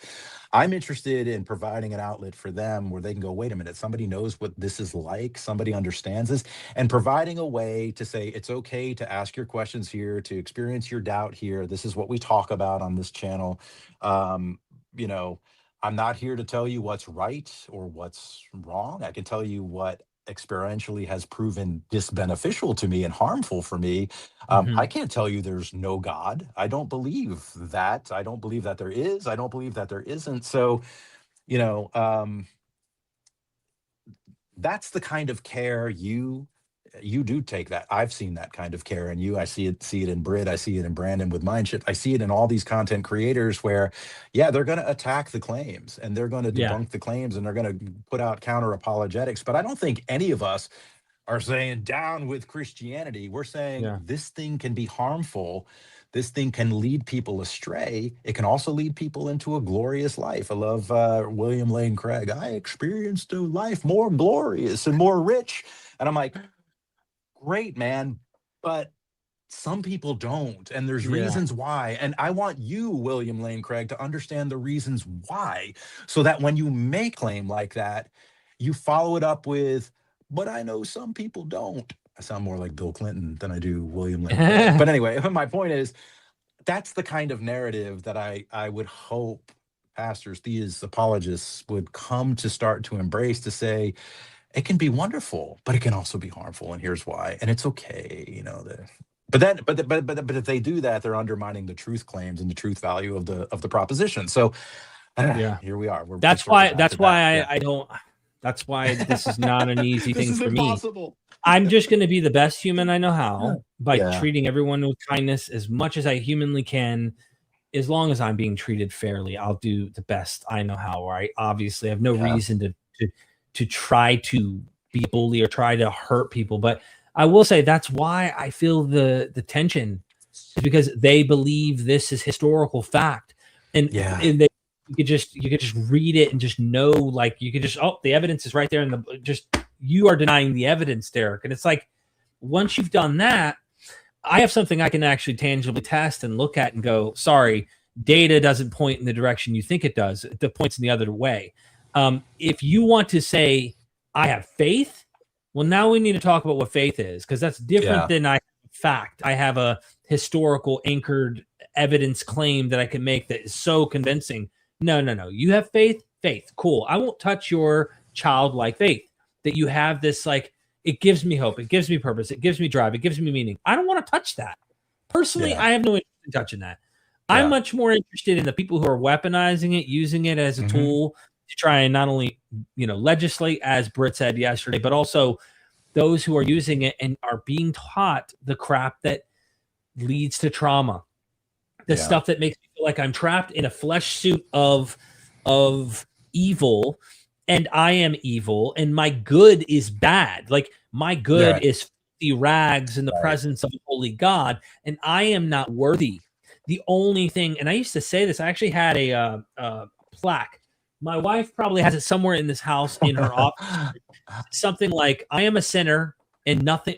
I'm interested in providing an outlet for them where they can go, wait a minute, somebody knows what this is like, somebody understands this, and providing a way to say it's okay to ask your questions here, to experience your doubt here. This is what we talk about on this channel. You know, I'm not here to tell you what's right or what's wrong. I can tell you what experientially has proven disbeneficial to me and harmful for me. I can't tell you there's no God. I don't believe that. I don't believe that there is. I don't believe that there isn't. So, you know, that's the kind of care you do take. That I've seen that kind of care in you. I see it in Britt. I see it in Brandon with Mindship. I see it in all these content creators where, yeah, they're going to attack the claims and they're going to debunk the claims and they're going to put out counter apologetics. But I don't think any of us are saying down with Christianity. We're saying this thing can be harmful. This thing can lead people astray. It can also lead people into a glorious life. I love William Lane Craig. I experienced a life more glorious and more rich. And I'm like, great, man. But some people don't. And there's reasons why. And I want you, William Lane Craig, to understand the reasons why, so that when you make a claim like that, you follow it up with, but I know some people don't. I sound more like Bill Clinton than I do William Lane Craig. But anyway, my point is, that's the kind of narrative that I would hope pastors, theists, apologists would come to start to embrace, to say, it can be wonderful, but it can also be harmful, and here's why. And it's okay, you know. But if they do that, they're undermining the truth claims and the truth value of the proposition. So here we are. That's why I don't. That's why this is not an easy thing for impossible. me. I'm just going to be the best human I know how by treating everyone with kindness as much as I humanly can. As long as I'm being treated fairly, I'll do the best I know how. Right? Obviously, I have no reason to try to be a bully or try to hurt people. But I will say that's why I feel the tension, is because they believe this is historical fact. And you could just read it and just know, like, you could just, the evidence is right there. And you are denying the evidence, Derek. And it's like, once you've done that, I have something I can actually tangibly test and look at and go, sorry, data doesn't point in the direction you think it does. It points in the other way. If you want to say I have faith, well, now we need to talk about what faith is, because that's different than I have fact. I have a historical anchored evidence claim that I can make that is so convincing. No. You have faith. Cool. I won't touch your childlike faith that you have. This, like, it gives me hope. It gives me purpose. It gives me drive. It gives me meaning. I don't want to touch that. Personally, I have no interest in touching that. I'm much more interested in the people who are weaponizing it, using it as a tool to try and not only, legislate, as Britt said yesterday, but also those who are using it and are being taught the crap that leads to trauma, the stuff that makes me feel like I'm trapped in a flesh suit of evil, and I am evil, and my good is bad. Like, my good is filthy rags in the presence of a holy God, and I am not worthy. The only thing, and I used to say this, I actually had a plaque. My wife probably has it somewhere in this house in her office. Something like, I am a sinner and nothing.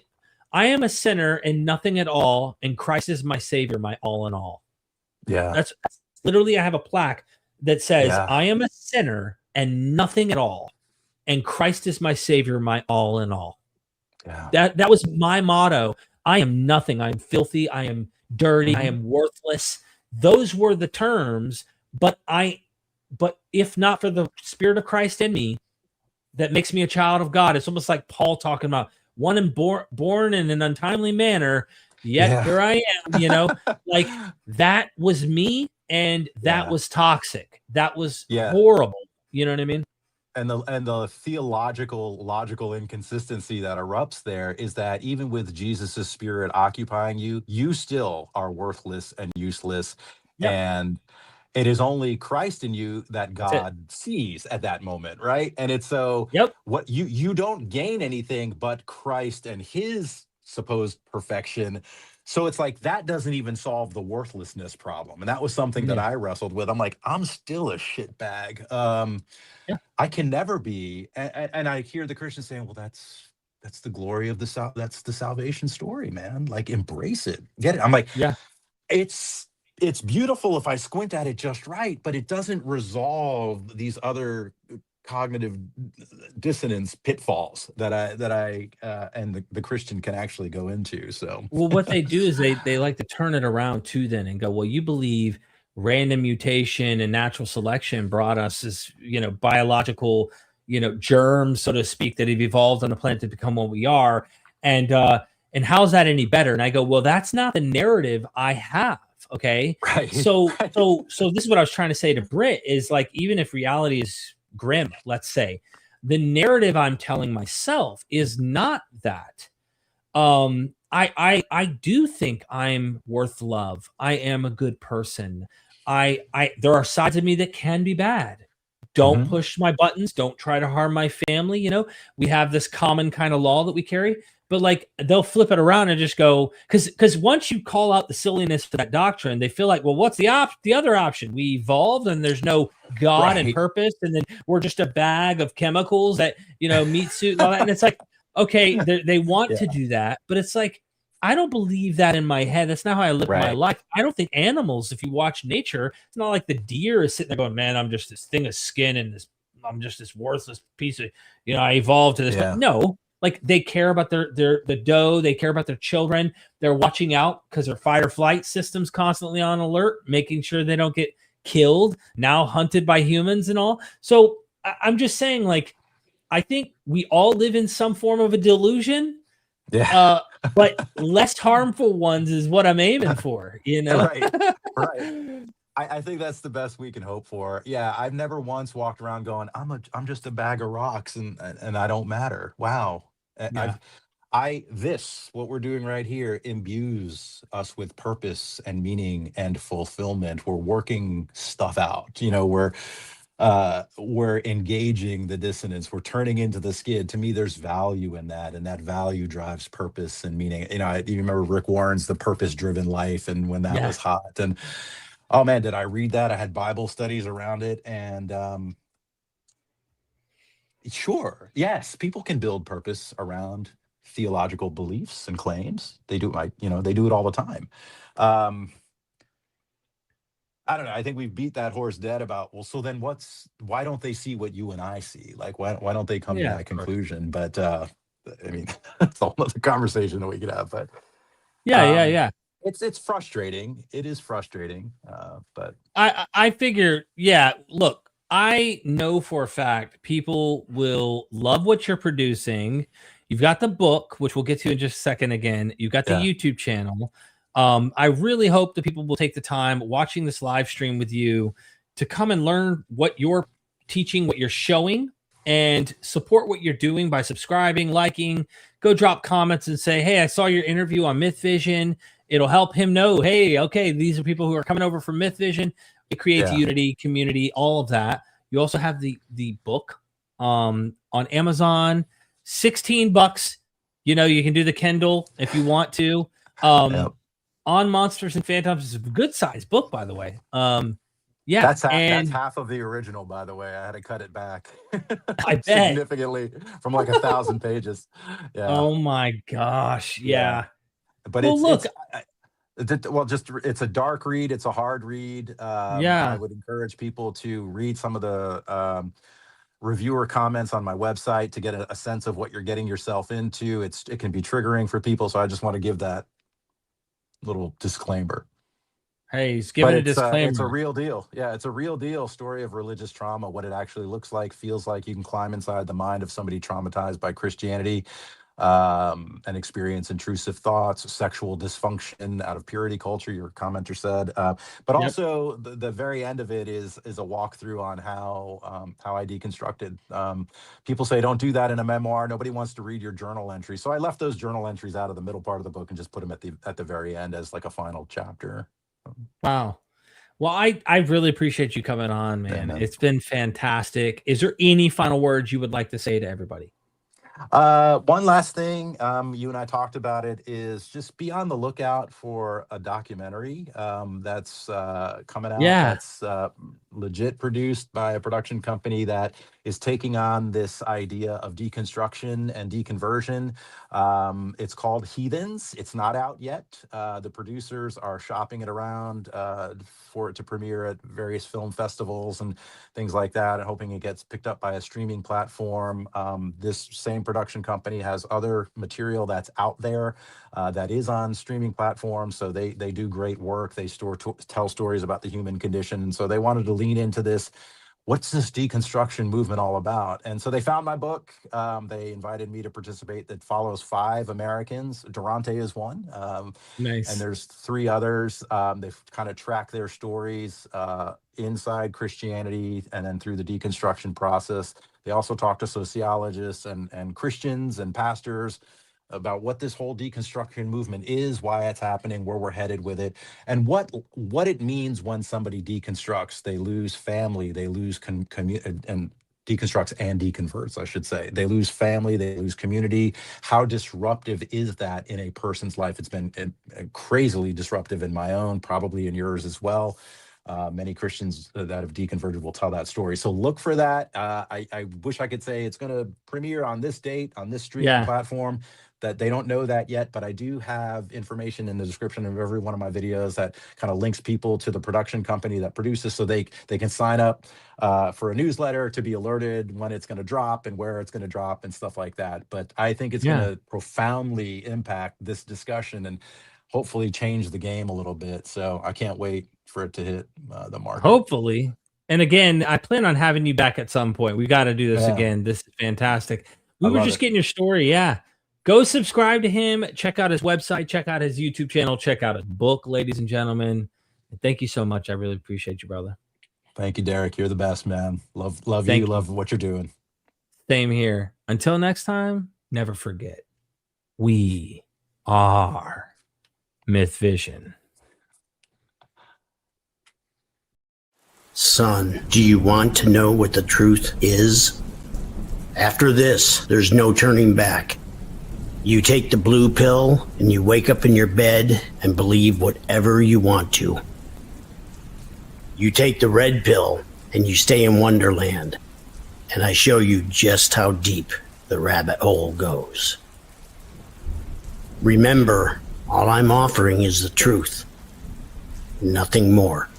I am a sinner and nothing at all, and Christ is my savior, my all in all. Yeah. That's literally, I have a plaque that says, I am a sinner and nothing at all, and Christ is my savior, my all in all. Yeah. That was my motto. I am nothing. I am filthy. I am dirty. I am worthless. Those were the terms, but if not for the Spirit of Christ in me that makes me a child of God, it's almost like Paul talking about one and born in an untimely manner, yet here I am, like, that was me, and that was toxic. That was horrible. You know what I mean? And the logical inconsistency that erupts there is that even with Jesus's Spirit occupying you, you still are worthless and useless. And it is only Christ in you that God sees at that moment, right? And it's so what you don't gain anything but Christ and his supposed perfection. So it's like that doesn't even solve the worthlessness problem. And that was something that Yeah. I wrestled with. I'm like, I'm still a shitbag. Yeah. I can never be. And I hear the Christians saying, well, that's the glory of that's the salvation story, man. Like, embrace it. Get it. I'm like, Yeah. it's beautiful if I squint at it just right, but it doesn't resolve these other cognitive dissonance pitfalls that I and the Christian can actually go into. So Well, what they do is they like to turn it around too then and go, well, you believe random mutation and natural selection brought us as, biological, germs, so to speak, that have evolved on the planet to become what we are. And how's that any better? And I go, well, that's not the narrative I have. Okay. right, So right. so this is what I was trying to say to Britt is like, even if reality is grim, let's say, the narrative I'm telling myself is not that. I do think I'm worth love. I am a good person. I there are sides of me that can be bad. Don't Mhm. push my buttons. Don't try to harm my family. We have this common kind of law that we carry, but like they'll flip it around and just go, because once you call out the silliness of that doctrine, they feel like, well, what's the other option? We evolved and there's no God and Right. purpose, and then we're just a bag of chemicals that meat suit and all that. And it's like, okay, they want to Yeah. do that, but it's like, I don't believe that in my head. That's not how I live my Right. life. I don't think animals, if you watch nature, it's not like the deer is sitting there going, man, I'm just this thing of skin and I'm just this worthless piece of, I evolved to this. But Yeah. no, like they care about the doe, they care about their children. They're watching out because their fight or flight system's constantly on alert, making sure they don't get killed, now hunted by humans and all. So I'm just saying, like, I think we all live in some form of a delusion, Yeah. but less harmful ones is what I'm aiming for, Right. Right. I think that's the best we can hope for. Yeah, I've never once walked around going, I'm just a bag of rocks and I don't matter. Wow. Yeah. What we're doing right here imbues us with purpose and meaning and fulfillment. We're working stuff out. We're engaging the dissonance. We're turning into the skid. To me, there's value in that, and that value drives purpose and meaning. You remember Rick Warren's The Purpose-Driven Life, and when that Yeah. was hot. And oh man, did I read that? I had Bible studies around it, and sure, yes, people can build purpose around theological beliefs and claims. They do, they do it all the time. Um, I don't know. I think we've beat that horse dead about, well, so then why don't they see what you and I see? Like, why don't they come to Yeah, that of course. conclusion? But I mean, that's a whole other conversation that we could have. But Yeah. it's frustrating. It is frustrating. But I figure, yeah, look, I know for a fact people will love what you're producing. You've got the book, which we'll get to in just a second again. You've got the yeah, YouTube channel. I really hope that people will take the time watching this live stream with you to come and learn what you're teaching, what you're showing, and support what you're doing by subscribing, liking, go drop comments and say, hey, I saw your interview on Myth Vision. It'll help him know, hey, okay, these are people who are coming over from Myth Vision. It creates yeah, unity, community, all of that. You also have the book on Amazon, $16. You can do the Kindle if you want to. yeah. On Monsters and Phantoms is a good sized book, by the way. Yeah, That's that's and half of the original, by the way. I had to cut it back I bet. significantly from like 1,000 pages. Yeah, Oh my gosh, yeah. yeah. But Well, look, it's a dark read. It's a hard read. I yeah, would encourage people to read some of the reviewer comments on my website to get a sense of what you're getting yourself into. It can be triggering for people, so I just want to give that little disclaimer. hey, he's But giving a it's a disclaimer. real deal. Yeah, it's a real deal story of religious trauma, what it actually looks like, feels like. You can climb inside the mind of somebody traumatized by Christianity, and experience intrusive thoughts, sexual dysfunction out of purity culture, your commenter said. But Yep. also the very end of it is a walkthrough on how I deconstructed. People say don't do that in a memoir. Nobody wants to read your journal entry. So I left those journal entries out of the middle part of the book and just put them at the very end as like a final chapter. Wow. Well, I really appreciate you coming on, Yeah, man. man. It's been fantastic. Is there any final words you would like to say to everybody? One last thing, you and I talked about it, is just be on the lookout for a documentary that's coming out. Yeah. That's legit produced by a production company that is taking on this idea of deconstruction and deconversion. It's called Heathens. It's not out yet. The producers are shopping it around for it to premiere at various film festivals and things like that, and hoping it gets picked up by a streaming platform. This same production company has other material that's out there that is on streaming platforms. So they do great work. They tell stories about the human condition. And so they wanted to lean into this. What's this deconstruction movement all about? And so they found my book. They invited me to participate. That follows 5 Americans. Durante is one. And Nice. there's 3 others. They've kind of tracked their stories inside Christianity and then through the deconstruction process. They also talk to sociologists and Christians and pastors about what this whole deconstruction movement is, why it's happening, where we're headed with it, and what it means when somebody deconstructs. They lose family, they lose and deconstructs and deconverts, I should say. They lose family, they lose community. How disruptive is that in a person's life? It's been crazily disruptive in my own, probably in yours as well. Many Christians that have deconverted will tell that story. So look for that. I wish I could say it's going to premiere on this date, on this streaming platform. That they don't know that yet, but I do have information in the description of every one of my videos that kind of links people to the production company that produces, so they can sign up for a newsletter to be alerted when it's going to drop and where it's going to drop and stuff like that. But I think it's going to profoundly impact this discussion and hopefully change the game a little bit. So I can't wait for it to hit the market. Hopefully. And again, I plan on having you back at some point. We got to do this again. This is fantastic. We were just getting your story. Yeah. Go subscribe to him. Check out his website. Check out his YouTube channel. Check out his book, ladies and gentlemen. And thank you so much. I really appreciate you, brother. Thank you, Derek. You're the best, man. Love you. Love what you're doing. Same here. Until next time, never forget, we are Myth Vision. Son, do you want to know what the truth is? After this, there's no turning back. You take the blue pill and you wake up in your bed and believe whatever you want to. You take the red pill and you stay in Wonderland, and I show you just how deep the rabbit hole goes. Remember, all I'm offering is the truth, nothing more.